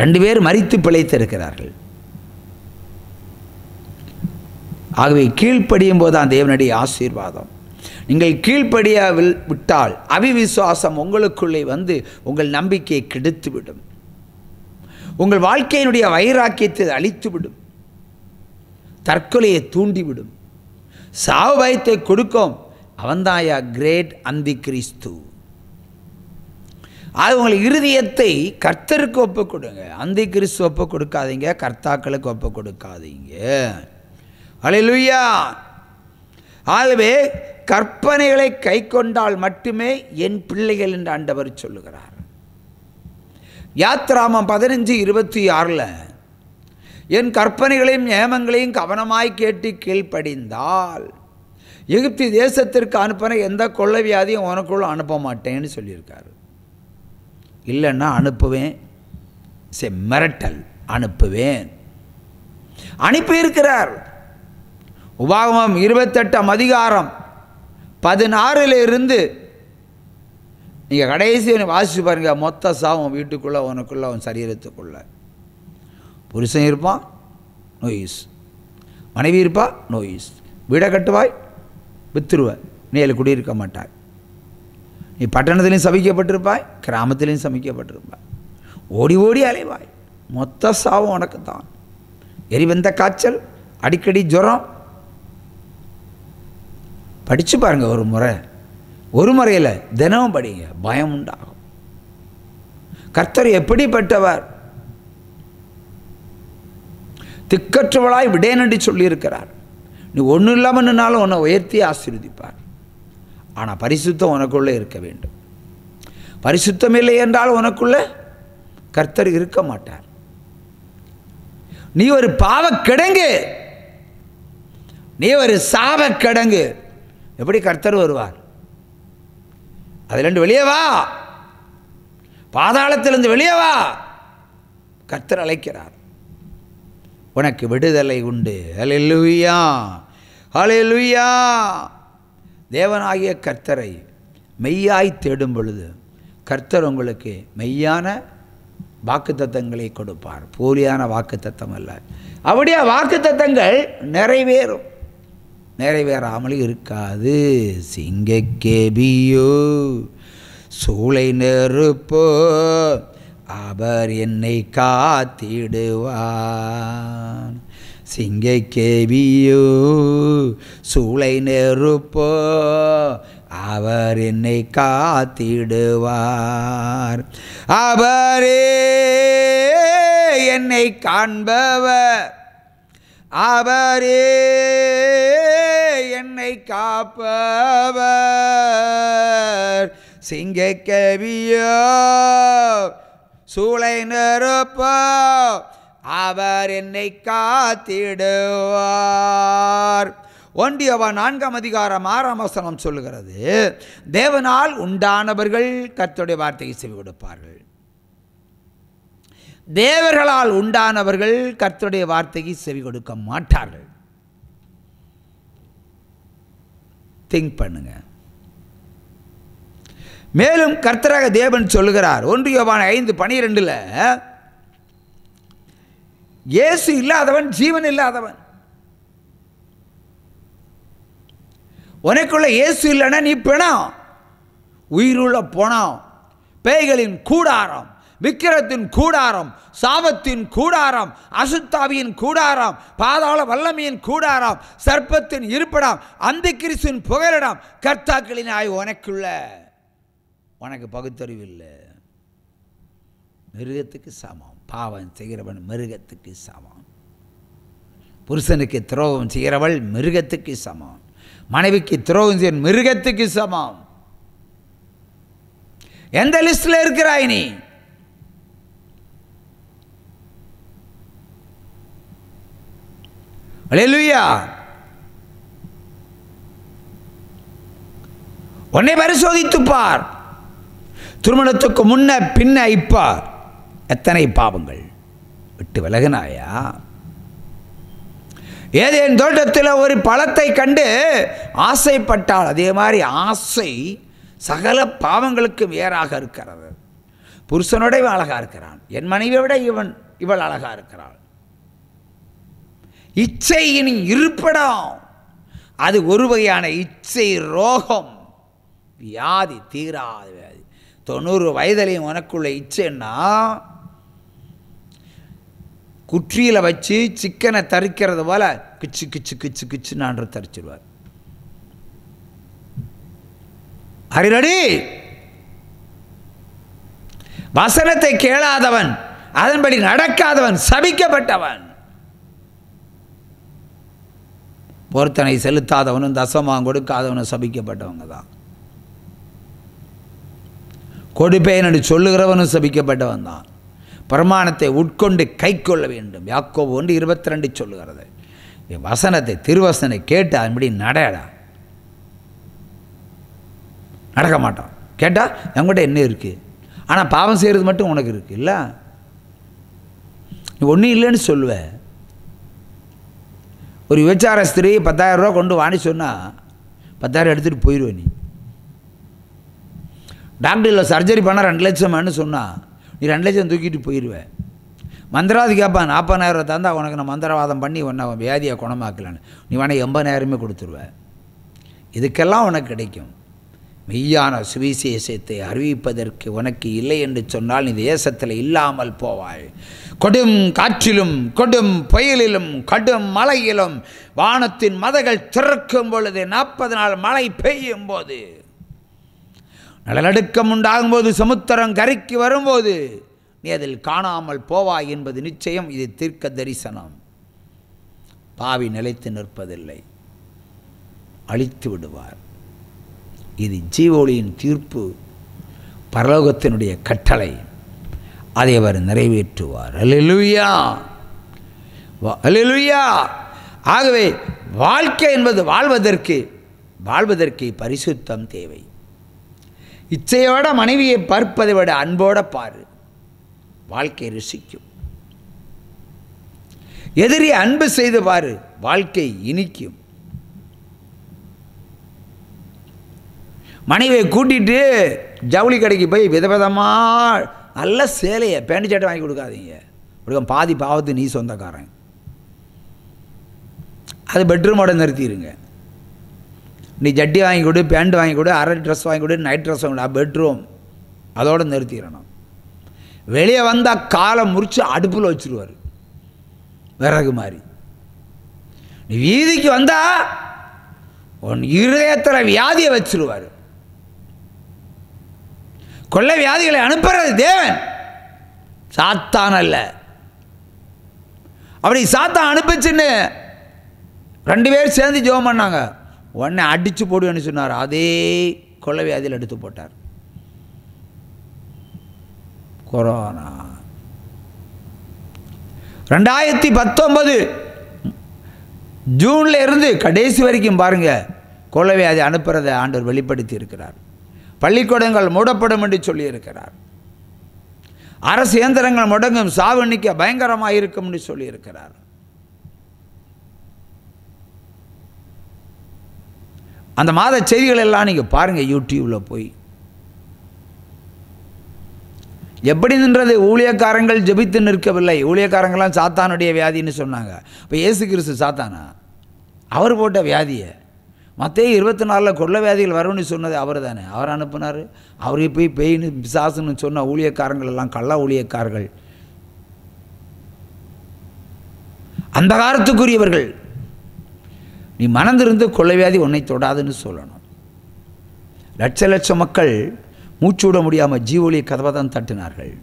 ரெண்டு பேர் மரித்து பிழைத்திருக்கிறார்கள். ஆகவே கீழ்ப்படியும் போதுதான் தேவனுடைய ஆசீர்வாதம். நீங்கள் கீழ்ப்படிய விட்டால் அவிவிசுவாசம் உங்களுக்குள்ளே வந்து உங்கள் நம்பிக்கையை கெடுத்துவிடும், உங்கள் வாழ்க்கையினுடைய வைராக்கியத்தை அழித்துவிடும், தற்கொலையை தூண்டிவிடும், சாவு பயத்தை கொடுக்கும். அவன்தாயா கிரேட் அந்தி கிறிஸ்து. அது உங்கள் இருதயத்தை கர்த்தருக்கு ஒப்பு கொடுங்க. அந்தி கிறிஸ்து ஒப்பு கொடுக்காதீங்க, கர்த்தாக்களுக்கு ஒப்பு கொடுக்காதீங்க. அல்லேலூயா. ஆகவே கற்பனைகளை கை கொண்டால் மட்டுமே என் பிள்ளைகள் என்று ஆண்டவர் சொல்லுகிறார். யாத்ராமம் 15:26 என் கற்பனைகளையும் நியமங்களையும் கவனமாய் கேட்டு கீழ்ப்படிந்தால் எகிப்து தேசத்திற்கு அனுப்பின எந்த கொள்ளை வியாதியும் உனக்குள்ள அனுப்ப மாட்டேன்னு சொல்லியிருக்காரு. இல்லைன்னா அனுப்புவேன், மிரட்டல், அனுப்புவேன், அனுப்பியிருக்கிறார். உபாகமம் 28:16 நீங்கள் கடைசி வாசிச்சு பாருங்க. மொத்த சாவும் வீட்டுக்குள்ளே, உனக்குள்ள, உன் சரீரத்துக்குள்ள. புருஷன் இருப்பான், நோயிஸ். மனைவி இருப்பா, நோயிஸ். வீடை கட்டுவாய், வித்துருவாய், நீ அதில் குடியிருக்க மாட்டாய். நீ பட்டணத்திலையும் சபிக்கப்பட்டிருப்பாய், கிராமத்திலையும் சபிக்கப்பட்டிருப்பாய். ஓடி ஓடி அலைவாய். மொத்த சாவும் உனக்கு தான். எரிவந்த காய்ச்சல், அடிக்கடி ஜுரம். படித்து பாருங்க ஒரு முறையில் தினமும் படிங்க, பயம் உண்டாகும். கர்த்தர் எப்படிப்பட்டவர்? திக்கற்றவளாய் விடேன் என்று சொல்லியிருக்கிறார். நீ ஒன்றும் இல்லாமல் நின்னாலும் உன்னை உயர்த்தி ஆசீர்வதிப்பார். ஆனால் பரிசுத்தம் உனக்குள்ளே இருக்க வேண்டும். பரிசுத்தம் இல்லை என்றால் உனக்குள்ளே கர்த்தர் இருக்க மாட்டார். நீ ஒரு பாவக்கிடங்கு, நீ ஒரு சாபக்கிடங்கு, எப்படி கர்த்தர் வருவார்? அதிலிருந்து வெளியே வா, பாதாளத்திலிருந்து வெளியே வா. கர்த்தர் அழைக்கிறார். உனக்கு விடுதலை உண்டு. அல்லேலூயா, அல்லேலூயா. தேவனாகிய கர்த்தரை மெய்யாய் தேடும் பொழுது கர்த்தர் உங்களுக்கு மெய்யான வாக்குத்தத்தங்களை கொடுப்பார். போலியான வாக்குத்தத்தம் அல்ல. அப்படியே வாக்குத்தத்தங்கள் நிறைவேறும், நிறைவேறாமல் இருக்காது. சிங்கக்கேபியோ சூளை நெருப்போ அவர் என்னை காத்திடுவார். சிங்கக்கேபியோ சூளை நெருப்போ அவர் என்னை காத்திடுவார். அவரே என்னை காண்பவர், அவரே என்னை காப்பவர். சிங்கக்கவியோ சூளை நெருப்போ அவர் என்னை காத்திடுவார். 1 யோவான் 4:6 சொல்லுகிறது, தேவனால் உண்டானவர்கள் கர்த்தருடைய வார்த்தையை செவி கொடுப்பார்கள். தேவர்களால் உண்டானவர்கள் கர்த்தருடைய வார்த்தைக்கு செவி கொடுக்க மாட்டார்கள். திங்க் பண்ணுங்க. மேலும் கர்த்தராக தேவன் சொல்லுகிறார் 1 யோவான் 5:12 இயேசு இல்லாதவன் ஜீவன் இல்லாதவன். உனக்குள்ள இயேசு இல்லைன்னா நீ பிணம், உயிருள்ள போனோம். பேய்களின் கூடாரம், விக்கிரத்தின் கூடாரம், சாபத்தின் கூடாரம், அசுத்தாவியின் கூடாரம், பாதாள வல்லமையின் கூடாரம், சர்ப்பத்தின் இருப்பிடம், அந்த கிறிஸ்துவின் புகலிடம், கர்த்தாக்களின் ஆய் உனக்குள்ள. உனக்கு பகுத்தறிவு இல்லை. மிருகத்துக்கு சமம். பாவம் செய்கிறவன் மிருகத்துக்கு சமம். புருஷனுக்கு துரோகம் செய்கிறவள் மிருகத்துக்கு சமம். மனைவிக்கு துரோகம் செய்ய மிருகத்துக்கு சமம். எந்த லிஸ்ட்ல இருக்கிறாய் நீ? அல்லேலூயா. உன்னை பரிசோதித்து பார். திருமணத்துக்கு முன்ன பின்ன இப்ப எத்தனை பாவங்கள் விட்டு விலகினாயா? ஏதேன் தோட்டத்தில் ஒரு பழத்தை கண்டு ஆசைப்பட்டால் அதே மாதிரி ஆசை சகல பாவங்களுக்கு வேறாக இருக்கிறது. புருஷனோட இவன் அழகா இருக்கிறான், என் மனைவியை விட இவள் அழகா இருக்கிறாள். இச்சையின் இருப்பிடம் அது ஒரு வகையான இச்சை ரோகம், வியாதி, தீராத வியாதி. 90 வயதிலையும் உனக்குள்ள இச்சைன்னா குற்றியில் வச்சு சிக்கனை தரிக்கிறது போல கிச்சு கிச்சு கிச்சு கிச்சு நான்று தரிச்சிடுவார். அறிரடி வசனத்தை கேளாதவன், அதன்படி நடக்காதவன் சபிக்கப்பட்டவன். பொருத்தனை செலுத்தாதவனும் தசமாம் கொடுக்காதவனும் சபிக்கப்பட்டவங்க தான். கொடுப்பேன் என்று சொல்லுகிறவனும் சபிக்கப்பட்டவன் தான். பிரமாணத்தை உட்கொண்டு கை கொள்ள வேண்டும். யாக்கோபு 1:22 சொல்லுகிறது. வசனத்தை திருவசனை கேட்டு அதன்படி நடடா. நடக்க மாட்டான். கேட்டால் என்கிட்ட என்ன இருக்குது, ஆனால் பாவம் செய்கிறது மட்டும் உனக்கு இருக்குது இல்லை. நீ ஒன்றும் இல்லைன்னு சொல்லுவேன். ஒரு விபச்சார ஸ்திரீ 10,000 ரூபா கொண்டு வாங்கி சொன்னால் 10,000 எடுத்துகிட்டு போயிடுவேன். நீ டாக்டரில் சர்ஜரி பண்ணால் 2 லட்சம்னு சொன்னால் நீ 2 லட்சம் தூக்கிட்டு போயிடுவேன். மந்திரவாதி கேட்பான், 40,000 ரூபா தந்தா உனக்கு நான் மந்திரவாதம் பண்ணி உன்னை வியாதியை குணமாக்கலான்னு. நீ வேணா 80,000 கொடுத்துருவேன். இதுக்கெல்லாம் உனக்கு கிடைக்கும். மெய்யான சுவிசேஷத்தை அறிவிப்பதற்கு உனக்கு இல்லை என்று சொன்னால் நீ தேசத்தில் இல்லாமல் போவாய். கொடும் காற்றிலும் கொடும் புயலிலும் கடும் மழையிலும் வானத்தின் மதகள் திறக்கும் பொழுது 40 நாள் மழை பெய்யும் போது நிலநடுக்கம் உண்டாகும் போது சமுத்திரம் கரைக்கு வரும்போது நீ அதில் காணாமல் போவாய் என்பது நிச்சயம். இது தீர்க்க தரிசனம். பாவி நிலைத்து நிற்பதில்லை, அழித்து விடுவார். இது ஜீவோலியின் தீர்ப்பு, பரலோகத்தினுடைய கட்டளை. அதை அவர் நிறைவேற்றுவார். அல்லேலூயா, அல்லேலூயா. ஆகவே வாழ்க்கை என்பது வாழ்வதற்கு பரிசுத்தம் தேவை. இச்சையோட மனைவியை பார்ப்பதை விட அன்போட பாரு, வாழ்க்கை ருசிக்கும். எதிரி அன்பு செய்து பாரு, வாழ்க்கை இனிக்கும். மனைவியை கூட்டிட்டு ஜவுளி கடைக்கு போய் விதவிதமாக நல்ல சேலையை பேண்ட் சட்டை வாங்கி கொடுக்காதீங்க. பாதி பாவத்து நீ சொந்தக்காரன். அது பெட்ரூமோட நிறுத்திடுங்க. நீ ஜட்டி வாங்கி கொடு, பேண்ட் வாங்கி கொடு, அரை ட்ரெஸ் வாங்கி கொடு, நைட் ட்ரெஸ் வாங்கி கொடு, பெட்ரூம் அதோடு நிறுத்திடணும். வெளியே வந்தால் காலை முறித்து அடுப்பில் வச்சுருவார் விறகு மாதிரி. நீ வீதிக்கு வந்தால் உன் இருதயத்தில் வியாதியை வச்சிருவார். கொள்ளை வியாதிகளை அனுப்புறது தேவன், சாத்தான் அல்ல. அப்படி சாத்தான் அனுப்பிச்சுன்னு 2 பேர் சேர்ந்து ஜெபம் பண்ணாங்க. உடனே அடித்து போடுவேன்னு சொன்னார். அதே கொள்ளை வியாதியில் எடுத்து போட்டார். கொரோனா 2019 ஜூன்ல இருந்து கடைசி வரைக்கும் பாருங்க, கொள்ளை வியாதி அனுப்புறதை ஆண்டவர் வெளிப்படுத்தி இருக்கிறார். பள்ளிக்கூடங்கள் மூடப்படும் என்று சொல்லி இருக்கிறார். அரசு இயந்திரங்கள் முடங்கும், சாவு எண்ணிக்கை பயங்கரமாக இருக்கும் என்று சொல்லி இருக்கிறார். அந்த மாத செய்திகள் எல்லாம் நீங்க பாருங்க யூடியூப்ல போய். எப்படி நின்றது? ஊழியக்காரங்கள் ஜெபித்து நிற்கவில்லை. ஊழியக்காரங்களாம் சாத்தானுடைய வியாதின்னு சொன்னாங்க. இப்போ இயேசு கிறிஸ்து சாத்தானா? அவர் போட்ட வியாதியை மத்தேயு 24 கொள்ளை வியாதிகள் வரும்னு சொன்னது அவர் தானே. அவர் அனுப்புனார். அவரை போய் பேயின்னு பிசாசுன்னு சொன்ன ஊழியக்காரங்கள் எல்லாம் கள்ள ஊழியக்காரர்கள், அந்த காலத்துக்குரியவர்கள். நீ மனந்திருந்து கொள்ளை வியாதி உன்னை தொடாதுன்னு சொல்லணும். லட்ச மக்கள் மூச்சு விட முடியாமல் ஜீவொலிய கதவை தான் தட்டினார்கள்.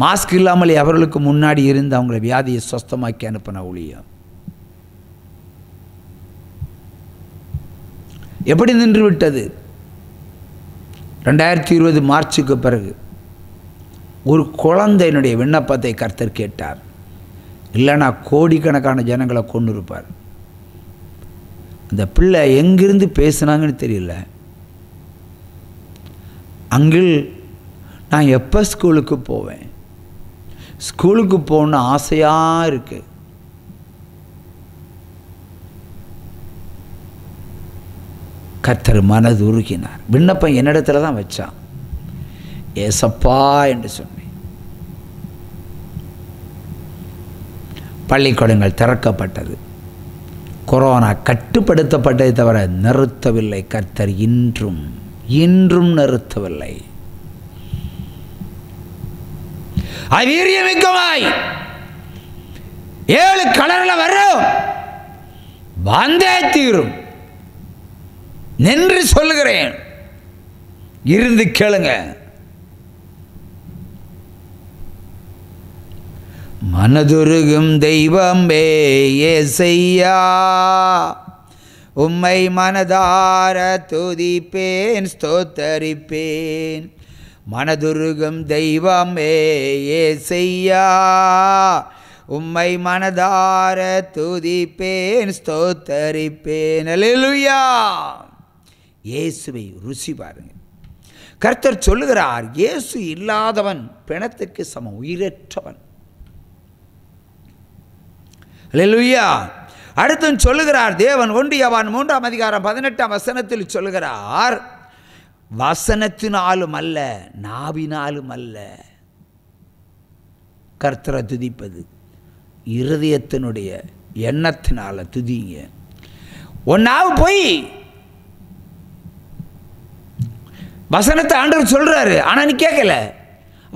மாஸ்க் இல்லாமலே அவர்களுக்கு முன்னாடி இருந்து அவங்கள வியாதியை சொஸ்தமாக்கி அனுப்பின ஊழியம் எப்படி நின்று விட்டது? 2020 மார்ச்சுக்கு பிறகு ஒரு குழந்தையினுடைய விண்ணப்பத்தை கர்த்தர் கேட்டார். இல்லைனா கோடிக்கணக்கான ஜனங்களை கொண்டு இருப்பார். அந்த பிள்ளை எங்கிருந்து பேசுனாங்கன்னு தெரியல. அங்கிள், நான் எப்போ ஸ்கூலுக்கு போவேன்? ஸ்கூலுக்கு போகணுன்னு ஆசையாக இருக்கு. கர்த்தர் மனது உருகினார். விண்ணப்பம் என்னிடத்துல தான் வச்சான். ஏசப்பா என்று சொன்னேன். பள்ளிக்கூடங்கள் திறக்கப்பட்டது. கொரோனா கட்டுப்படுத்தப்பட்டதை தவிர நிறுத்தவில்லை. கர்த்தர் இன்றும் நிறுத்தவில்லை. வீரியமிக்கமாய் 7 கலரில் வரும், வந்தே தீரும். நின்று சொல்லுகிறேன், இருந்து கேளுங்க. மனதுருகும் தெய்வமே ஏசையா, உம்மை மனதார துதிப்பேன், ஸ்தோத்தரிப்பேன். மனதுருகும் தெய்வமே ஏசையா, உம்மை மனதார துதிப்பேன், ஸ்தோத்தரிப்பேன். அல்லேலூயா. இயேசுவை ருசி பாருங்க. கர்த்தர் சொல்லுகிறார், இயேசு இல்லாதவன் பிணத்துக்கு சமம், உயிரற்றவன். அல்லேலூயா. அடுத்து சொல்லுகிறார் தேவன் 1 யோவான் 3ஆம் அதிகாரம் 18ஆம் வசனத்தில் சொல்லுகிறார், வசனத்தினாலும் அல்ல, நாவினாலும் அல்ல கர்த்தரை துதிப்பது, இருதயத்தினுடைய எண்ணத்தினால துதிங்க. ஒன்னாவு போய் வசனத்தை ஆண்டவர் சொல்றாரு, ஆனா நீ கேட்கல.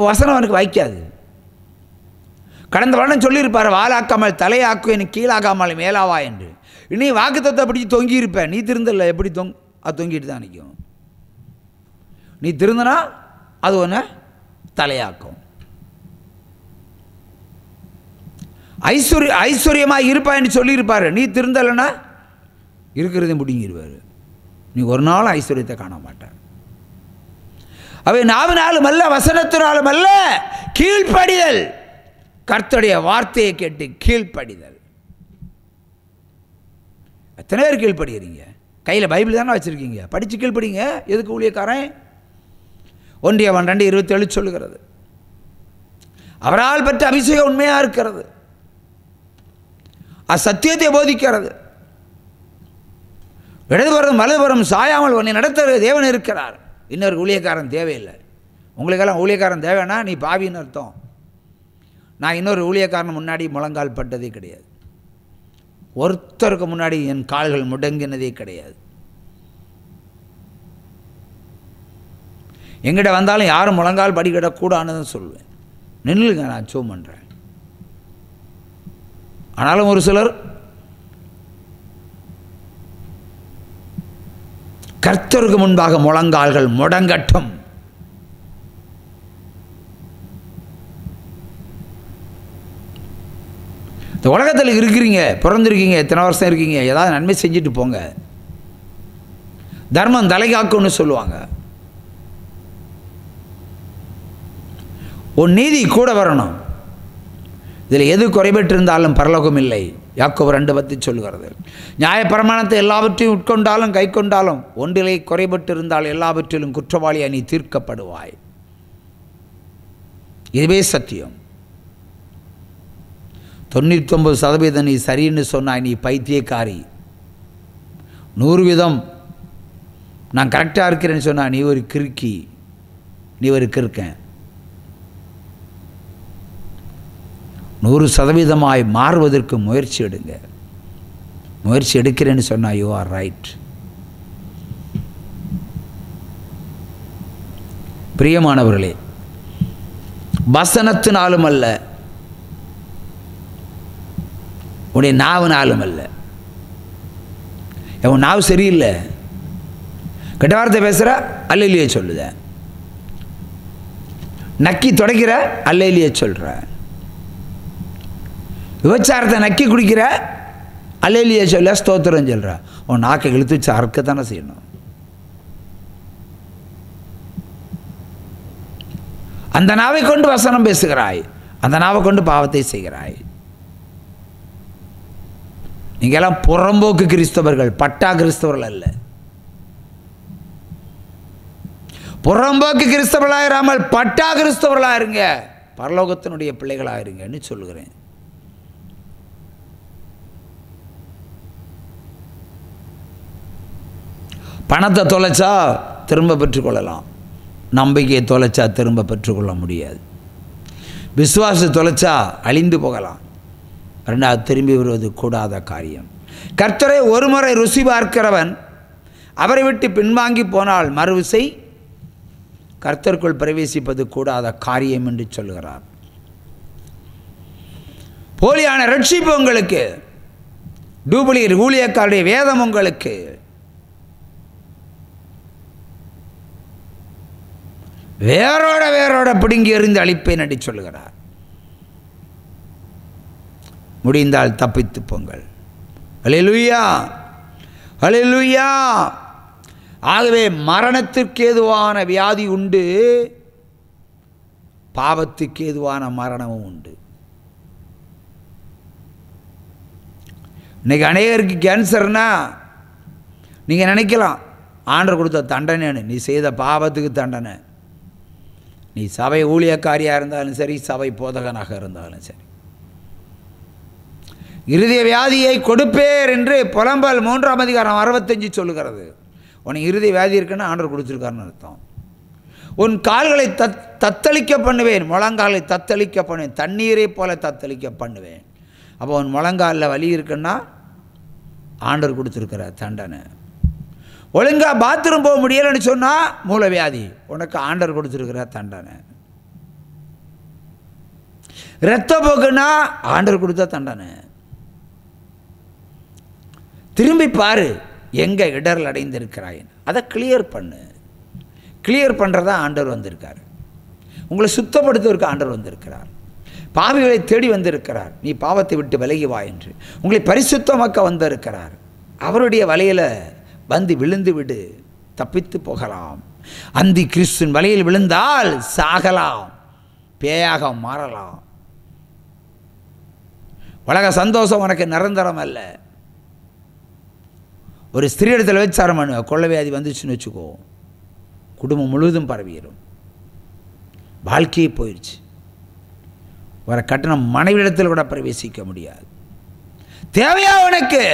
வசனம் அவனுக்கு வாய்க்காது. கடந்த வருடம் சொல்லியிருப்பார், வாலாக்காமல் தலையாக்குவேன், கீழாகாமல் மேலாவா என்று. இனி வாக்குத்தத்தை அப்படி தொங்கி இருப்ப. நீ திருந்தல, எப்படி அது தொங்கிட்டு தான் நிற்கும். நீ திருந்தனா அது ஒன்று தலையாக்கும். ஐஸ்வர்யமாக இருப்பான்னு சொல்லியிருப்பார். நீ திருந்தலைன்னா இருக்கிறதையும் பிடிங்கிருவார். நீ ஒரு நாள் ஐஸ்வர்யத்தை காண மாட்டார். அவை நாவினாலும் அல்ல, வசனத்தினாலும் அல்ல, கீழ்ப்படிதல். கர்த்தருடைய வார்த்தையை கேட்டு கீழ்ப்படிதல். எத்தனை பேர் கீழ்ப்படுகிறீங்க? கையில் பைபிள் தானே வச்சுருக்கீங்க, படித்து கீழ்ப்படிங்க. எதுக்கு ஊழியக்காரன்? 1 யோவான் 2:27 சொல்லுகிறது, அவரால் பெற்ற அபிஷேகம் உண்மையாக இருக்கிறது, சத்தியத்தை போதிக்கிறது, இடதுபுறம் வலதுபுறம் சாயாமல் உன்னை நடத்துகிற தேவன் இருக்கிறார். இன்னொரு ஊழியக்காரன் தேவையில்லை. உங்களுக்கெல்லாம் ஊழியக்காரன் தேவைன்னா நீ பாவின்னு அர்த்தம். நான் இன்னொரு ஊழியக்காரன் முன்னாடி முழங்கால் பட்டதே கிடையாது. ஒருத்தருக்கு முன்னாடி என் கால்கள் முடங்கினதே கிடையாது. எங்கிட்ட வந்தாலும் யாரும் முழங்கால் படிக்கிடக்கூடாதுன்னு சொல்லுவேன். நின்றுங்க, நான் சோ பண்ணுறேன். ஆனாலும் ஒரு சிலர் கர்த்தருக்கு முன்பாக முழங்கால்கள் முடங்கட்டும். இந்த உலகத்தில் இருக்கிறீங்க, பிறந்திருக்கீங்க, எத்தனை வருஷம் இருக்கீங்க, ஏதாவது நன்மை செஞ்சுட்டு போங்க. தர்மம் தலைகாக்கும்னு சொல்லுவாங்க. உன் நீதி கூட வரணும். இதில் எது குறைபட்டு இருந்தாலும் பரலோகம் இல்லை. யாக்கோபு 2:10 சொல்லுகிறது. நியாயப்பிரமாணத்தை எல்லாவற்றையும் உட்கொண்டாலும் கை கொண்டாலும் ஒன்றிலே குறைபட்டு இருந்தால் எல்லாவற்றிலும் குற்றவாளியாக நீ தீர்க்கப்படுவாய். இதுவே சத்தியம். 99% நீ சரின்னு சொன்னாய், நீ பைத்தியக்காரி. 100% நான் கரெக்டாக இருக்கிறேன்னு சொன்னா நீ ஒரு கிறுக்கி, நீ ஒரு கிறுக்கன். 100% மாறுவதற்கு முயற்சி எடுங்க. முயற்சி எடுக்கிறேன்னு சொன்னா யூ ஆர் ரைட். பிரியமானவர்களே, வசனத்தினாலும் அல்ல, உடைய நாவினாலும் அல்ல. உன் நாவு சரியில்லை, கெட்ட வார்த்தை பேசுகிற, அல்லேலூயா சொல்லுத. நக்கி தொடக்கிற, அல்லேலூயா சொல்கிற. விபச்சாரத்தை நக்கி குடிக்கிற, அல்லேலூயா சொல்ல, ஸ்தோத்திரம் சொல்கிற. உன் நாக்கை இழுத்து வச்சு அறுக்கத்தானே செய்யணும். அந்த நாவை கொண்டு வசனம் பேசுகிறாய், அந்த நாவை கொண்டு பாவத்தை செய்கிறாய். நீங்கெல்லாம் புறம்போக்கு கிறிஸ்தவர்கள், பட்டா கிறிஸ்தவர்கள் அல்ல. புறம்போக்கு கிறிஸ்தவர்களாயிராமல் பட்டா கிறிஸ்தவர்களாயிருங்க, பரலோகத்தினுடைய பிள்ளைகளாயிருங்கன்னு சொல்லுகிறேன். பணத்தை தொலைச்சா திரும்ப பெற்றுக்கொள்ளலாம், நம்பிக்கையை தொலைச்சா திரும்ப பெற்றுக்கொள்ள முடியாது. விசுவாசத்தை தொலைச்சா அழிந்து போகலாம், ரெண்டாவது திரும்பி வருவது கூடாத காரியம். கர்த்தரை ஒருமுறை ருசி பார்க்கிறவன் அவரை விட்டு பின்வாங்கி போனால் மறுவிசை கர்த்தருக்குள் பிரவேசிப்பது கூடாத காரியம் என்று சொல்கிறார். போலியான ரட்சிப்பு உங்களுக்கு, டூப்ளிகேட் ஊழியக்காருடைய வேதம் உங்களுக்கு, வேரோட பிடுங்கி எறிந்து அழிப்பேன் என்று சொல்லுகிறார். முடிந்தால் தப்பித்து போங்கள். அல்லேலூயா, அல்லேலூயா. ஆகவே மரணத்திற்கு ஏதுவான வியாதி உண்டு, பாவத்துக்கு ஏதுவான மரணமும் உண்டு. இன்னைக்கு அநேகருக்கு கேன்சர்னா நீங்கள் நினைக்கலாம் ஆண்டவர் கொடுத்த தண்டனைன்னு. நீ செய்த பாவத்துக்கு தண்டனை. நீ சபை ஊழியக்காரியாக இருந்தாலும் சரி, சபை போதகனாக இருந்தாலும் சரி. இருதய வியாதியை கொடுப்பேர் என்று புலம்பல் 3ஆம் அதிகாரம் 65 சொல்லுகிறது. உனக்கு இருதய வியாதி இருக்குன்னு ஆண்டவர் கொடுத்துருக்காருன்னு அர்த்தம். உன் கால்களை தத்தளிக்க பண்ணுவேன், முழங்காலை தத்தளிக்க பண்ணுவேன், தண்ணீரை போல தத்தளிக்க பண்ணுவேன். அப்போ உன் முழங்காலில் வலி இருக்குன்னா ஆண்டவர் கொடுத்துருக்கிற தண்டனை. ஒழுங்கா பாத்ரூம் போக முடியலைன்னு சொன்னால் மூலவியாதி, உனக்கு ஆண்டவர் கொடுத்துருக்கிற தண்டனை. இரத்த போக்குன்னா ஆண்டவர் கொடுத்த தண்டனை. திரும்பி பாரு, எங்கே இடர்கள் அடைந்திருக்கிறாய், அதை கிளியர் பண்ணு. கிளியர் பண்ணுறதா ஆண்டவர் வந்திருக்கார். உங்களை சுத்தப்படுத்துவதற்கு ஆண்டவர் வந்திருக்கிறார். பாவிகளை தேடி வந்திருக்கிறார். நீ பாவத்தை விட்டு விலகி வா என்று உங்களை பரிசுத்தமாக்க வந்திருக்கிறார். அவருடைய வலையில் வந்து விழுந்து விடு, தப்பித்து போகலாம். அந்தி கிறிஸ்துவின் வலையில் விழுந்தால் சாகலாம், பேயாக மாறலாம். உலக சந்தோஷம் உனக்கு நிரந்தரம் அல்ல. ஒரு ஸ்திரீ இடத்துல விபச்சாரம் பண்ணுவ, கொள்ளவியாதி வந்துச்சுன்னு வச்சுக்கோ, குடும்பம் முழுவதும் பரவிடும், வாழ்க்கையே போயிடுச்சு. வர கட்டணம் மனைவிடத்தில் கூட பிரவேசிக்க முடியாது. தேவையா உனக்கு?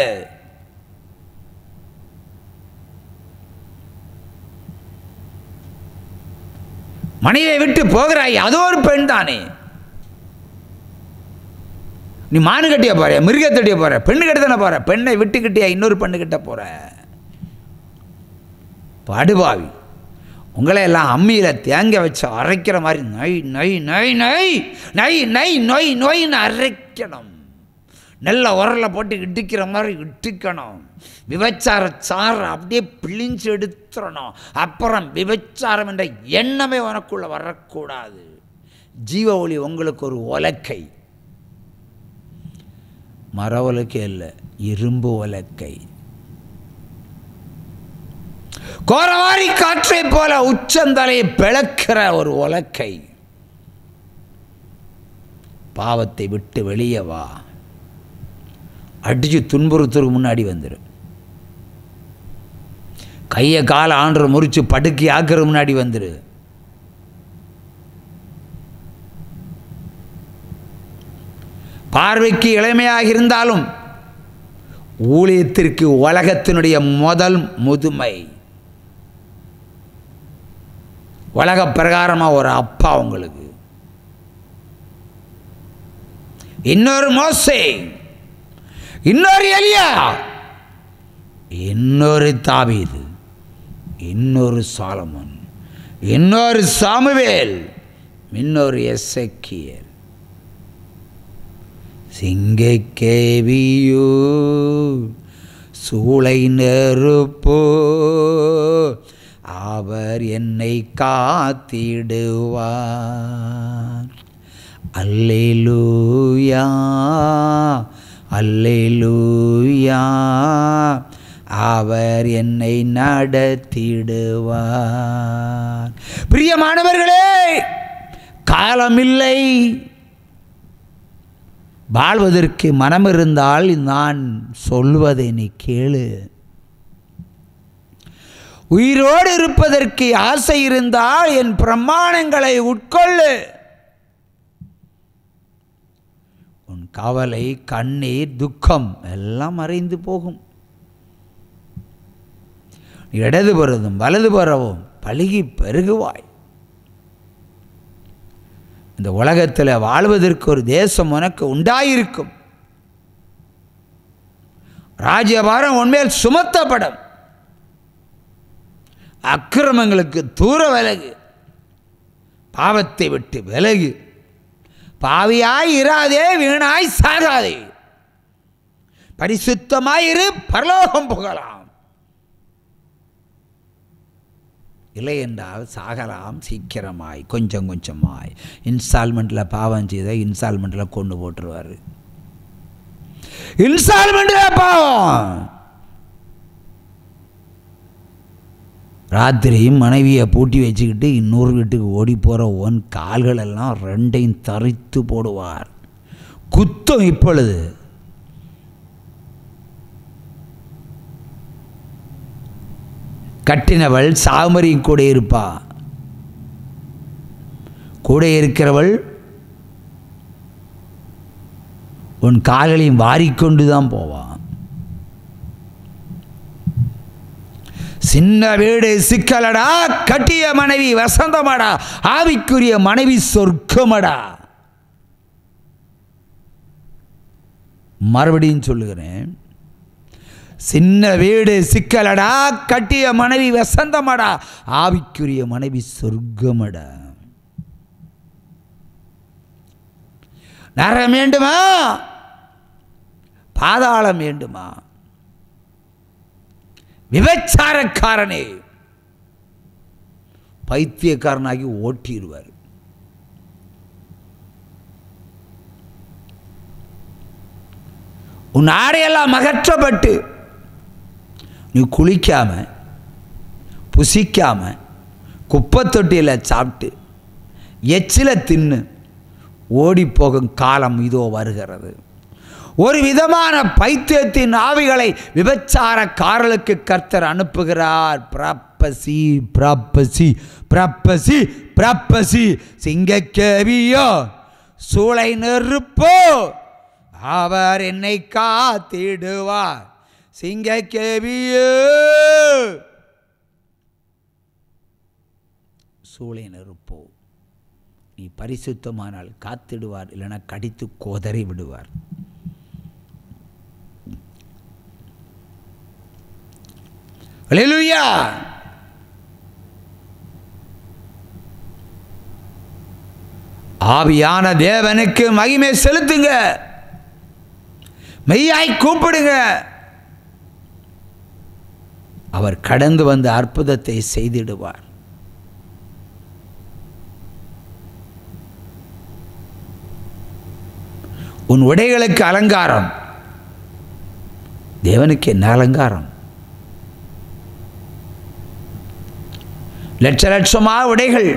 மனைவியை விட்டு போகிறாய், அது ஒரு பெண் தானே. நீ மானு கட்டிய போற, மிருகத்தட்டிய போற, பெண்ணு கட்டத்தானே போற. பெண்ணை விட்டுக்கிட்டியா இன்னொரு பெண்ணு கிட்ட போற. படுபாவி, உங்களை எல்லாம் அம்மியில் தேங்காய் வச்சு அரைக்கிற மாதிரி நை நை நை நை நை நை நொய் நொய்ன்னு அரைக்கணும். நல்ல உரலை போட்டு இடிக்கிற மாதிரி இடிக்கணும். விபச்சார சாரை அப்படியே பிழிஞ்சு எடுத்துடணும். அப்புறம் விபச்சாரம் என்ற எண்ணமே உனக்குள்ள வரக்கூடாது. ஜீவ ஒளி உங்களுக்கு ஒரு உலக்கை. மர உலக்கை இல்லை, இரும்பு உலக்கை. கோரவாரி காற்றை போல உச்சந்தலையை பிளக்கிற ஒரு உலக்கை. பாவத்தை விட்டு வெளியே வா, அடிச்சு துன்புறுத்துறதுக்கு முன்னாடி வந்துடும். கையை காலை ஆண்டு முறிச்சு படுக்கி ஆக்கிற முன்னாடி வந்துடு. பார்வைக்கு இளமையாக இருந்தாலும் ஊழியத்திற்கு உலகத்தினுடைய முதல் முதுமை. உலக பிரகாரமாக ஒரு அப்பா உங்களுக்கு, இன்னொரு மோசே, இன்னொரு எலியா, இன்னொரு தாவீது, இன்னொரு சாலமோன், இன்னொரு சாமுவேல், இன்னொரு எசேக்கியேல். சிங்கக்கேவியோ சூளை நெருப்போ அவர் என்னை காத்திடுவார். அல்லேலூயா அல்லேலூயா அவர் என்னை நடத்திடுவார். பிரியமானவர்களே, காலமில்லை. வாழ்வதற்கு மனம் இருந்தால் நான் சொல்வதை நீ கேளு. உயிரோடு இருப்பதற்கு ஆசை இருந்தால் என் பிரமாணங்களை உட்கொள்ளு. உன் கவலை, கண்ணீர், துக்கம் எல்லாம் மறைந்து போகும். இடது புறதும் வலது புறவும் பழுகி பெருகுவாய். இந்த உலகத்தில் வாழ்வதற்கு ஒரு தேசம் உனக்கு உண்டாயிருக்கும். ராஜ்யபாரம் உன்மேல் சுமத்தப்படும். அக்கிரமங்களுக்கு தூர விலகு, பாவத்தை விட்டு விலகு. பாவியாய் இராதே, வீணாய் சாகாதே. பரிசுத்தமாயிரு, பரலோகம் புகலாம். இல்லை என்றால் சாகலாம் சீக்கிரமாய், கொஞ்சம் கொஞ்சமாய். இன்ஸ்டால்மெண்ட்டில் பாவம் செய்த இன்ஸ்டால்மெண்ட்டில் கொண்டு போட்டுருவார். இன்ஸ்டால்மெண்ட்டில் பாவம். ராத்திரியும் மனைவியை பூட்டி வச்சுக்கிட்டு இன்னொரு வீட்டுக்கு ஓடி போகிற உன் கால்களெல்லாம் ரெண்டையும் தரித்து போடுவார். குத்தம் இப்பொழுது. கட்டினவள் சாமரியும் கூட இருப்பா. கூட இருக்கிறவள் உன் கால்களையும் வாரிக்கொண்டு தான் போவான். சின்ன வீடு சிக்கலடா, கட்டிய மனைவி வசந்தமடா, ஆவிக்குரிய மனைவி சொர்க்கமடா. மறுபடியும் சொல்லுகிறேன், சின்ன வீடு சிக்கலடா, கட்டிய மனைவி வசந்தமடா, ஆவிக்குரிய மனைவி சொர்க்கமடா. நரகம் வேண்டுமா? பாதாளம் வேண்டுமா? விபச்சாரக்காரனே, பைத்தியக்காரனாகி ஓட்டிடுவார். உன் ஆடையெல்லாம் அகற்றப்பட்டு நீ குளிக்காம புசிக்காம குப்பத்தொட்டியில் சாப்பிட்டு எச்சில தின்னு ஓடி போகும் காலம் இதோ வருகிறது. ஒரு விதமான பைத்தியத்தின் ஆவிகளை விபச்சாரக்காரர்களுக்கு கர்த்தர் அனுப்புகிறார். பிரப்பசி பிரப்பசி பிரப்பசி பிரப்பசி. சிங்கக்கேவியோ சூளை நெருப்போ அவர் என்னை காத்திடுவார். சிங்கக்கேவியோ சூளை நெருப்போ. நீ பரிசுத்தமானால் காத்திடுவார், இல்லைன்னா கடித்து கோதறி விடுவார். அல்லேலூயா. ஆவியான தேவனுக்கு மகிமை செலுத்துங்க, மெய்யாய் கூப்பிடுங்க. அவர் கடந்து வந்து அற்புதத்தை செய்திடுவார். உன் உடைகளுக்கு அலங்காரம், தேவனுக்கு என்ன அலங்காரம்? லட்ச லட்சமாக உடைகள்.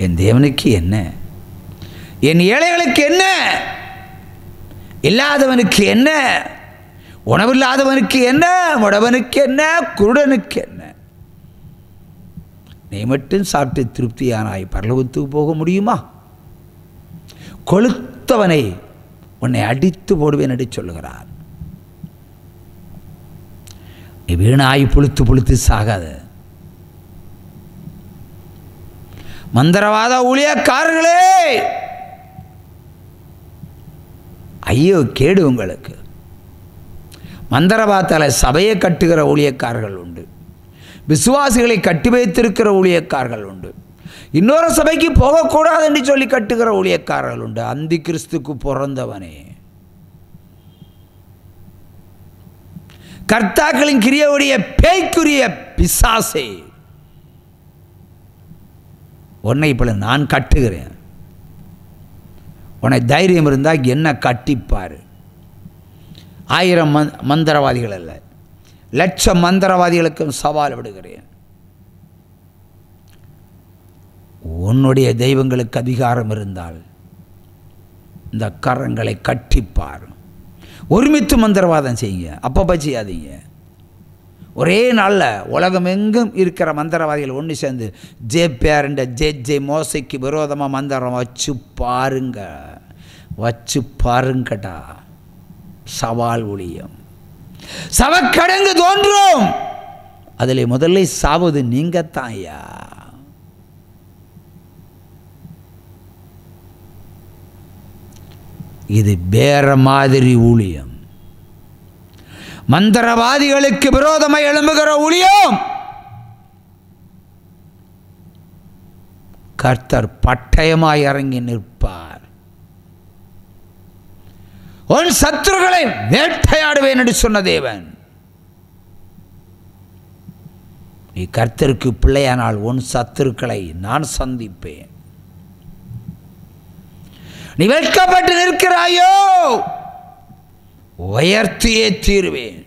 என் தேவனுக்கு என்ன? என் ஏழைகளுக்கு என்ன? இல்லாதவனுக்கு என்ன? உணவில்லாதவனுக்கு என்ன? முடவனுக்கு என்ன? குருடனுக்கு என்ன? நீ மட்டும் சாப்பிட்டு திருப்தியானாய் பரலோகத்துக்கு போக முடியுமா? கொளுத்தவனை உன்னை அடித்து போடுவேன் என்று சொல்லுகிறார். நீ வீணாய் புழுத்து புழுத்து சாகாத. மந்திரவாத ஊழியக்காரர்களே, ஐயோ கேடு உங்களுக்கு. மந்திரவாதத்தால் சபையை கட்டுகிற ஊழியக்காரர்கள் உண்டு, விசுவாசிகளை கட்டி வைத்திருக்கிற ஊழியக்காரர்கள் உண்டு, இன்னொரு சபைக்கு போகக்கூடாது என்று சொல்லி கட்டுகிற ஊழியக்காரர்கள் உண்டு. அந்தி கிறிஸ்துக்கு பிறந்தவனே, கர்த்தாக்களின் கிரியவுடைய பேய்க்குரிய பிசாசே, உன்னை இப்பொழுது நான் கட்டுகிறேன். உனக்கு தைரியம் இருந்தால் என்ன கட்டிப்பார். 1000 மந்திரவாதிகள் அல்ல, லட்சம் மந்திரவாதிகளுக்கும் சவால் விடுகிறேன். உன்னுடைய தெய்வங்களுக்கு அதிகாரம் இருந்தால் இந்த கரங்களை கட்டிப்பார். ஒருமித்து மந்திரவாதம் செய்யுங்க, அப்பப்போ செய்யாதீங்க. ஒரே நாளில் உலகம் எங்கும் இருக்கிற மந்திரவாதிகள் ஒன்று சேர்ந்து ஜேபிஆர் என்ற ஜே மோசைக்கு விரோதமாக மந்திரம் வச்சு பாருங்கடா. சவால் ஊழியம் சவக்கடங்கு தோன்றும். அதில் முதல்ல சாவது நீங்கத்தான் ஐயா. இது வேற மாதிரி ஊழியம். மந்திரவாதிகளுக்கு விரோதமாக எழும்புகிற ஊழியம். கர்த்தர் பட்டயமாய் இறங்கி நிற்பார். உன் சத்துருக்களை வேட்டையாடுவேன் என்று சொன்ன தேவன். நீ கர்த்தருக்கு பிள்ளையானால் உன் சத்துருக்களை நான் சந்திப்பேன். நீ வெட்கப்பட்டு நிற்கிறாயோ, உயர்த்தியே தீருவேன்.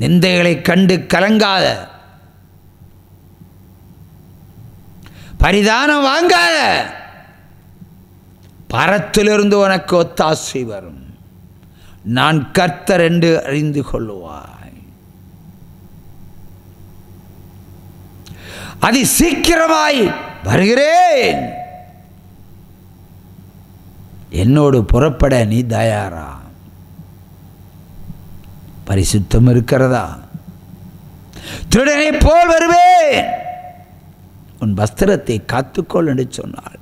நிந்தைகளை கண்டு கலங்காத, பரிதானம் வாங்காத. பரத்திலிருந்து உனக்கு ஒத்தாசை வரும். நான் கர்த்தர் என்று அறிந்து கொள்ளுவாய். அதி சீக்கிரமாய் வருகிறேன். என்னோடு புறப்பட நீ தயாரா? பரிசுத்தம் இருக்கிறதா? திருடனை போல் வருவேன். உன் வஸ்திரத்தை காத்துக்கொள் என்று சொன்னாள்.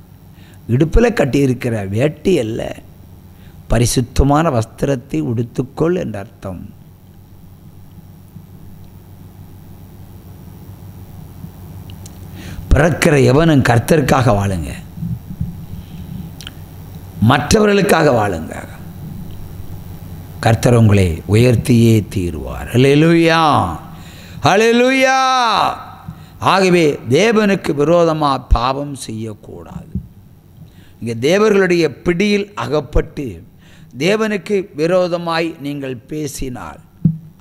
இடுப்பில் கட்டியிருக்கிற வேட்டி அல்ல, பரிசுத்தமான வஸ்திரத்தை உடுத்துக்கொள் என்ற அர்த்தம். பிறக்கிற எவனும் கர்த்தருக்காக வாழுங்க, மற்றவர்களுக்காக வாழுங்க. கர்த்தர் உங்களை உயர்த்தியே தீருவார். ஹல்லேலூயா, ஹல்லேலூயா. ஆகவே தேவனுக்கு விரோதமாக பாவம் செய்யக்கூடாது. இங்கே தேவர்களுடைய பிடியில் அகப்பட்டு தேவனுக்கு விரோதமாய் நீங்கள் பேசினால்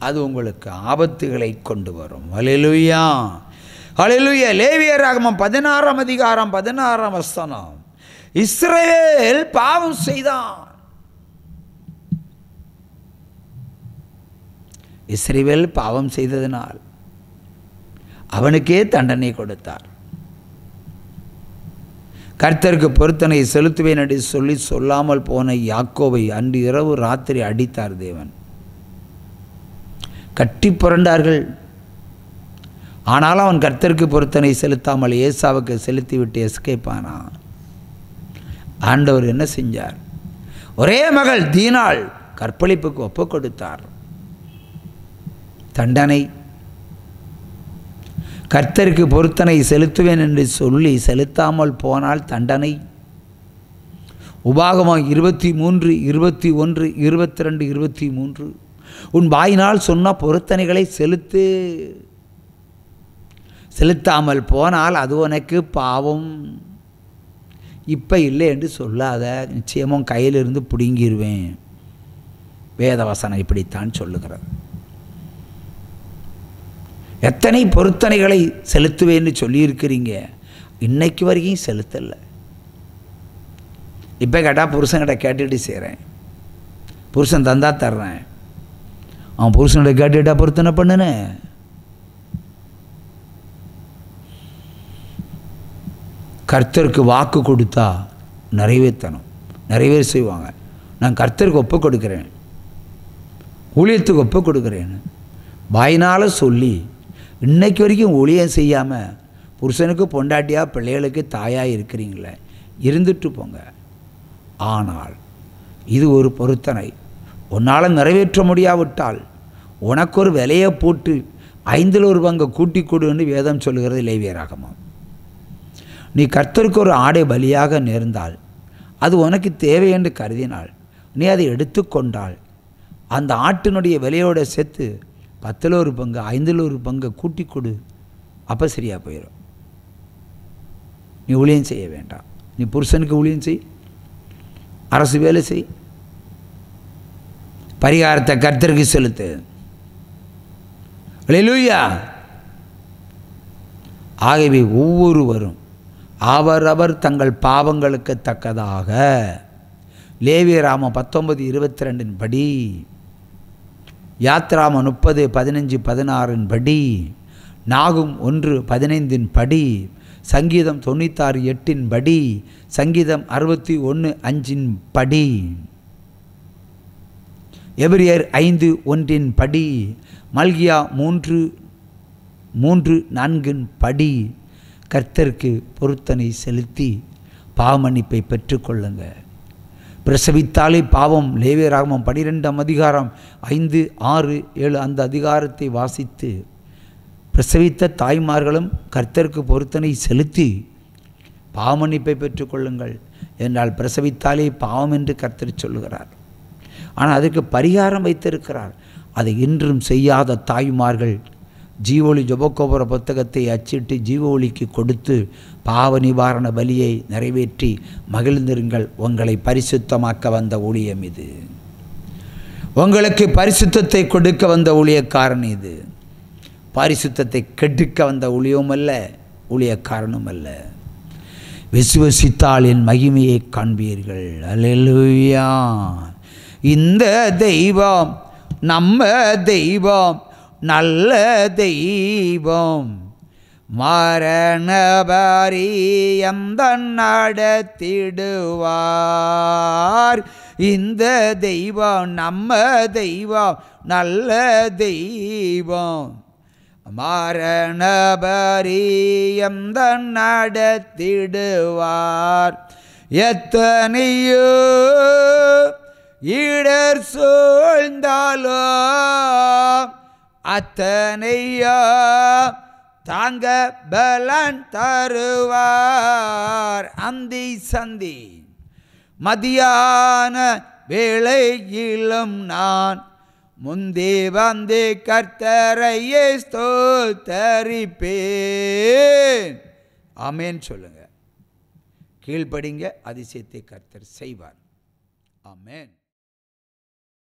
அது உங்களுக்கு ஆபத்துகளை கொண்டு வரும். ஹல்லேலூயா, ஹல்லேலூயா. லேவியராகமம் 16ஆம் அதிகாரம் 16ஆம் வசனம். இஸ்ரவேல் பாவம் செய்தான். இஸ்ரவேல் பாவம் செய்ததினால் அவனுக்கே தண்டனை கொடுத்தார். கர்த்தருக்கு பொருத்தனை செலுத்துவேன் என்று சொல்லி சொல்லாமல் போன யாக்கோபை அன்று இரவு ராத்திரி அடித்தார் தேவன். கட்டி புரண்டார்கள். ஆனாலும் அவன் கர்த்தருக்கு பொருத்தனை செலுத்தாமல் ஏசாவுக்கு செலுத்திவிட்டு எஸ்கேப் ஆனான். ஆண்டவர் என்ன செஞ்சார்? ஒரே மகள் தீனாள் கற்பழிப்புக்கு ஒப்பு கொடுத்தார். தண்டனை. கர்த்தருக்கு பொருத்தனை செலுத்துவேன் என்று சொல்லி செலுத்தாமல் போனால் தண்டனை. உபாகமம் 23, 21, 22, 23. உன் வாயினால் சொன்ன பொருத்தனைகளை செலுத்தாமல் போனால் அது உனக்கு பாவம். இப்போ இல்லை என்று சொல்லாத, நிச்சயமும் கையிலிருந்து பிடுங்கிடுவேன். வேதவசனம் இப்படித்தான் சொல்லுகிறது. எத்தனை பொருத்தனைகளை செலுத்துவேன்னு சொல்லியிருக்கிறீங்க, இன்னைக்கு வரைக்கும் செலுத்தலை. இப்போ கேட்டால் புருஷன்கிட்ட கேட்டுட்டு செய்கிறேன், புருஷன் தந்தா தர்றேன், அவன் புருஷன்கிட்ட கேட்டுட்டா பொருத்தனை பண்ணுனேன். கர்த்தருக்கு வாக்கு கொடுத்தா நிறைவேற்றணும், நிறைவேற செய்வாங்க. நான் கர்த்தருக்கு ஒப்பு கொடுக்குறேன், ஊழியத்துக்கு ஒப்பு கொடுக்குறேன்னு வாயினால் சொல்லி இன்னைக்கு வரைக்கும் ஊழியம் செய்யாமல் புருஷனுக்கு பொண்டாட்டியாக பிள்ளைகளுக்கு தாயாக இருக்கிறீங்களே, இருந்துட்டு போங்க. ஆனால் இது ஒரு பொருத்தனை. உன்னால் நிறைவேற்ற முடியாவிட்டால் உனக்கு ஒரு விலையை போட்டு 1/5 கூட்டி கொடுன்னு வேதம் சொல்லுகிறது லேவியராகமம். நீ கர்த்தருக்கு ஒரு ஆடை பலியாக நேர்ந்தால், அது உனக்கு தேவை என்று கருதினால், நீ அதை எடுத்துக்கொண்டால், அந்த ஆட்டினுடைய விலையோட சேர்த்து 10 5 கூட்டி கொடு, அப்போ சரியாக போயிடும். நீ ஊழியம் செய்ய வேண்டாம், நீ புருஷனுக்கு ஊழியம் செய், அரசு வேலை செய், பரிகாரத்தை கர்த்தருக்கு செலுத்து. அல்லேலூயா. ஆகவே ஒவ்வொருவரும் அவரவர் தங்கள் பாவங்களுக்கு தக்கதாக லேவியராமம் 19:22 படி, யாத்ராமம் 30:15-16 படி, நாகும் 1:15 படி, சங்கீதம் 96:8 படி, சங்கீதம் 61:5 படி, எபிரியர் 5:1 படி, மல்கியா 3:4 படி கர்த்தருக்கு பொருத்தனை செலுத்தி பாவமன்னிப்பை பெற்றுக்கொள்ளுங்க. பிரசவித்தாலே பாவம். லேவியராகமம் 12 5, 6, 7 அந்த அதிகாரத்தை வாசித்து பிரசவித்த தாய்மார்களும் கர்த்தருக்கு பொருத்தனை செலுத்தி பாவமன்னிப்பை பெற்றுக்கொள்ளுங்கள் என்றால் பிரசவித்தாலே பாவம் என்று கர்த்தர் சொல்லுகிறார். ஆனால் அதுக்கு பரிகாரம் வைத்திருக்கிறார். அதை இன்றும் செய்யாத தாய்மார்கள் ஜீவொளி ஜெபக்கோபுர புத்தகத்தை அச்சிட்டு ஜீவொளிக்கு கொடுத்து பாவ நிவாரண பலியை நிறைவேற்றி மகிழ்ந்திருங்கள். உங்களை பரிசுத்தமாக்க வந்த ஊழியம் இது. உங்களுக்கு பரிசுத்தத்தை கொடுக்க வந்த ஊழியக்காரன் இது. பரிசுத்தத்தை கெடுக்க வந்த ஊழியமும் அல்ல, ஊழியக்காரனும் அல்ல. விசுவசித்தால் என் மகிமையை காண்பீர்கள். அல்லேலூயா. இந்த தெய்வம் நம்ம தெய்வம், நல்ல தெய்வம், மரணபரியந்த நடத்திடுவார். இந்த தெய்வம் நம்ம தெய்வம், நல்ல தெய்வம், மரணபரியந்த நடத்திடுவார். எத்தனையோ இடர் சூழ்ந்தாலோ அத்தனையோ தாங்க பலன் தருவார். அந்தி சந்தி மதியான வேளையிலும் நான் முந்தி வந்து கர்த்தரையே ஸ்தோத்தரிப்பேன். ஆமென் சொல்லுங்க. கீழ்ப்படிங்க, அதிசயத்தை கர்த்தர் செய்வார். ஆமென்.